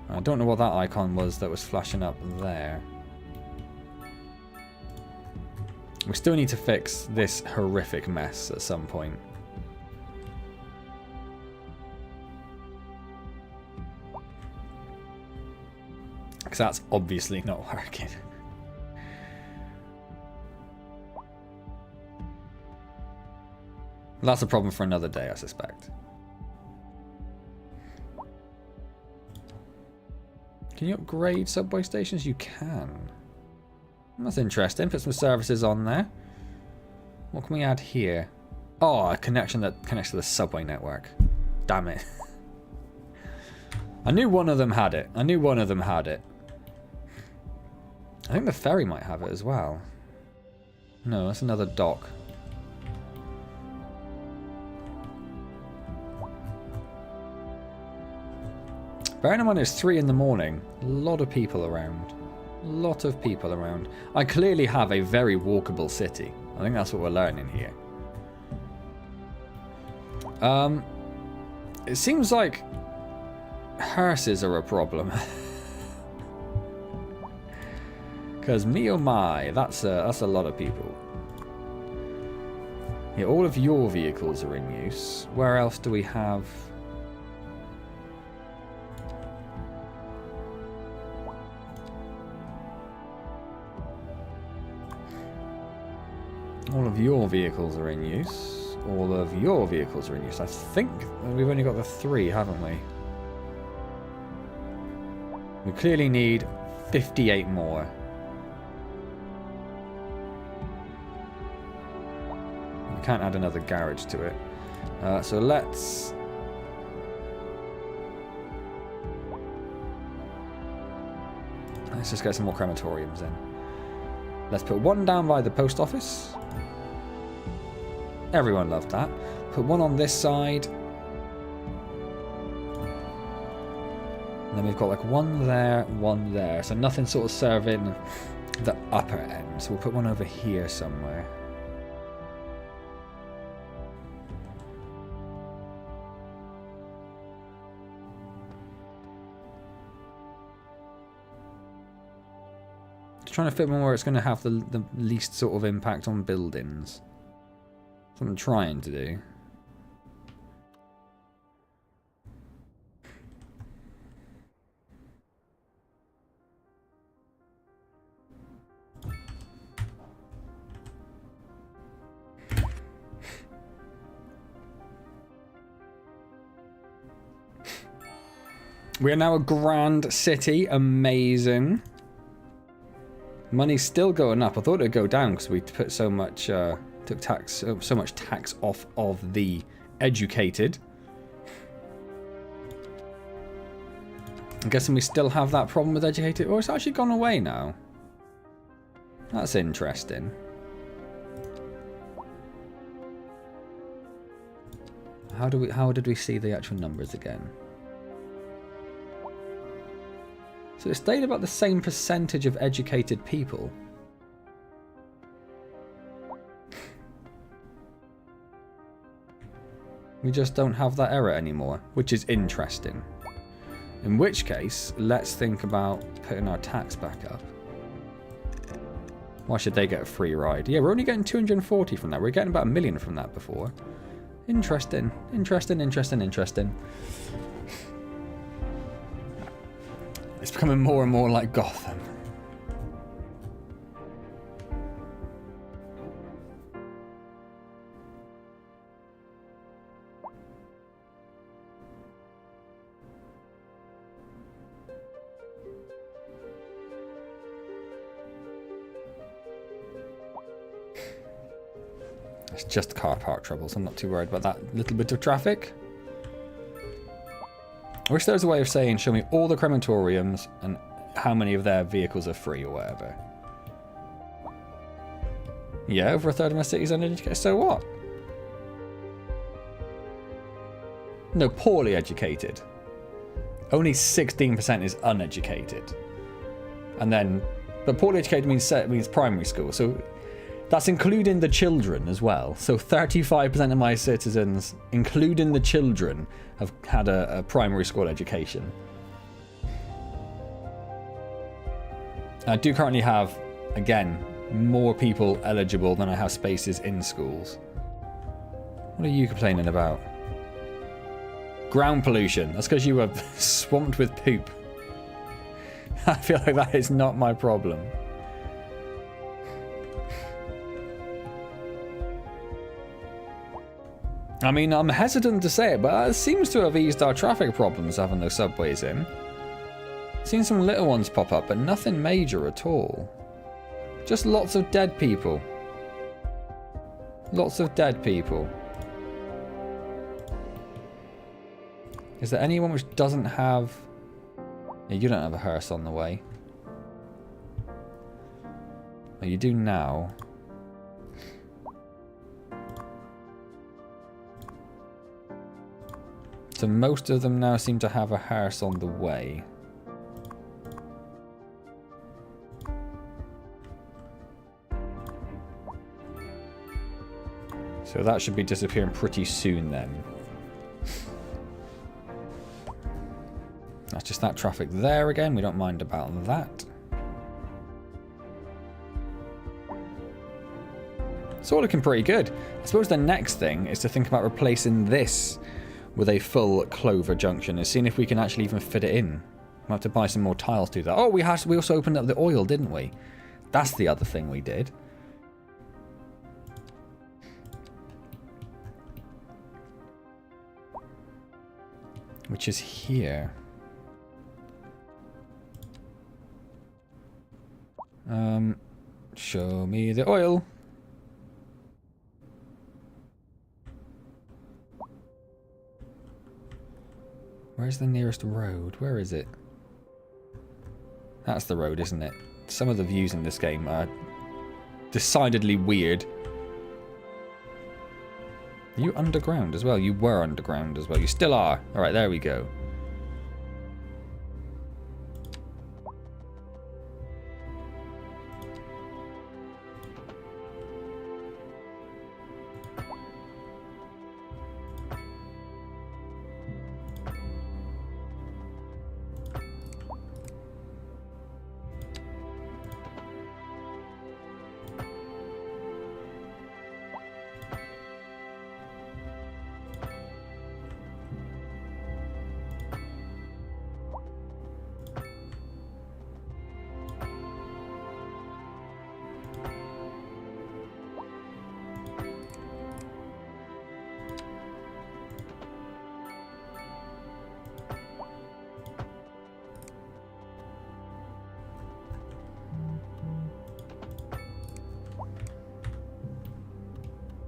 I don't know what that icon was that was flashing up there. We still need to fix this horrific mess at some point. Because that's obviously not working. That's a problem for another day, I suspect. Can you upgrade subway stations? You can. That's interesting. Put some services on there. What can we add here? Oh, a connection that connects to the subway network. Damn it. I knew one of them had it. I knew one of them had it. I think the ferry might have it as well. No, that's another dock. Bearing in mind it's 3 in the morning, a lot of people around. A lot of people around. I clearly have a very walkable city. I think that's what we're learning here. It seems like hearses are a problem. Because me oh my, that's a lot of people. Yeah, all of your vehicles are in use. Where else do we have... All of your vehicles are in use. All of your vehicles are in use. I think we've only got the 3, haven't we? We clearly need 58 more. We can't add another garage to it. So let's just get some more crematoriums in. Let's put one down by the post office. Everyone loved that. Put one on this side. And then we've got like one there, one there. So nothing sort of serving the upper end. So we'll put one over here somewhere. Just trying to fit one where it's going to have the least sort of impact on buildings. That's what I'm trying to do. We are now a grand city. Amazing. Money's still going up. I thought it'd go down because we put so much, took tax, so much tax off of the educated. I'm guessing we still have that problem with educated, or it's actually gone away now. That's interesting. How did we see the actual numbers again? So it stayed about the same percentage of educated people. We just don't have that error anymore, which is interesting. In which case, let's think about putting our tax back up. Why should they get a free ride? Yeah, we're only getting 240 from that. We're getting about 1 million from that before. Interesting. Interesting, interesting, interesting. It's becoming more and more like Gotham. It's just car park troubles. I'm not too worried about that little bit of traffic. I wish there was a way of saying, show me all the crematoriums and how many of their vehicles are free or whatever. Yeah, over a third of my city's under educated. So what? No, poorly educated. Only 16% is uneducated. And then, but poorly educated means primary school. So that's including the children as well. So 35% of my citizens, including the children, have had a primary school education. I do currently have, again, more people eligible than I have spaces in schools. What are you complaining about? Ground pollution. That's because you were swamped with poop. I feel like that is not my problem. I mean, I'm hesitant to say it, but it seems to have eased our traffic problems having those subways in. Seen some little ones pop up, but nothing major at all. Just lots of dead people. Lots of dead people. Is there anyone which doesn't have... Yeah, you don't have a hearse on the way. Well, you do now. So most of them now seem to have a hearse on the way. So that should be disappearing pretty soon then. That's just that traffic there again. We don't mind about that. It's all looking pretty good. I suppose the next thing is to think about replacing this with a full Clover junction and seeing if we can actually even fit it in. We'll have to buy some more tiles to do that. Oh, we also opened up the oil, didn't we? That's the other thing we did. Which is here. Show me the oil. Where's the nearest road? Where is it? That's the road, isn't it? Some of the views in this game are decidedly weird. Are you underground as well? You were underground as well. You still are. Alright, there we go.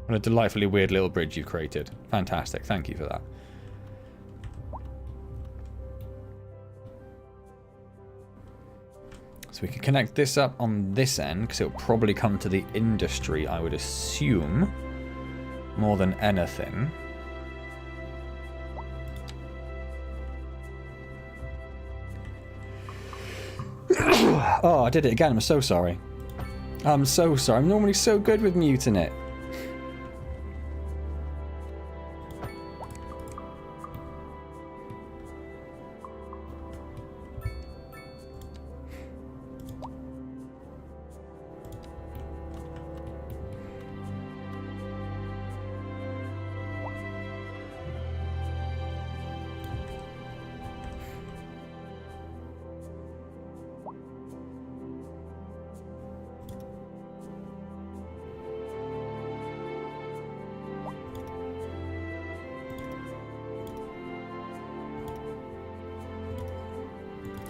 What a delightfully weird little bridge you've created. Fantastic. Thank you for that. So we can connect this up on this end, because it'll probably come to the industry, I would assume, more than anything. Oh, I did it again. I'm so sorry. I'm so sorry. I'm normally so good with muting it.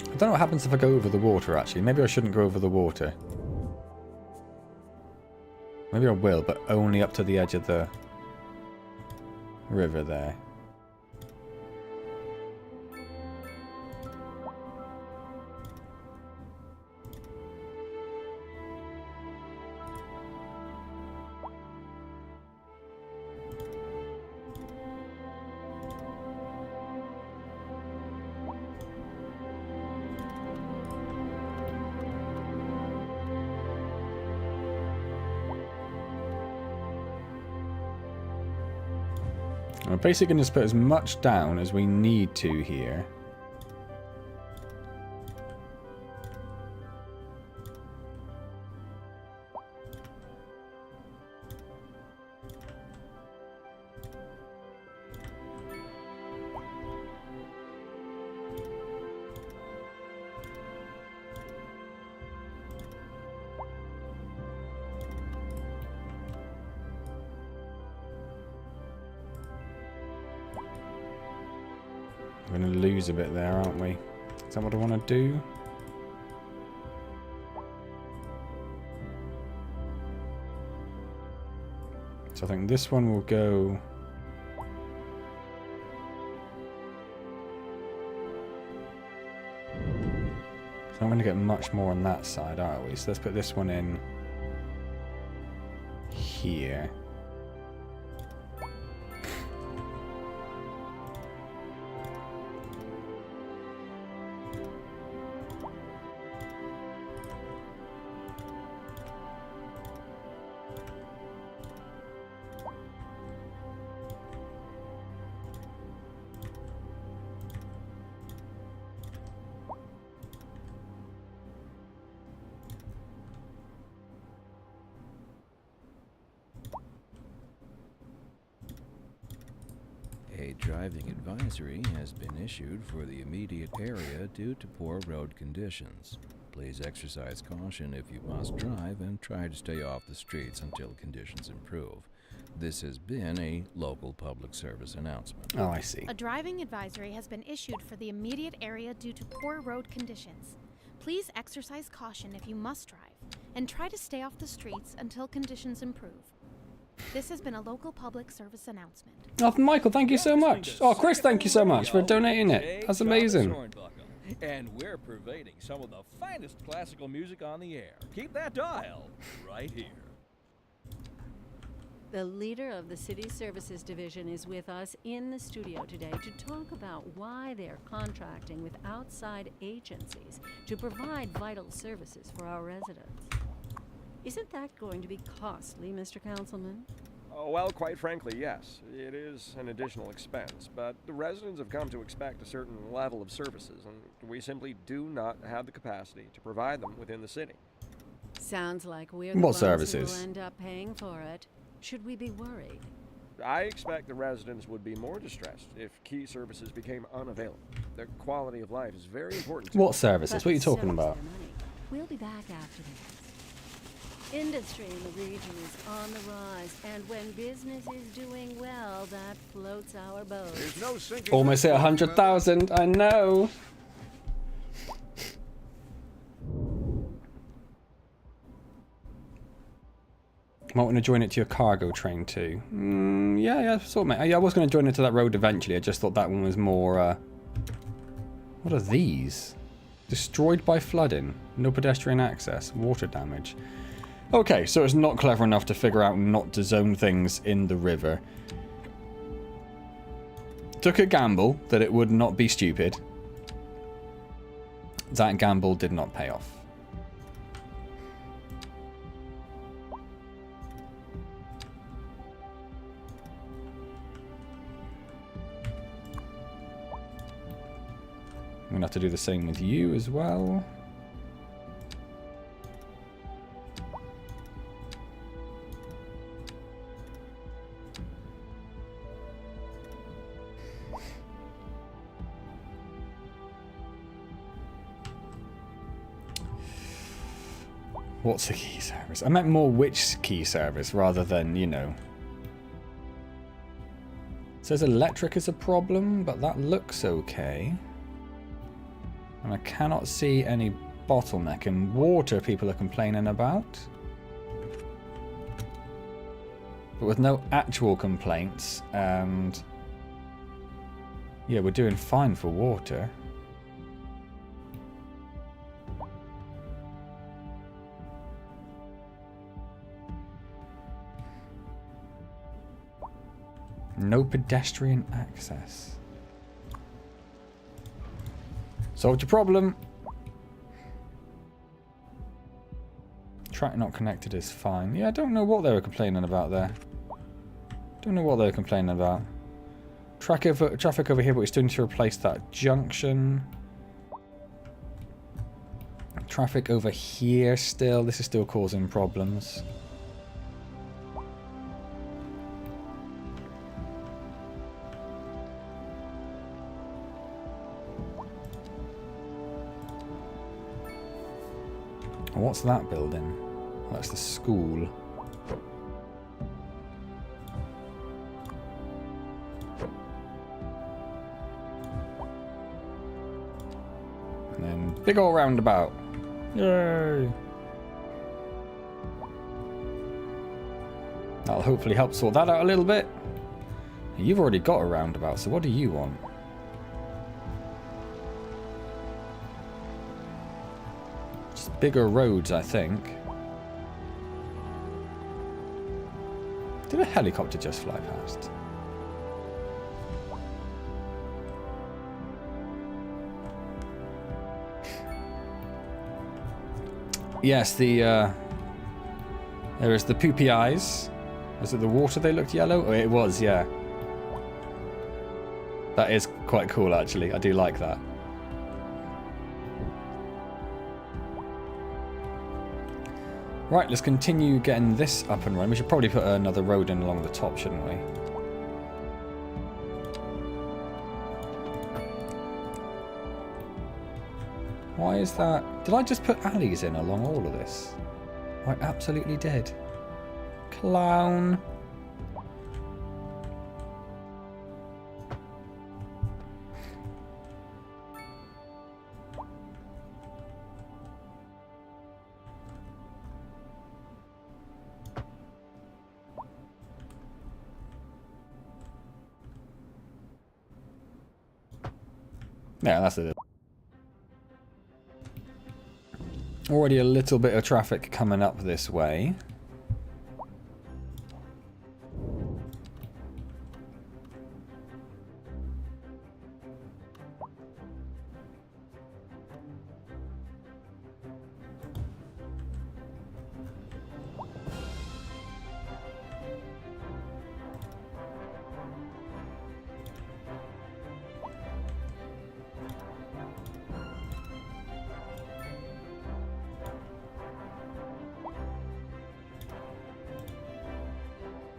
I don't know what happens if I go over the water, actually. Maybe I shouldn't go over the water. Maybe I will, but only up to the edge of the river there. We're basically going to just put as much down as we need to here. We're going to lose a bit there, aren't we? Is that what I want to do? So I think this one will go... So I'm going to get much more on that side, are we? So let's put this one in here. A driving advisory has been issued for the immediate area due to poor road conditions. Please exercise caution if you must drive and try to stay off the streets until conditions improve. This has been a local public service announcement. Oh, I see. A driving advisory has been issued for the immediate area due to poor road conditions. Please exercise caution if you must drive, and try to stay off the streets until conditions improve. This has been a local public service announcement. Oh, Michael, thank you so much. Oh, Chris, thank you so much for donating it. That's amazing. And we're pervading some of the finest classical music on the air. Keep that dial right here. The leader of the City Services Division is with us in the studio today to talk about why they're contracting with outside agencies to provide vital services for our residents. Isn't that going to be costly, Mr. Councilman? Oh, well, quite frankly, yes. It is an additional expense, but the residents have come to expect a certain level of services, and we simply do not have the capacity to provide them within the city. Sounds like we're the What ones services? who will end up paying for it. Should we be worried? I expect the residents would be more distressed if key services became unavailable. Their quality of life is very important to What services? What are you But talking so is about? their money. We'll be back after this. Industry in the region is on the rise, and when business is doing well, that floats our boat. There's no sinking. Almost hit 100,000. I know. Might want to join it to your cargo train too. Yeah, sort of, mate. I was going to join it to that road eventually. I just thought that one was more. What are these? Destroyed by flooding. No pedestrian access. Water damage. Okay, so it's not clever enough to figure out not to zone things in the river. Took a gamble that it would not be stupid. That gamble did not pay off. I'm going to have to do the same with you as well. What's a key service? I meant more which key service rather than, you know. It says electric is a problem, but that looks okay. And I cannot see any bottleneck. And water people are complaining about. But with no actual complaints, and yeah, we're doing fine for water. No pedestrian access. Solved your problem. Track not connected is fine. Yeah, I don't know what they were complaining about there. Don't know what they were complaining about. Traffic over here, but we still need to replace that junction. Traffic over here still. This is still causing problems. What's that building? That's the school. And then big ol' roundabout. Yay! That'll hopefully help sort that out a little bit. You've already got a roundabout, so what do you want? Just bigger roads, I think. Did a helicopter just fly past? Yes, there is the poopy eyes. Was it the water they looked yellow? Oh, it was, yeah. That is quite cool, actually. I do like that. Right, let's continue getting this up and running. We should probably put another road in along the top, shouldn't we? Why is that? Did I just put alleys in along all of this? I absolutely did. Clown. Yeah, that's it. Already a little bit of traffic coming up this way.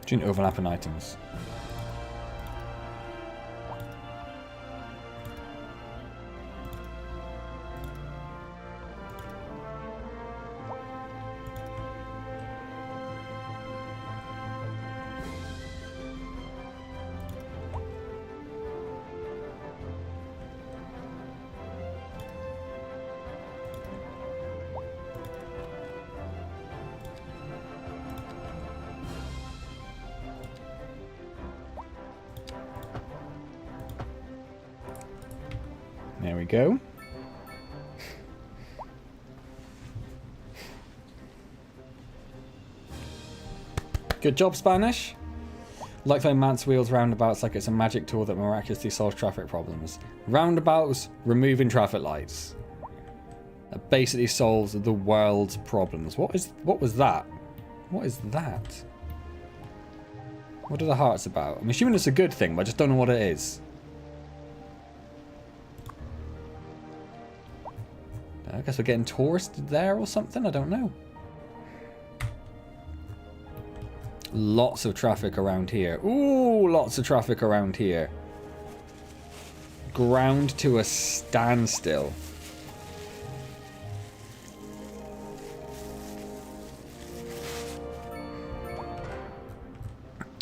Between overlapping items. There we go. Good job, Spanish. Like how Antz wheels roundabouts like it's a magic tool that miraculously solves traffic problems. Roundabouts, removing traffic lights. That basically solves the world's problems. What was that? What is that? What are the hearts about? I'm assuming it's a good thing, but I just don't know what it is. I guess we're getting tourists there or something? I don't know. Lots of traffic around here. Ooh, lots of traffic around here. Ground to a standstill.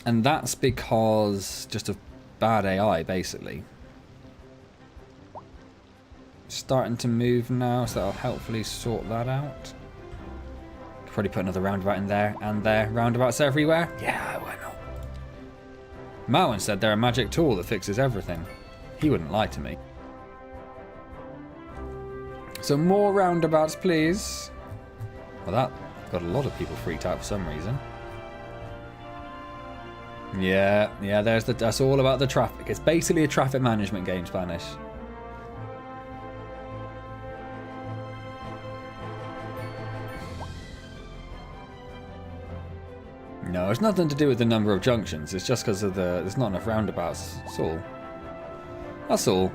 And that's because just of bad AI, basically. Starting to move now, so that'll helpfully sort that out. Could probably put another roundabout in there and there. Roundabouts everywhere? Yeah, why not? Marwan said they're a magic tool that fixes everything. He wouldn't lie to me. So more roundabouts, please. Well, that got a lot of people freaked out for some reason. Yeah, that's all about the traffic. It's basically a traffic management game, Spanish. No, it's nothing to do with the number of junctions. It's just because of there's not enough roundabouts. That's all. That's all.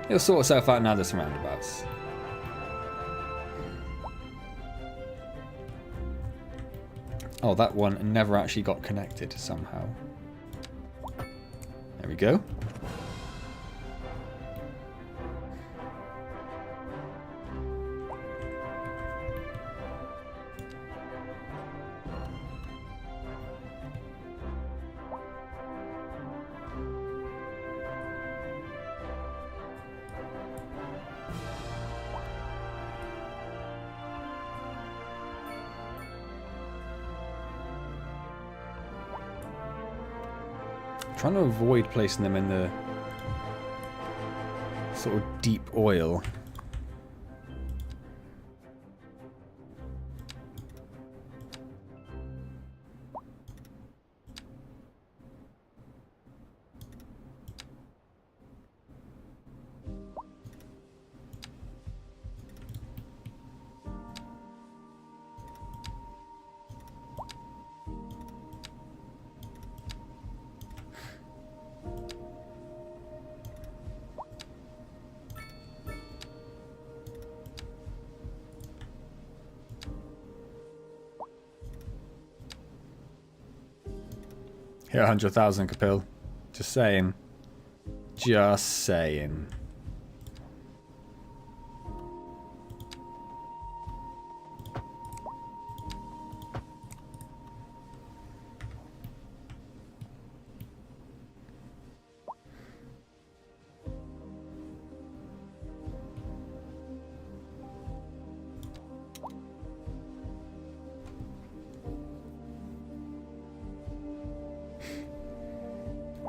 It'll sort itself out now there's some roundabouts. Oh, that one never actually got connected somehow. There we go. Trying to avoid placing them in the sort of deep oil. Hit 100,000, Kapil. Just saying. Just saying.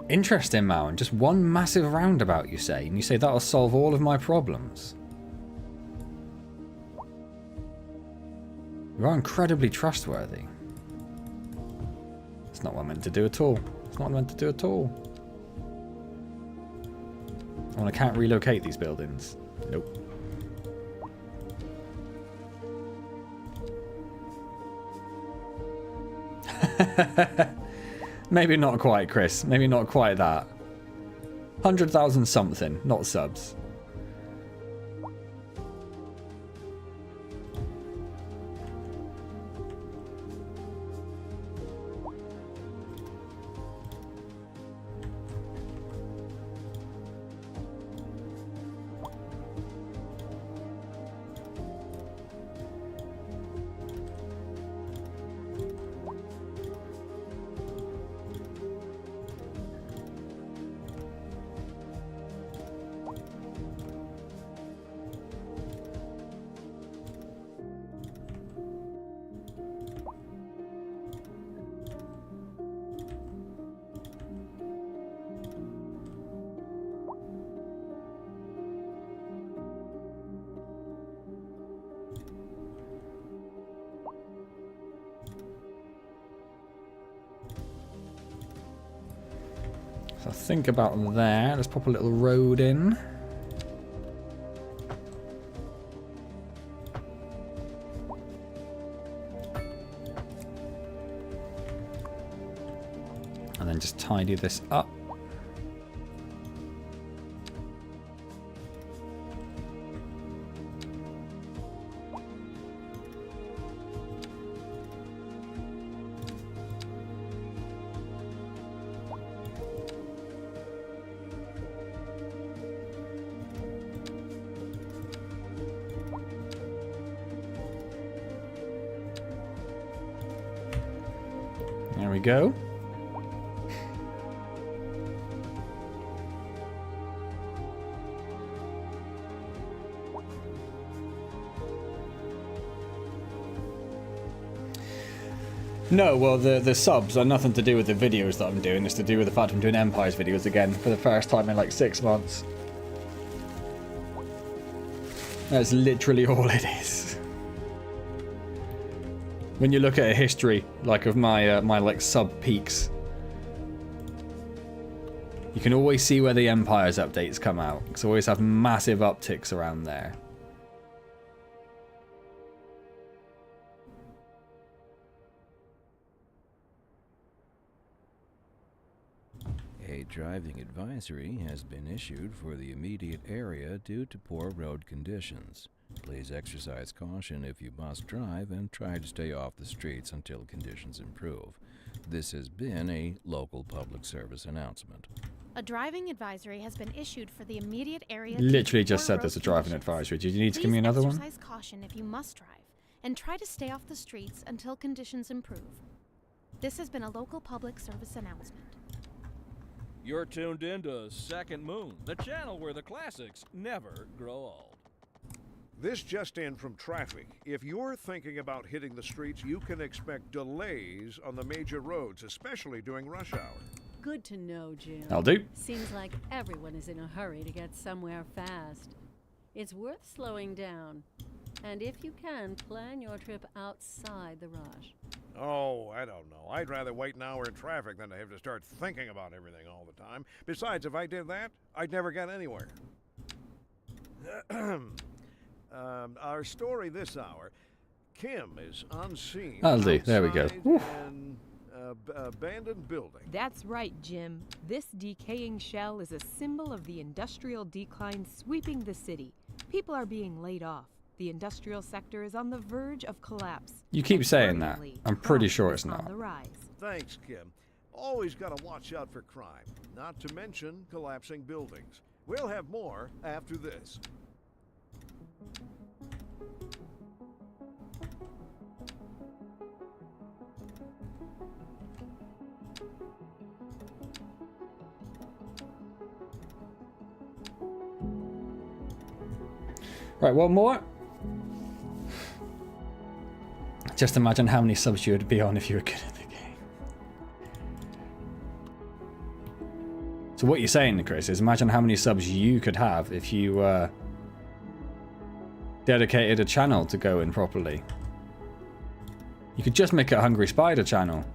Interesting, Mountain. Just one massive roundabout, you say, and you say that'll solve all of my problems. You are incredibly trustworthy. It's not what I'm meant to do at all. It's not what I'm meant to do at all. Oh, and I can't relocate these buildings. Nope. Maybe not quite, Chris. Maybe not quite that. 100,000 something, not subs. So think about there. Let's pop a little road in. And then just tidy this up. There we go. No, well, the subs are nothing to do with the videos that I'm doing. It's to do with the fact I'm doing Empires videos again for the first time in like 6 months. That's literally all it is. When you look at a history like of my my like sub peaks, you can always see where the Empires updates come out, because I always have massive upticks around there. driving advisory has been issued for the immediate area due to poor road conditions. Please exercise caution if you must drive and try to stay off the streets until conditions improve. This has been a local public service announcement. A driving advisory has been issued for the immediate area. Literally due to just poor said road there's a driving conditions. advisory. Do you need to give Please me another one? exercise caution if you must drive, and try to stay off the streets until conditions improve. This has been a local public service announcement. You're tuned in to Second Moon, the channel where the classics never grow old. This just in from traffic. If you're thinking about hitting the streets, you can expect delays on the major roads, especially during rush hour. Good to know, Jim. I'll do. Seems like everyone is in a hurry to get somewhere fast. It's worth slowing down. And if you can, plan your trip outside the rush. Oh, I don't know. I'd rather wait an hour in traffic than to have to start thinking about everything all the time. Besides, if I did that, I'd never get anywhere. Our story this hour, Kim is on scene. That'll do. There we go. outside Whew. an abandoned building. That's right, Jim. This decaying shell is a symbol of the industrial decline sweeping the city. People are being laid off. The industrial sector is on the verge of collapse. You keep And saying that. worryingly, I'm pretty crime sure is it's on not. the rise. Thanks, Kim. Always got to watch out for crime, not to mention collapsing buildings. We'll have more after this. Right, one more. Just imagine how many subs you would be on if you were good at the game. So what you're saying, Chris, is imagine how many subs you could have if you dedicated a channel to going properly. You could just make it a Hungry Spider channel.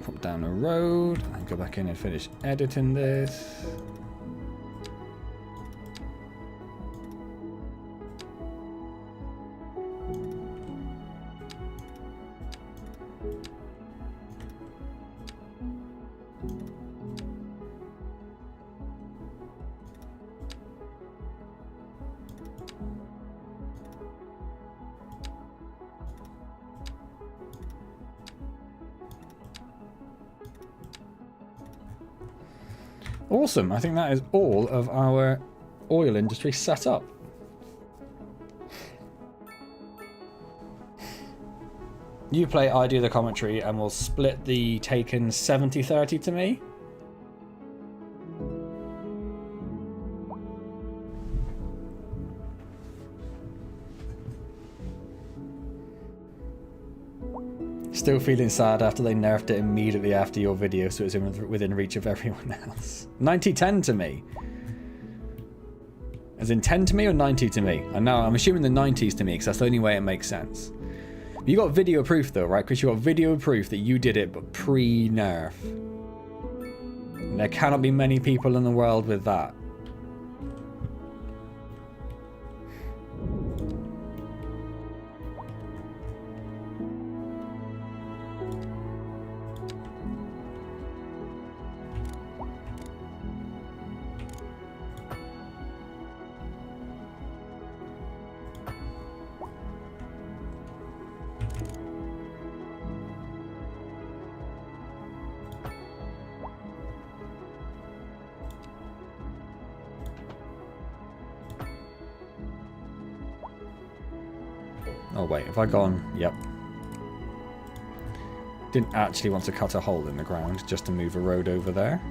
Pop down the road and go back in and finish editing this. Awesome. I think that is all of our oil industry set up. You play, I do the commentary, and we'll split the taken 70-30 to me. Still feeling sad after they nerfed it immediately after your video, so it's within reach of everyone else. 90-10 to me. As in 10 to me or 90 to me? I know, I'm assuming the 90s to me, because that's the only way it makes sense. You got video proof though, right? Because you got video proof that you did it, but pre-nerf. And there cannot be many people in the world with that. Oh wait, have I gone? Yep. Didn't actually want to cut a hole in the ground, just to move a road over there.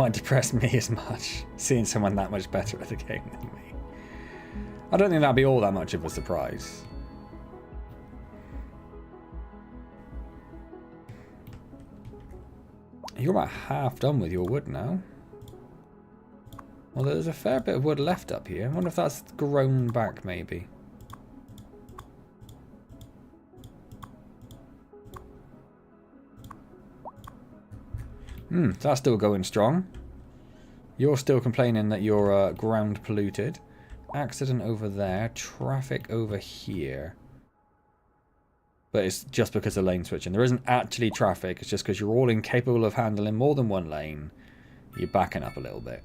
might depress me as much, seeing someone that much better at the game than me. I don't think that'd be all that much of a surprise. You're about half done with your wood now. Well, there's a fair bit of wood left up here. I wonder if that's grown back, maybe. That's still going strong. You're still complaining that you're ground polluted. Accident over there. Traffic over here. But it's just because of lane switching. There isn't actually traffic. It's just because you're all incapable of handling more than one lane. You're backing up a little bit.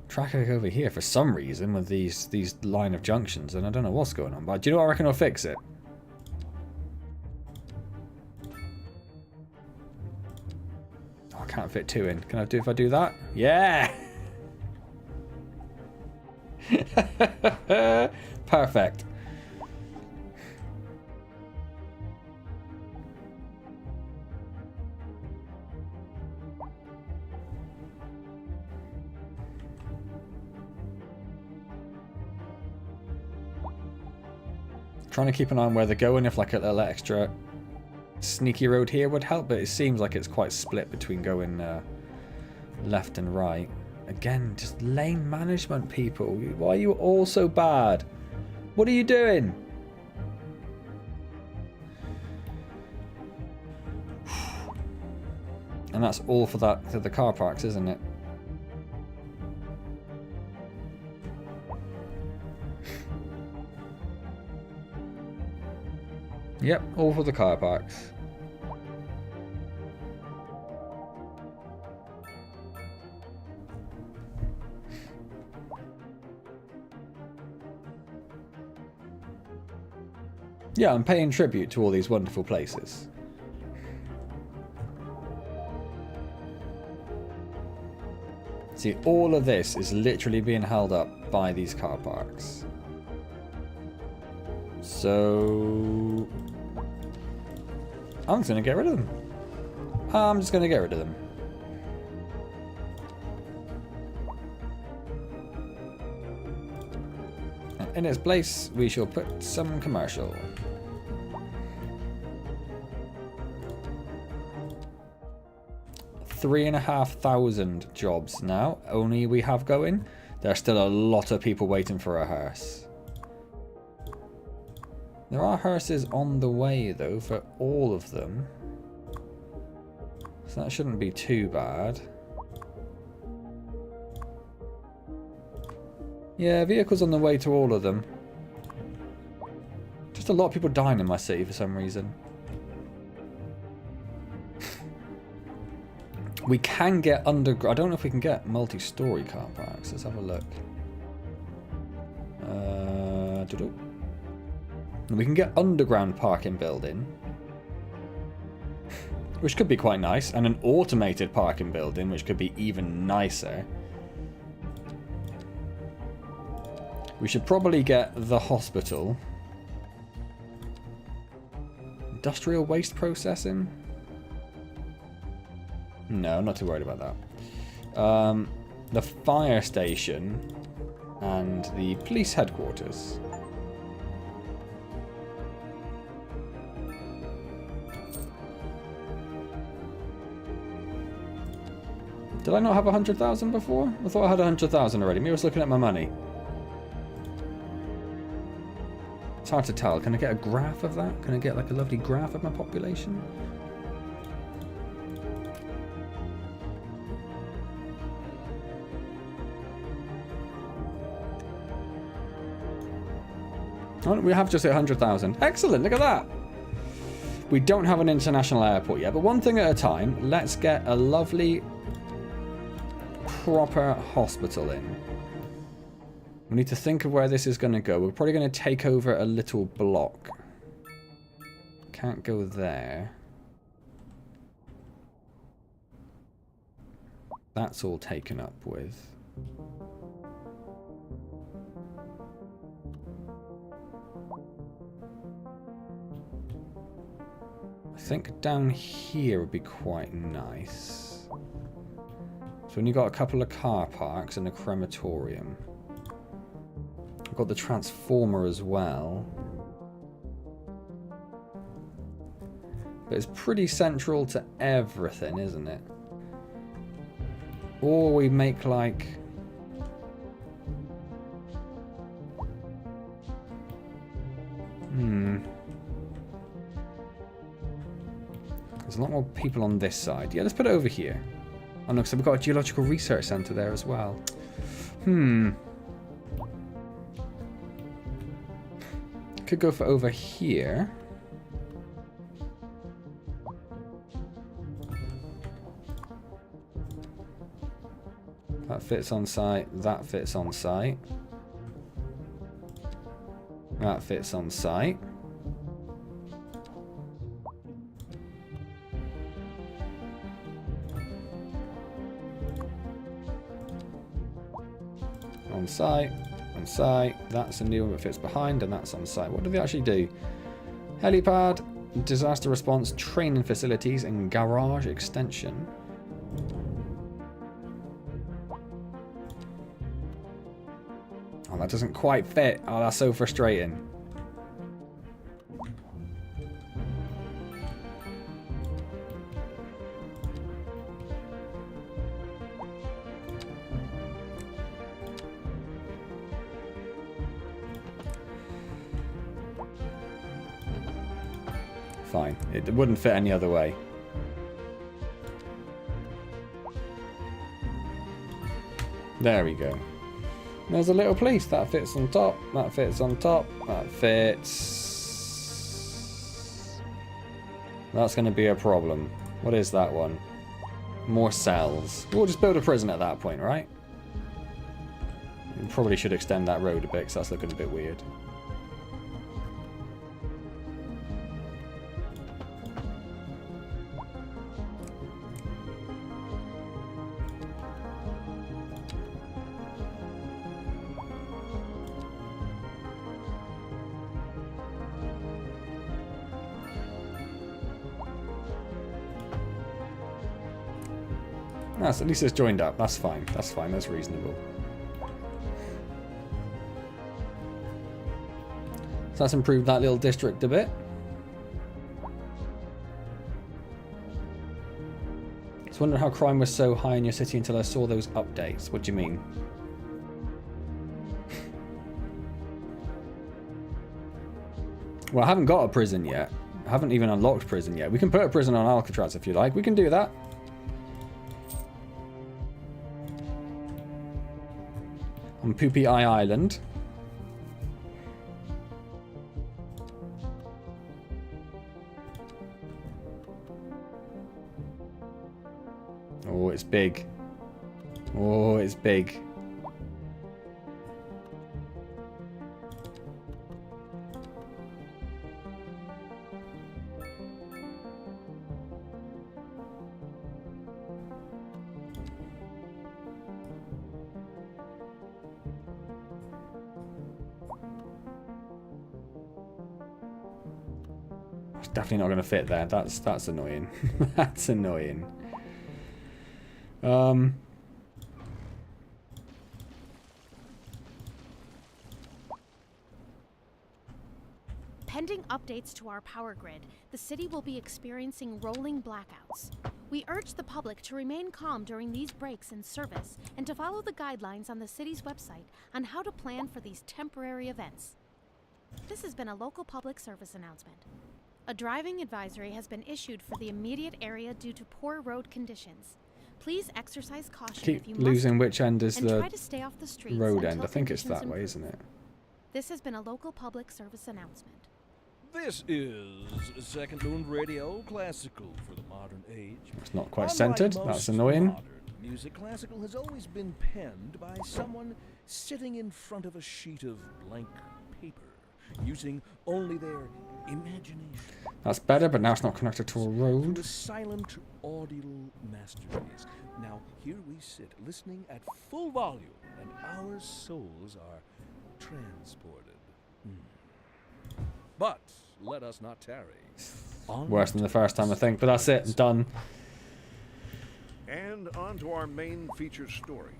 Traffic over here for some reason with these line of junctions. And I don't know what's going on. But do you know what I reckon I'll fix it? Oh, I can't fit 2 in. Can I do if I do that? Yeah! Perfect. Trying to keep an eye on where they're going, if like a little extra sneaky road here would help, but it seems like it's quite split between going left and right. Again, just lane management, people. Why are you all so bad? What are you doing? And that's all for that for the car parks, isn't it? Yep, all for the car parks. Yeah, I'm paying tribute to all these wonderful places. See, all of this is literally being held up by these car parks. So I'm just going to get rid of them. I'm just going to get rid of them. And in its place, we shall put some commercial. $3,500 jobs now, only we have going. There's still a lot of people waiting for a hearse. There are hearses on the way, though, for all of them. So that shouldn't be too bad. Yeah, vehicles on the way to all of them. Just a lot of people dying in my city for some reason. We can get underground. I don't know if we can get multi-story car parks. Let's have a look. We can get underground parking building, which could be quite nice, and an automated parking building, which could be even nicer. We should probably get the hospital. Industrial waste processing? No, I'm not too worried about that. The fire station and the police headquarters. Did I not have 100,000 before? I thought I had 100,000 already. Maybe I was looking at my money. It's hard to tell. Can I get a graph of that? Can I get like a lovely graph of my population? Oh, we have just hit 100,000. Excellent, look at that. We don't have an international airport yet, but one thing at a time. Let's get a lovely proper hospital in. We need to think of where this is going to go. We're probably going to take over a little block. Can't go there. That's all taken up with. I think down here would be quite nice. So when you've got a couple of car parks and a crematorium. I've got the transformer as well. But it's pretty central to everything, isn't it? Or we make like... There's a lot more people on this side. Yeah, let's put it over here. Oh no, so we've got a geological research centre there as well. Could go for over here. That fits on site. That fits on site. That fits on site. On site. On site. That's a new one that fits behind, and that's on site. What do they actually do? Helipad, disaster response, training facilities, and garage extension. Oh, that doesn't quite fit. Oh, that's so frustrating. Fine. It wouldn't fit any other way. There we go. There's a little police. That fits on top. That fits on top. That fits. That's going to be a problem. What is that one? More cells. We'll just build a prison at that point, right? We probably should extend that road a bit because that's looking a bit weird. At least it's joined up. That's fine. That's fine. That's reasonable. So that's improved that little district a bit. I was wondering how crime was so high in your city until I saw those updates. What do you mean? Well, I haven't got a prison yet. I haven't even unlocked prison yet. We can put a prison on Alcatraz if you like. We can do that. On Poopy Eye Island. Oh, it's big. Oh, it's big. Definitely not going to fit there. That's annoying. That's annoying. Pending updates to our power grid, the city will be experiencing rolling blackouts. We urge the public to remain calm during these breaks in service and to follow the guidelines on the city's website on how to plan for these temporary events. This has been a local public service announcement. A driving advisory has been issued for the immediate area due to poor road conditions. Please exercise caution if you must, losing which end is and the try to stay off the streets road end. until I think it's conditions that way, improve. isn't it? This has been a local public service announcement. This is Second Moon Radio, classical for the modern age. It's not quite Unlike centered. most That's annoying. modern music, classical has always been penned by someone sitting in front of a sheet of blank paper, using only their imagination. That's better, but now it's not connected to a road. A silent audial masterpiece. Now here we sit, listening at full volume, and our souls are transported. But let us not tarry. Worse than the first time, I think. But that's it. Done. And on to our main feature story.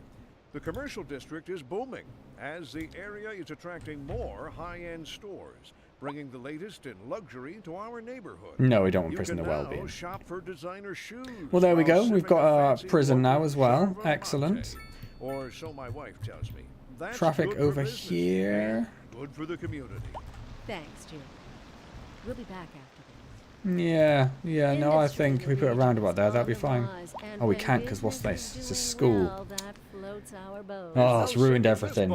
The commercial district is booming as the area is attracting more high-end stores, bringing the latest in luxury to our neighborhood. No, we don't want You prison can to now well-being. shop for designer shoes. Well, there we while go. We've sipping got a our fancy prison now local as well. Java Excellent. latte. Or so my wife tells me. That's Traffic good for over business here. and good for the community. Thanks, Jim. We'll be back after this. Yeah, no, I think if we put a roundabout there, that'd be fine. Oh, we can't because what's this? It's a school. Oh, it's ruined everything.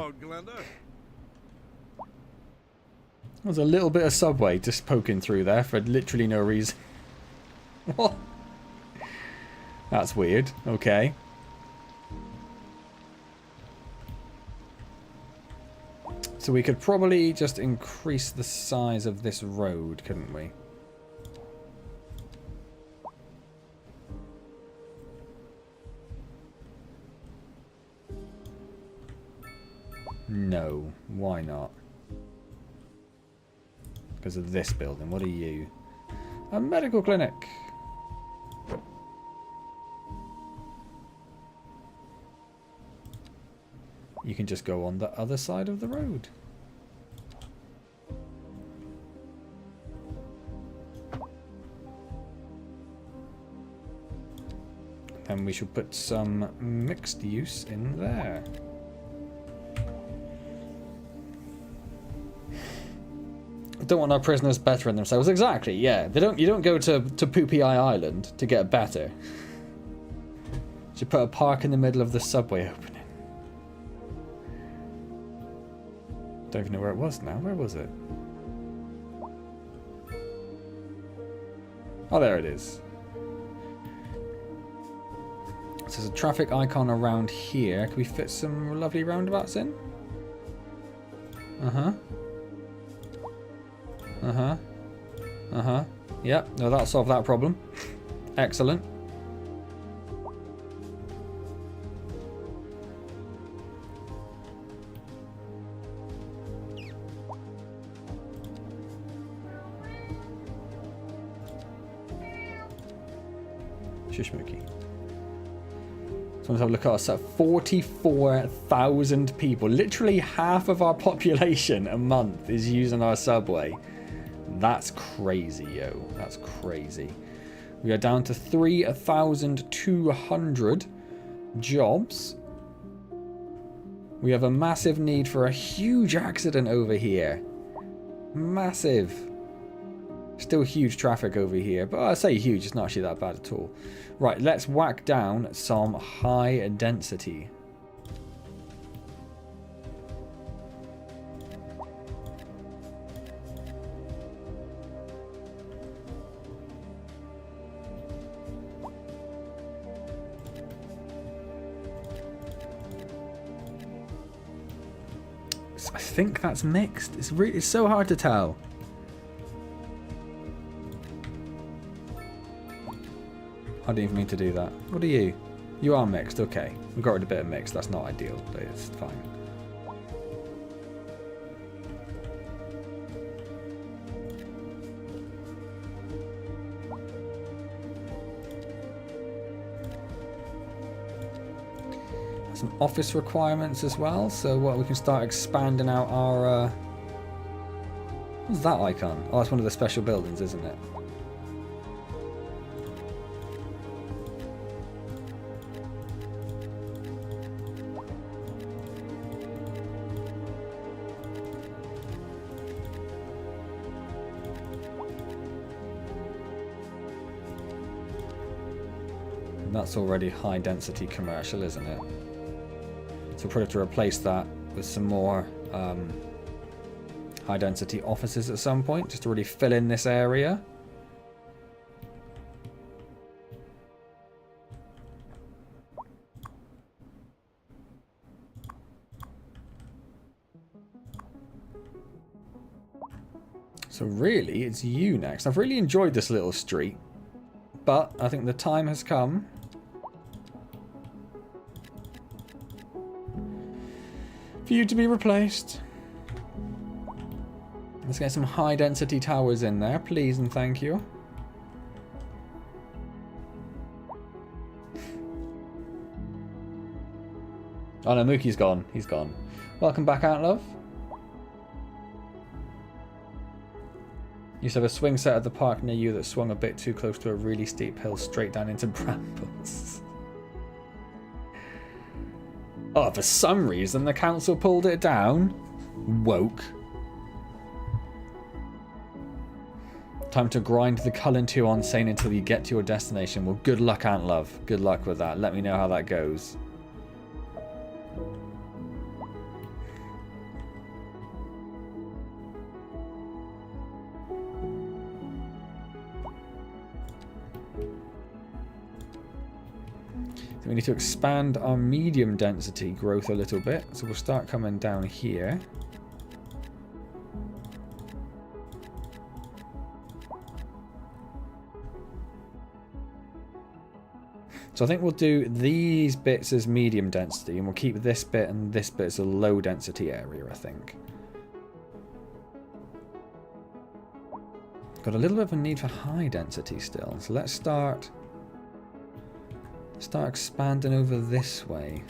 There's a little bit of subway just poking through there for literally no reason. What? That's weird. Okay. So we could probably just increase the size of this road, couldn't we? No. Why not? Because of this building. What are you? A medical clinic. You can just go on the other side of the road. And we should put some mixed use in there. Don't want our prisoners bettering themselves. Exactly, yeah. You don't go to Poopy Eye Island to get better. Should put a park in the middle of the subway opening. Don't even know where it was now. Where was it? Oh, there it is. So there's a traffic icon around here. Can we fit some lovely roundabouts in? Uh-huh. Uh-huh. Uh-huh. Yep, no, that'll solve that problem. Excellent. Shishmuki. So let's have a look at us at 44,000 people. Literally half of our population a month is using our subway. That's crazy, yo. That's crazy. We are down to 3,200 jobs. We have a massive need for a huge accident over here. Massive. Still huge traffic over here, but I say huge, it's not actually that bad at all. Right, let's whack down some high density. I think that's mixed. It's so hard to tell. I didn't even mean to do that. What are you? You are mixed, okay. We got rid of a bit of mixed. That's not ideal, but it's fine. Some office requirements as well, so what we can start expanding out our what's that icon? Oh, that's one of the special buildings, isn't it? And that's already high density commercial, isn't it? So we'll probably have to replace that with some more high density offices at some point, just to really fill in this area. So really, it's you next. I've really enjoyed this little street, but I think the time has come for you to be replaced. Let's get some high density towers in there, please and thank you. Oh no, Mookie's gone. He's gone. Welcome back out, love. Used to have a swing set at the park near you that swung a bit too close to a really steep hill straight down into brambles. Oh, for some reason the council pulled it down. Woke. Time to grind the Cullen 2 on sane until you get to your destination. Well, good luck, Aunt Love. Good luck with that. Let me know how that goes. We need to expand our medium density growth a little bit. So we'll start coming down here. So I think we'll do these bits as medium density and we'll keep this bit and this bit as a low density area, I think. Got a little bit of a need for high density still. So let's start expanding over this way.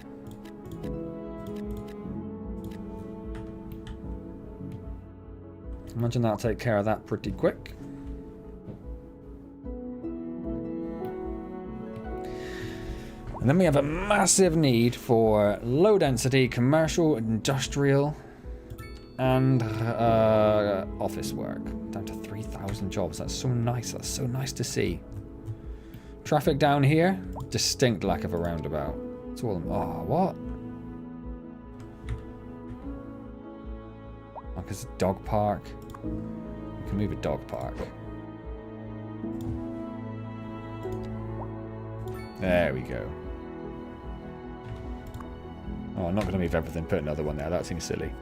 Imagine that'll take care of that pretty quick. And then we have a massive need for low density commercial, industrial, and office work. Down to 3,000 jobs. That's so nice. That's so nice to see. Traffic down here, distinct lack of a roundabout. It's all. Oh, what? Oh, because it's a dog park. We can move a dog park. There we go. Oh, I'm not going to move everything. Put another one there. That seems silly.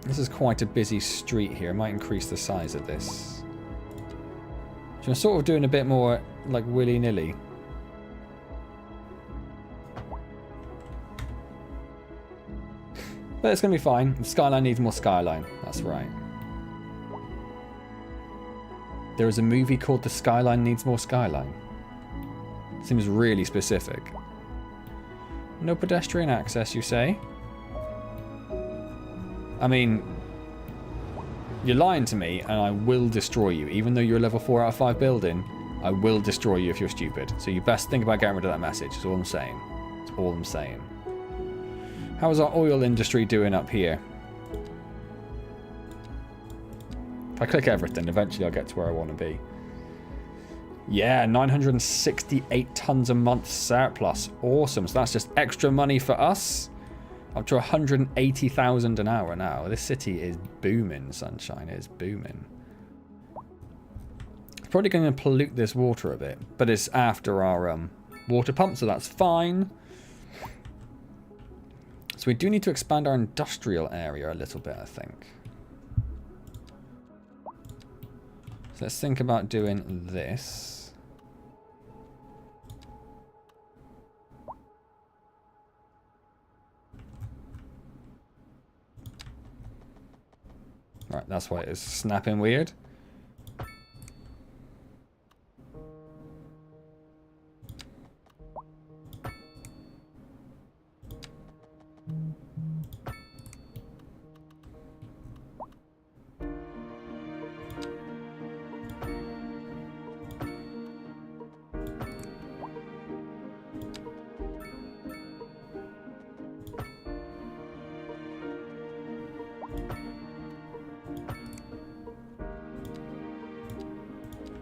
This is quite a busy street here. I might increase the size of this. So I'm sort of doing a bit more like willy-nilly. But it's going to be fine. The skyline needs more skyline. That's right. There is a movie called The Skyline Needs More Skyline. Seems really specific. No pedestrian access, you say? I mean, you're lying to me and I will destroy you. Even though you're a level 4 out of 5 building, I will destroy you if you're stupid. So you best think about getting rid of that message. That's all I'm saying. That's all I'm saying. How is our oil industry doing up here? If I click everything, eventually I'll get to where I want to be. Yeah, 968 tons a month surplus. Awesome. So that's just extra money for us. Up to 180,000 an hour now. This city is booming, sunshine. It is booming. It's probably going to pollute this water a bit, but it's after our water pump, so that's fine. So we do need to expand our industrial area a little bit, I think. So let's think about doing this. Right, that's why it is snapping weird.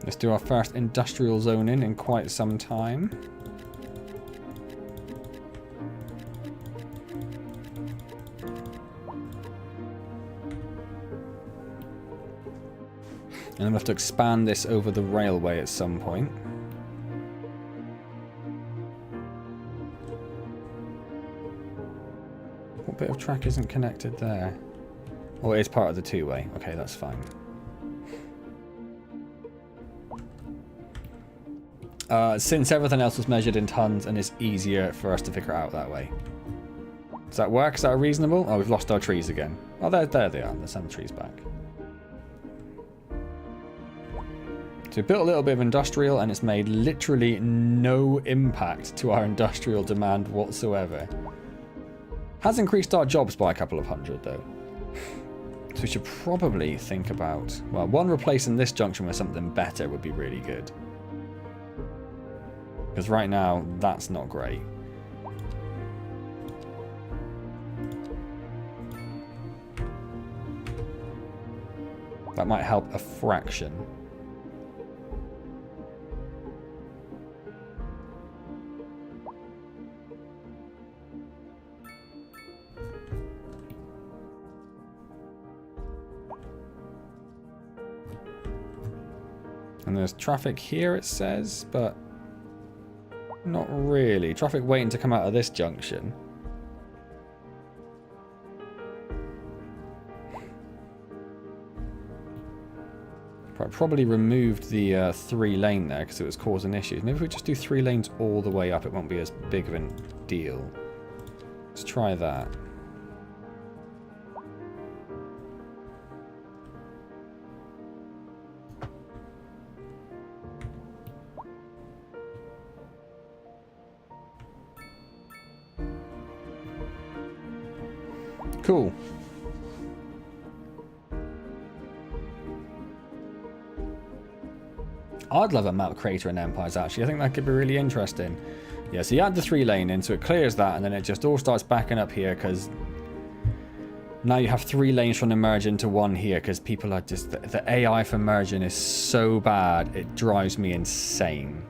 Let's do our first industrial zone in quite some time. And then we'll have to expand this over the railway at some point. What bit of track isn't connected there? Oh, it is part of the two-way. Okay, that's fine. Since everything else was measured in tons and it's easier for us to figure it out that way. Does that work? Is that reasonable? Oh, we've lost our trees again. Oh, there they are. Let's send the trees back. So we built a little bit of industrial and it's made literally no impact to our industrial demand whatsoever. Has increased our jobs by a couple of hundred though. So we should probably think about, well, one, replacing this junction with something better would be really good. Because right now, that's not great. That might help a fraction. And there's traffic here, it says, but not really. Traffic waiting to come out of this junction. Probably removed the 3-lane there because it was causing issues. Maybe if we just do 3 lanes all the way up, it won't be as big of a deal. Let's try that. Cool. I'd love a map creator in Empires, actually. I think that could be really interesting. Yeah, so you add the 3-lane in, so it clears that, and then it just all starts backing up here, because now you have 3 lanes trying to merge into 1 here, because people are just... The AI for merging is so bad, it drives me insane.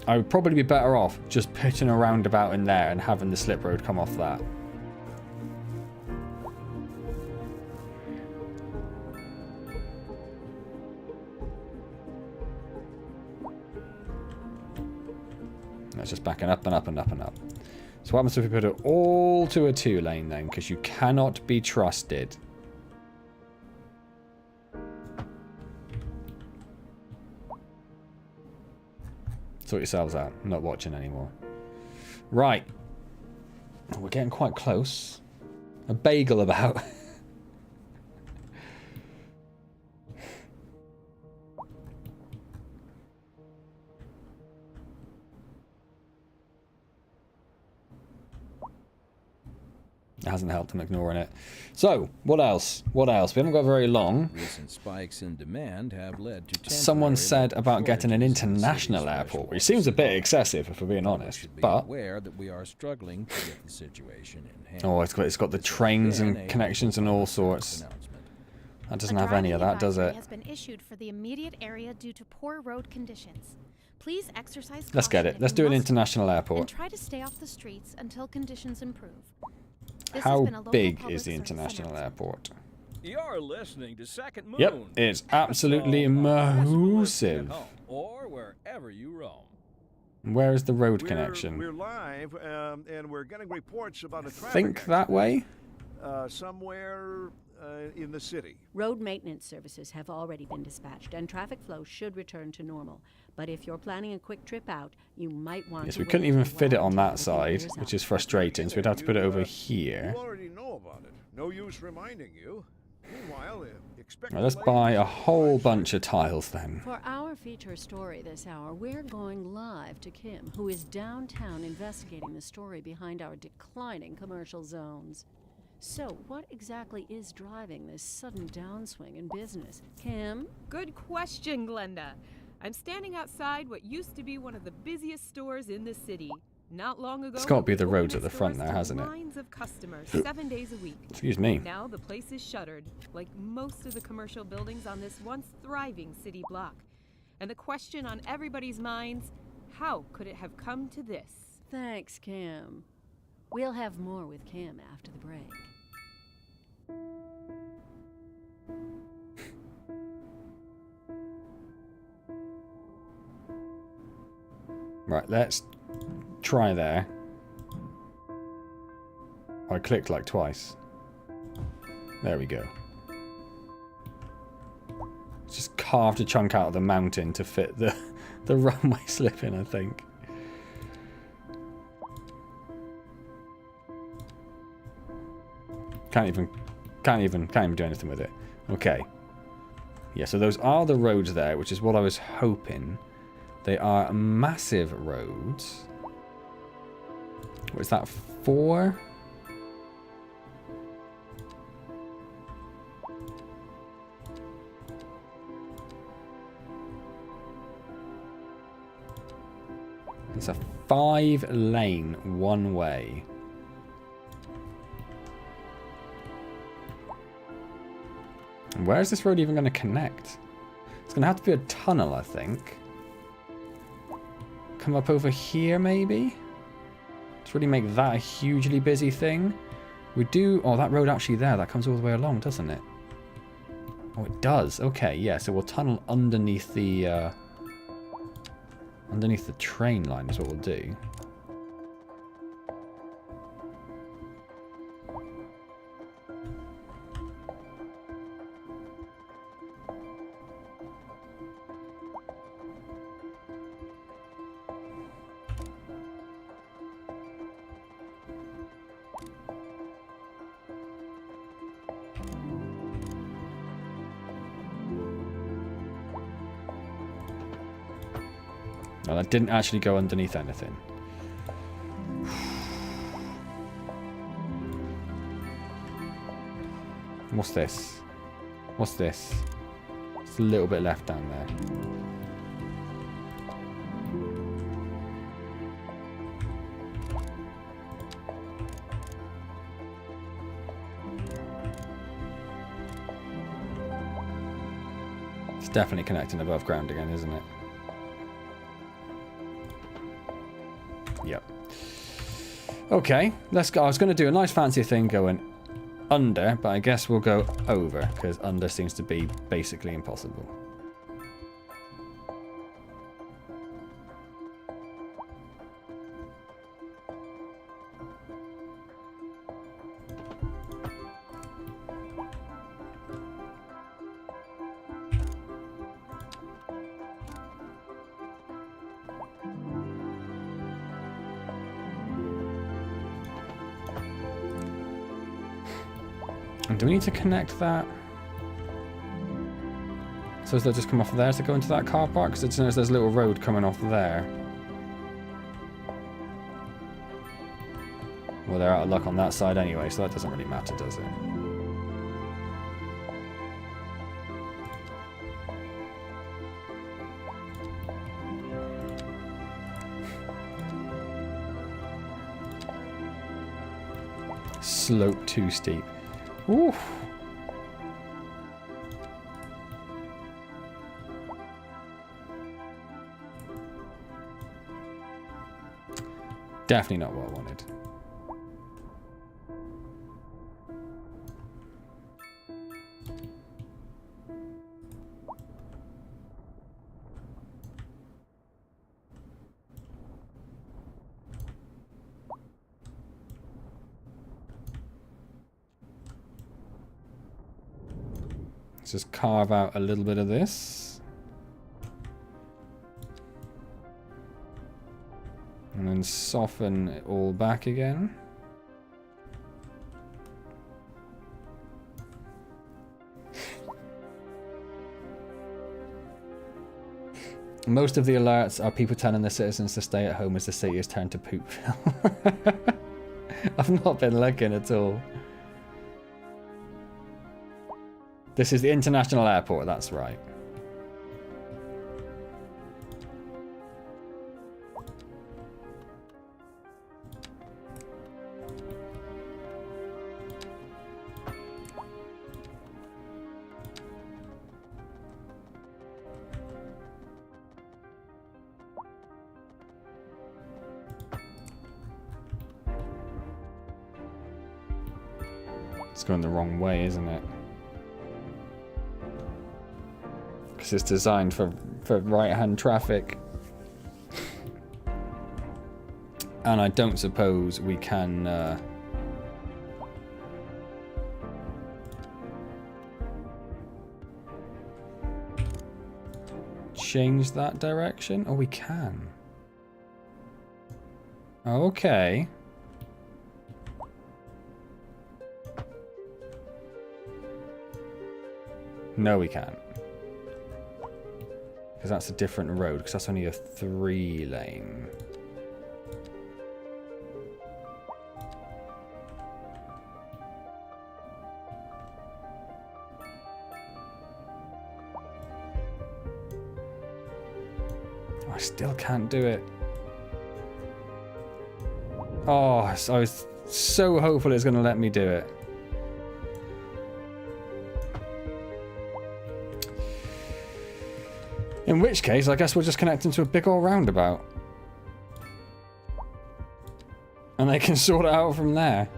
I would probably be better off just putting a roundabout in there and having the slip road come off that. It's just backing up and up and up and up. So what happens if we put it all to a 2-lane then? Because you cannot be trusted. Sort yourselves out. I'm not watching anymore. Right. We're getting quite close. A bagel about. It hasn't helped. I'm ignoring it. So, what else? What else? We haven't got very long. Recent spikes in demand have led to someone said about getting an international airport, which seems a bit excessive, if we're being honest. But aware that we are struggling to get the situation in hand. Oh, it's got the trains and connections and all sorts. That doesn't have any of that, does it? Has been issued for the immediate area due to poor road conditions. Please exercise Let's get it. Let's do an international airport. And try to stay off the streets until conditions improve. How big is the international airport? You're listening to Second Moon. Yep, it's absolutely massive. Or wherever you roam. Where is the road connection? We're live, and we're getting reports about a traffic Think that way? somewhere in the city. Road maintenance services have already been dispatched, and traffic flow should return to normal. But if you're planning a quick trip out, you might want to... Yes, we couldn't even fit it on that side, which is frustrating, so we'd have to put it over here. You already know about it. No use reminding you. Meanwhile, expect... Right, let's buy a whole bunch of tiles then. For our feature story this hour, we're going live to Kim, who is downtown investigating the story behind our declining commercial zones. So, what exactly is driving this sudden downswing in business? Kim? Good question, Glenda. I'm standing outside what used to be one of the busiest stores in the city. Not long ago, It's got to be the roads at the front there, hasn't it? Lines of customers 7 days a week. Excuse me. Now the place is shuttered, like most of the commercial buildings on this once thriving city block. And the question on everybody's minds, how could it have come to this? Thanks, Kim. We'll have more with Kim after the break. Right, let's try there. I clicked like twice. There we go. Just carved a chunk out of the mountain to fit the runway slip in, I think. Can't Can't even do anything with it. Okay. Yeah, so those are the roads there, which is what I was hoping. They are massive roads. What is that, 4? It's a 5-lane one way. And where is this road even going to connect? It's going to have to be a tunnel, I think. Come up over here, maybe? To really make that a hugely busy thing. We do... Oh, that road actually there, that comes all the way along, doesn't it? Oh, it does. Okay, yeah, so we'll tunnel underneath the... underneath the train line is what we'll do. No, that didn't actually go underneath anything. What's this? What's this? It's a little bit left down there. It's definitely connecting above ground again, isn't it? Yep. Okay, let's go. I was going to do a nice fancy thing going under, but I guess we'll go over, because under seems to be basically impossible. Do we need to connect that? So does that just come off there to go into that car park? Because there's a little road coming off there. Well, they're out of luck on that side anyway, so that doesn't really matter, does it? Slope too steep. Oof. Definitely not what I wanted. Let's just carve out a little bit of this. And then soften it all back again. Most of the alerts are people telling the citizens to stay at home as the city has turned to Poopville. I've not been looking at all. This is the international airport, that's right. It's going the wrong way, isn't it? Because it's designed for right-hand traffic. And I don't suppose we can... change that direction? Oh, we can. No, we can't. Because that's a different road, because that's only a 3-lane. I still can't do it. Oh, I was so hopeful it's going to let me do it. In which case, I guess we'll just connect into a big old roundabout. And they can sort it out from there.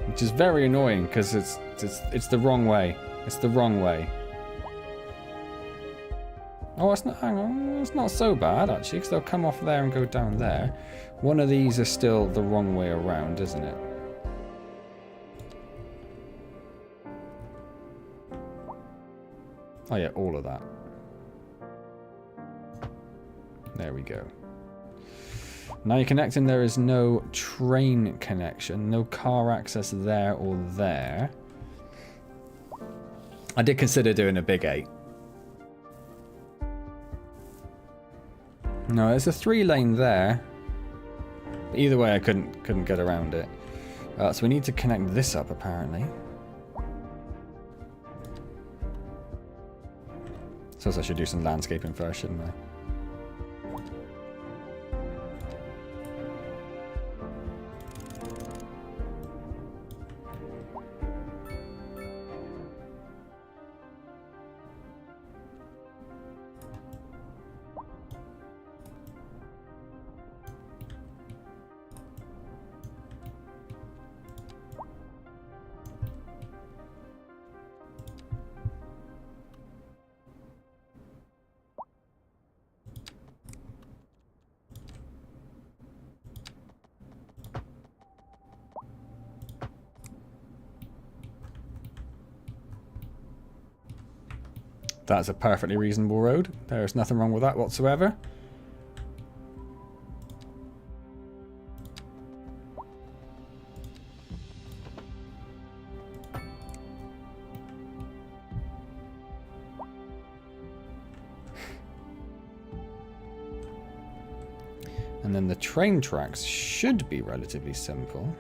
Which is very annoying because it's the wrong way. It's the wrong way. Oh, it's not. Hang on, it's not so bad actually, because they'll come off there and go down there. One of these is still the wrong way around, isn't it? Oh yeah, all of that. There we go. Now you're connecting, there is no train connection, no car access there or there. I did consider doing a big 8. No, there's a 3-lane there. Either way, I couldn't get around it. So we need to connect this up, apparently. So I should do some landscaping first, shouldn't I? That's a perfectly reasonable road. There's nothing wrong with that whatsoever. And then the train tracks should be relatively simple.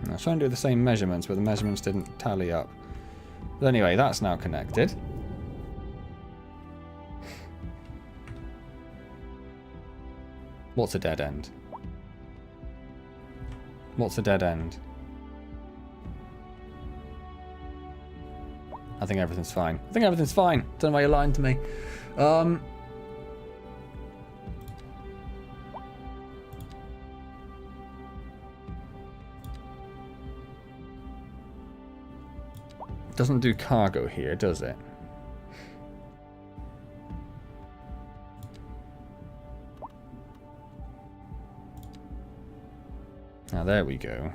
I was trying to do the same measurements, but the measurements didn't tally up. But anyway, that's now connected. What's a dead end? What's a dead end? I think everything's fine. I think everything's fine. Don't know why you're lying to me. Doesn't do cargo here, does it? Now there we go.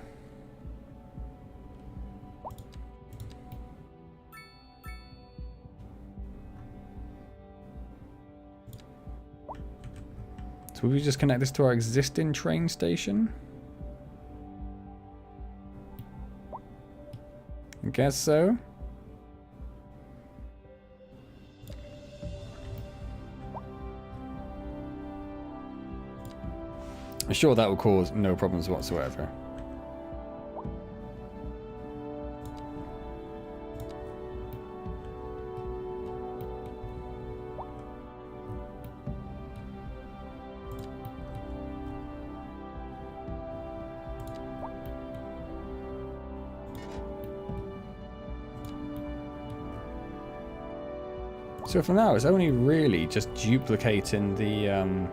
So will we just connect this to our existing train station? I guess so. I'm sure that will cause no problems whatsoever. So for now, it's only really just duplicating the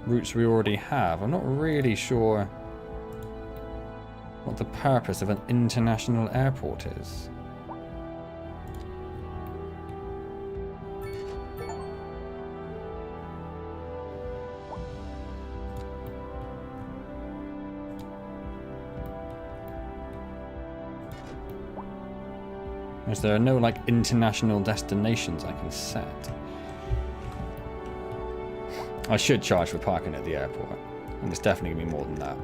routes we already have. I'm not really sure what the purpose of an international airport is. As there are no like international destinations I can set. I should charge for parking at the airport, and it's definitely gonna be more than that.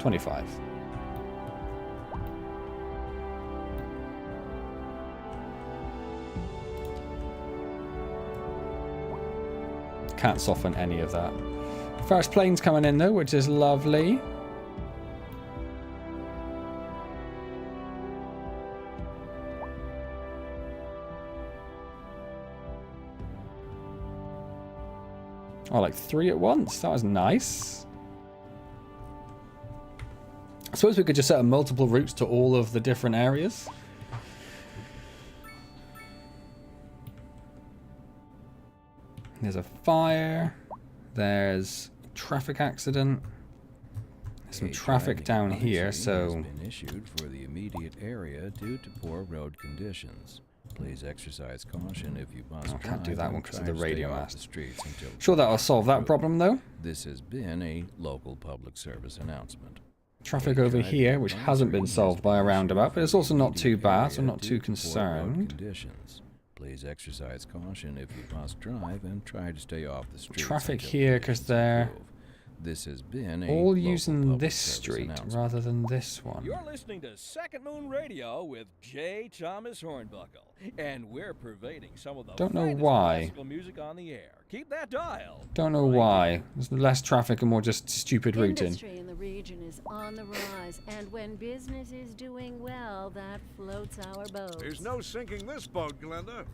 25. Can't soften any of that. First plane's coming in though, which is lovely. Oh, like 3 at once. That was nice. I suppose we could just set up multiple routes to all of the different areas. There's a fire. There's a traffic accident. There's some traffic down here, so... has been issued for the immediate area due to poor road conditions. Please exercise caution if you must. I can't do that one because of the radio mast. Sure, sure that'll solve that problem though. This has been a local public service announcement. Traffic over here, which hasn't been solved by a roundabout, but it's also not too bad, so I'm not too concerned. Please exercise caution if you must drive and try to stay off the streets. Traffic here because they're this has been all using this street rather than this one. You're listening to Second Moon Radio with J. Thomas Hornbuckle, and we're pervading some of the finest classical music on the air. Keep that dial. Don't know why. There's less traffic and more just stupid routing. Industry in the region is on the rise, and when business is doing well, that floats our boat. There's no sinking this boat, Glenda.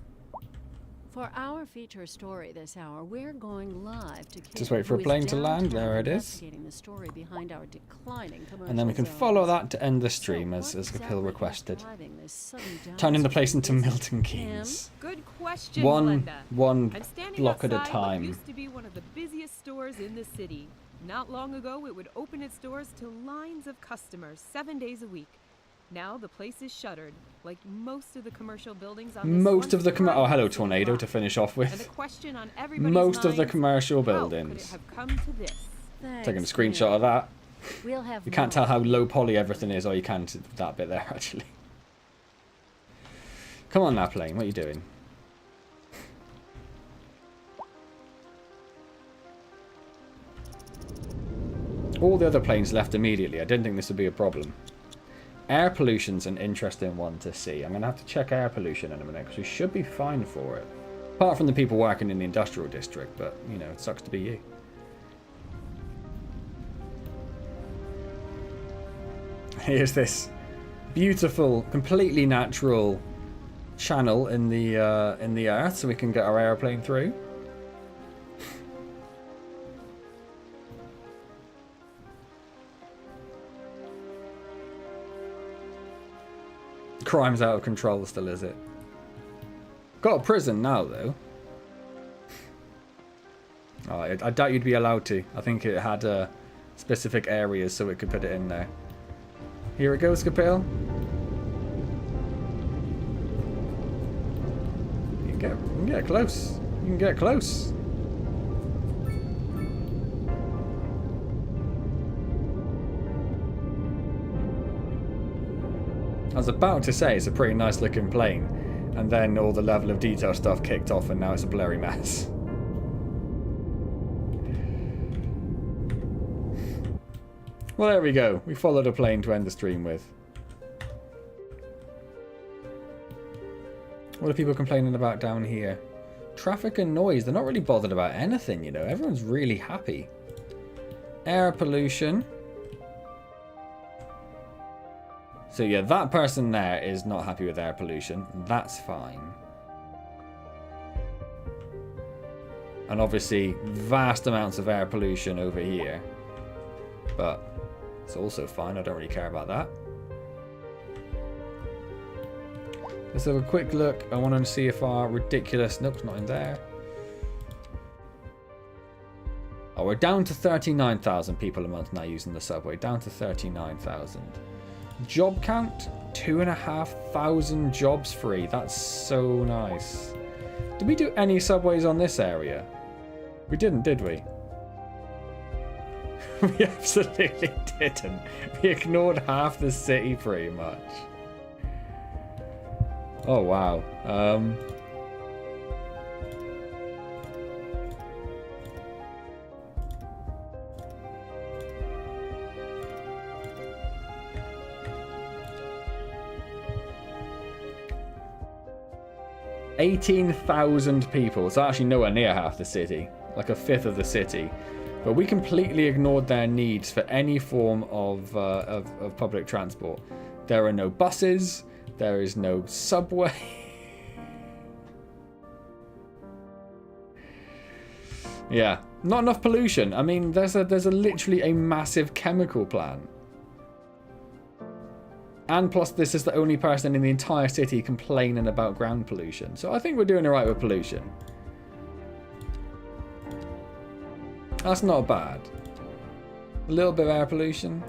For our feature story this hour, we're going live to just wait for a plane to land. There it is. The story behind our declining and then we can follow that to end the stream, as Kapil requested. Turning the place into Milton Keynes. Good question, one Glenda. block at a What time. used to be one of the busiest stores in the city. Not long ago, it would open its doors to lines of customers 7 days a week. Now the place is shuttered, like most of the commercial buildings on this oh, hello tornado to finish off with. And the question on everybody's most of the minds, commercial how buildings. could it have come to this? Taking a screenshot of that. We'll have you can't tell how low poly everything is, or you can to that bit there actually. Come on now, plane. What are you doing? All the other planes left immediately. I didn't think this would be a problem. Air pollution's an interesting one to see. I'm going to have to check air pollution in a minute, because we should be fine for it. Apart from the people working in the industrial district, but, you know, it sucks to be you. Here's this beautiful, completely natural channel in the earth, so we can get our airplane through. Crime's out of control still, is it? Got a prison now, though. Oh, I doubt you'd be allowed to. I think it had specific areas so it could put it in there. Here it goes, Kapil. You can get close. You can get close. I was about to say it's a pretty nice looking plane, and then all the level of detail stuff kicked off and now it's a blurry mess. Well, there we go. We followed a plane to end the stream with. What are people complaining about down here? Traffic and noise. They're not really bothered about anything, you know. Everyone's really happy. Air pollution. So yeah, that person there is not happy with air pollution. That's fine. And obviously, vast amounts of air pollution over here. But it's also fine. I don't really care about that. Let's have a quick look. I want to see if our ridiculous... Nope, it's not in there. Oh, we're down to 39,000 people a month now using the subway. Down to 39,000. Job count? 2,500 jobs free. That's so nice. Did we do any subways on this area? We didn't, did we? We absolutely didn't. We ignored half the city pretty much. Oh, wow. 18,000 people. It's actually nowhere near half the city. Like a fifth of the city. But we completely ignored their needs for any form of public transport. There are no buses. There is no subway. Yeah, not enough pollution. I mean, there's literally a massive chemical plant. And plus, this is the only person in the entire city complaining about ground pollution. So I think we're doing alright with pollution. That's not bad. A little bit of air pollution.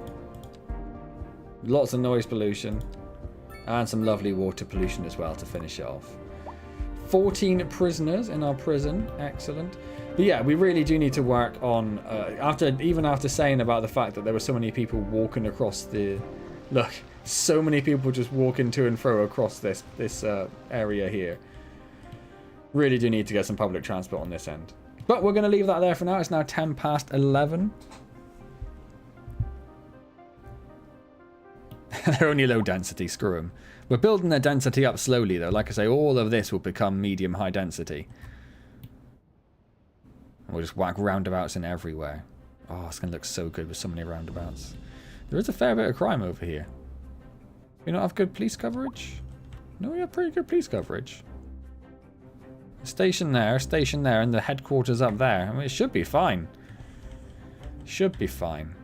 Lots of noise pollution. And some lovely water pollution as well to finish it off. 14 prisoners in our prison. Excellent. But yeah, we really do need to work on... even after saying about the fact that there were so many people walking across the... Look, so many people just walking to and fro across this area here. Really do need to get some public transport on this end. But we're going to leave that there for now. It's now 10 past 11. They're only low density, screw them. We're building their density up slowly though. Like I say, all of this will become medium high density. And we'll just whack roundabouts in everywhere. Oh, it's going to look so good with so many roundabouts. There is a fair bit of crime over here. We don't have good police coverage? No, we have pretty good police coverage. Station there, and the headquarters up there. I mean, it should be fine. Should be fine.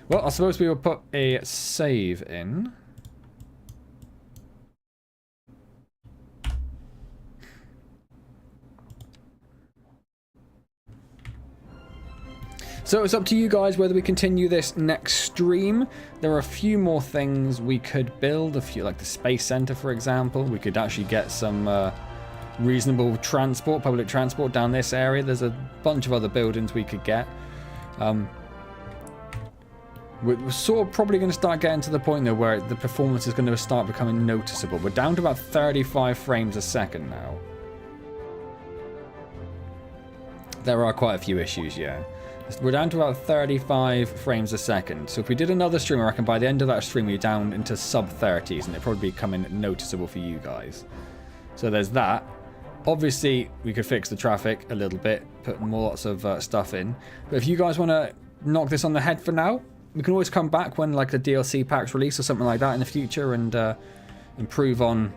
Well, I suppose we will put a save in. So it's up to you guys whether we continue this next stream. There are a few more things we could build. A few, like the Space Center, for example. We could actually get some reasonable transport, public transport down this area. There's a bunch of other buildings we could get. We're sort of probably going to start getting to the point though where the performance is going to start becoming noticeable. We're down to about 35 frames a second now. There are quite a few issues, yeah. We're down to about 35 frames a second. So if we did another stream, I reckon by the end of that stream we're down into sub-30s and it'd probably be becoming noticeable for you guys. So there's that. Obviously, we could fix the traffic a little bit, put more lots of stuff in. But if you guys want to knock this on the head for now, we can always come back when like the DLC packs release or something like that in the future and improve on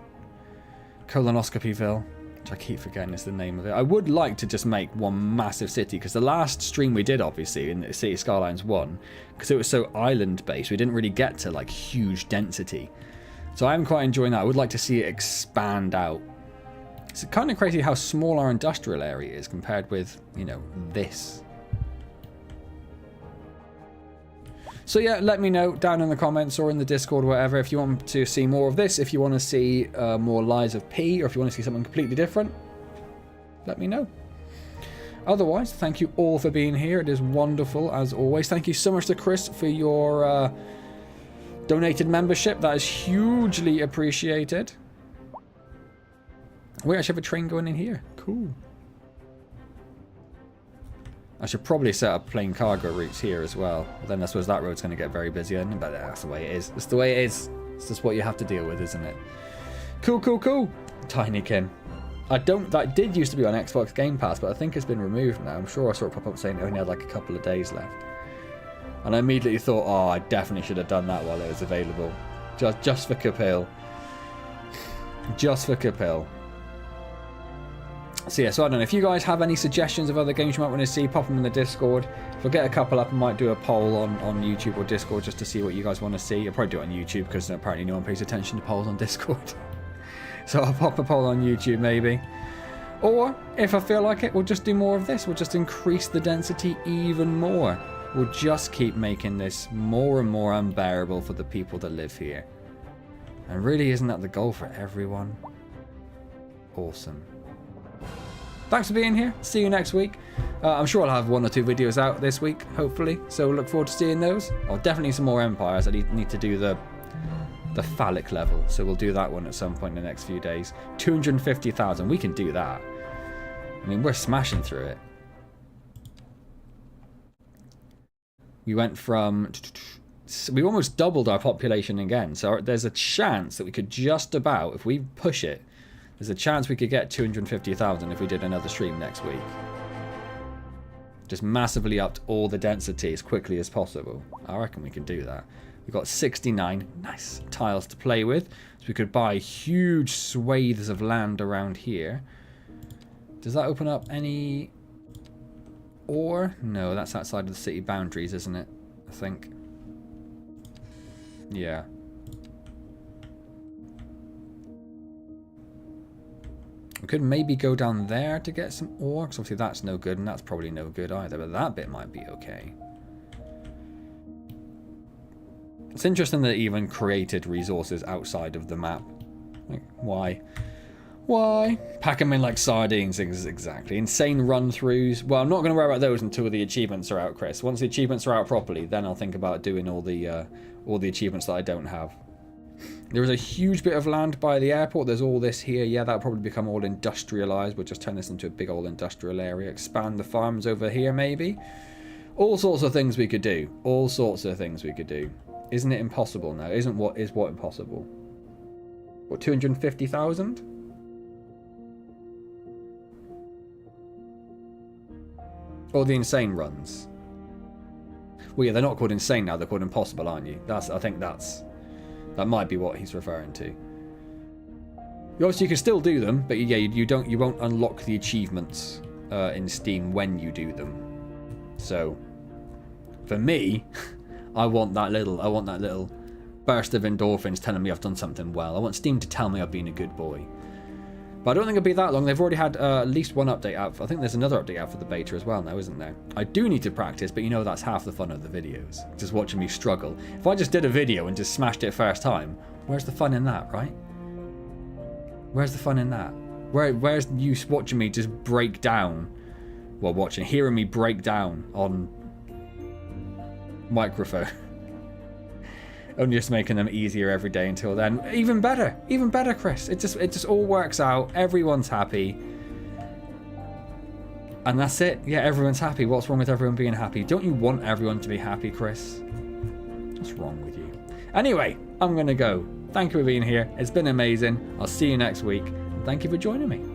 Colonoscopyville, which I keep forgetting is the name of it. I would like to just make one massive city, because the last stream we did, obviously, in the City Skylines 1, because it was so island-based, we didn't really get to like huge density. So I'm quite enjoying that. I would like to see it expand out. It's kind of crazy how small our industrial area is compared with, you know, this. So yeah, let me know down in the comments or in the Discord or whatever if you want to see more of this, if you want to see more Lies of P, or if you want to see something completely different, let me know. Otherwise, thank you all for being here. It is wonderful as always. Thank you so much to Chris for your donated membership. That is hugely appreciated. We actually have a train going in here. Cool. I should probably set up plain cargo routes here as well. But then I suppose that road's going to get very busy. But that's the way it is. It's the way it is. It's just what you have to deal with, isn't it? Cool, cool, cool. Tinykin. That did used to be on Xbox Game Pass, but I think it's been removed now. I'm sure I saw it pop up saying it only had like a couple of days left. And I immediately thought, oh, I definitely should have done that while it was available. Just for Kapil. Just for Kapil. So yeah, so I don't know. If you guys have any suggestions of other games you might want to see, pop them in the Discord. If I get a couple up, I might do a poll on YouTube or Discord just to see what you guys want to see. I'll probably do it on YouTube because apparently no one pays attention to polls on Discord. So I'll pop a poll on YouTube maybe. Or, if I feel like it, we'll just do more of this. We'll just increase the density even more. We'll just keep making this more and more unbearable for the people that live here. And really, isn't that the goal for everyone? Awesome. Thanks for being here. See you next week. I'm sure I'll have 1 or 2 videos out this week, hopefully. So look forward to seeing those. Oh, definitely some more Empires. I need to do the phallic level. So we'll do that one at some point in the next few days. 250,000. We can do that. I mean, we're smashing through it. We went from... We almost doubled our population again. So there's a chance that we could just about, if we push it, there's a chance we could get 250,000 if we did another stream next week. Just massively upped all the density as quickly as possible. I reckon we can do that. We've got 69 nice tiles to play with. So we could buy huge swathes of land around here. Does that open up any ore? No, that's outside of the city boundaries, isn't it? I think. Yeah. We could maybe go down there to get some ore, because obviously that's no good, and that's probably no good either, but that bit might be okay. It's interesting that it even created resources outside of the map. Like, why? Why? Pack them in like sardines, exactly. Insane run-throughs. Well, I'm not going to worry about those until the achievements are out, Chris. Once the achievements are out properly, then I'll think about doing all the achievements that I don't have. There is a huge bit of land by the airport. There's all this here. Yeah, that'll probably become all industrialized. We'll just turn this into a big old industrial area. Expand the farms over here, maybe. All sorts of things we could do. All sorts of things we could do. Isn't it impossible now? Isn't what impossible? What, 250,000? Or the insane runs? Well, yeah, they're not called insane now. They're called impossible, aren't you? I think that might be what he's referring to. Obviously, you can still do them, but yeah, you won't unlock the achievements in Steam when you do them. So, for me, I want that little burst of endorphins telling me I've done something well. I want Steam to tell me I've been a good boy. But I don't think it'll be that long. They've already had at least one update out. I think there's another update out for the beta as well now, isn't there? I do need to practice, but you know that's half the fun of the videos. Just watching me struggle. If I just did a video and just smashed it first time, where's the fun in that, right? Where's the fun in that? Where's you watching me just break down? Well, hearing me break down on microphone. Only just making them easier every day until then. Even better, Chris. It just all works out. Everyone's happy. And that's it. Yeah, everyone's happy. What's wrong with everyone being happy? Don't you want everyone to be happy, Chris? What's wrong with you? Anyway, I'm going to go. Thank you for being here. It's been amazing. I'll see you next week. And thank you for joining me.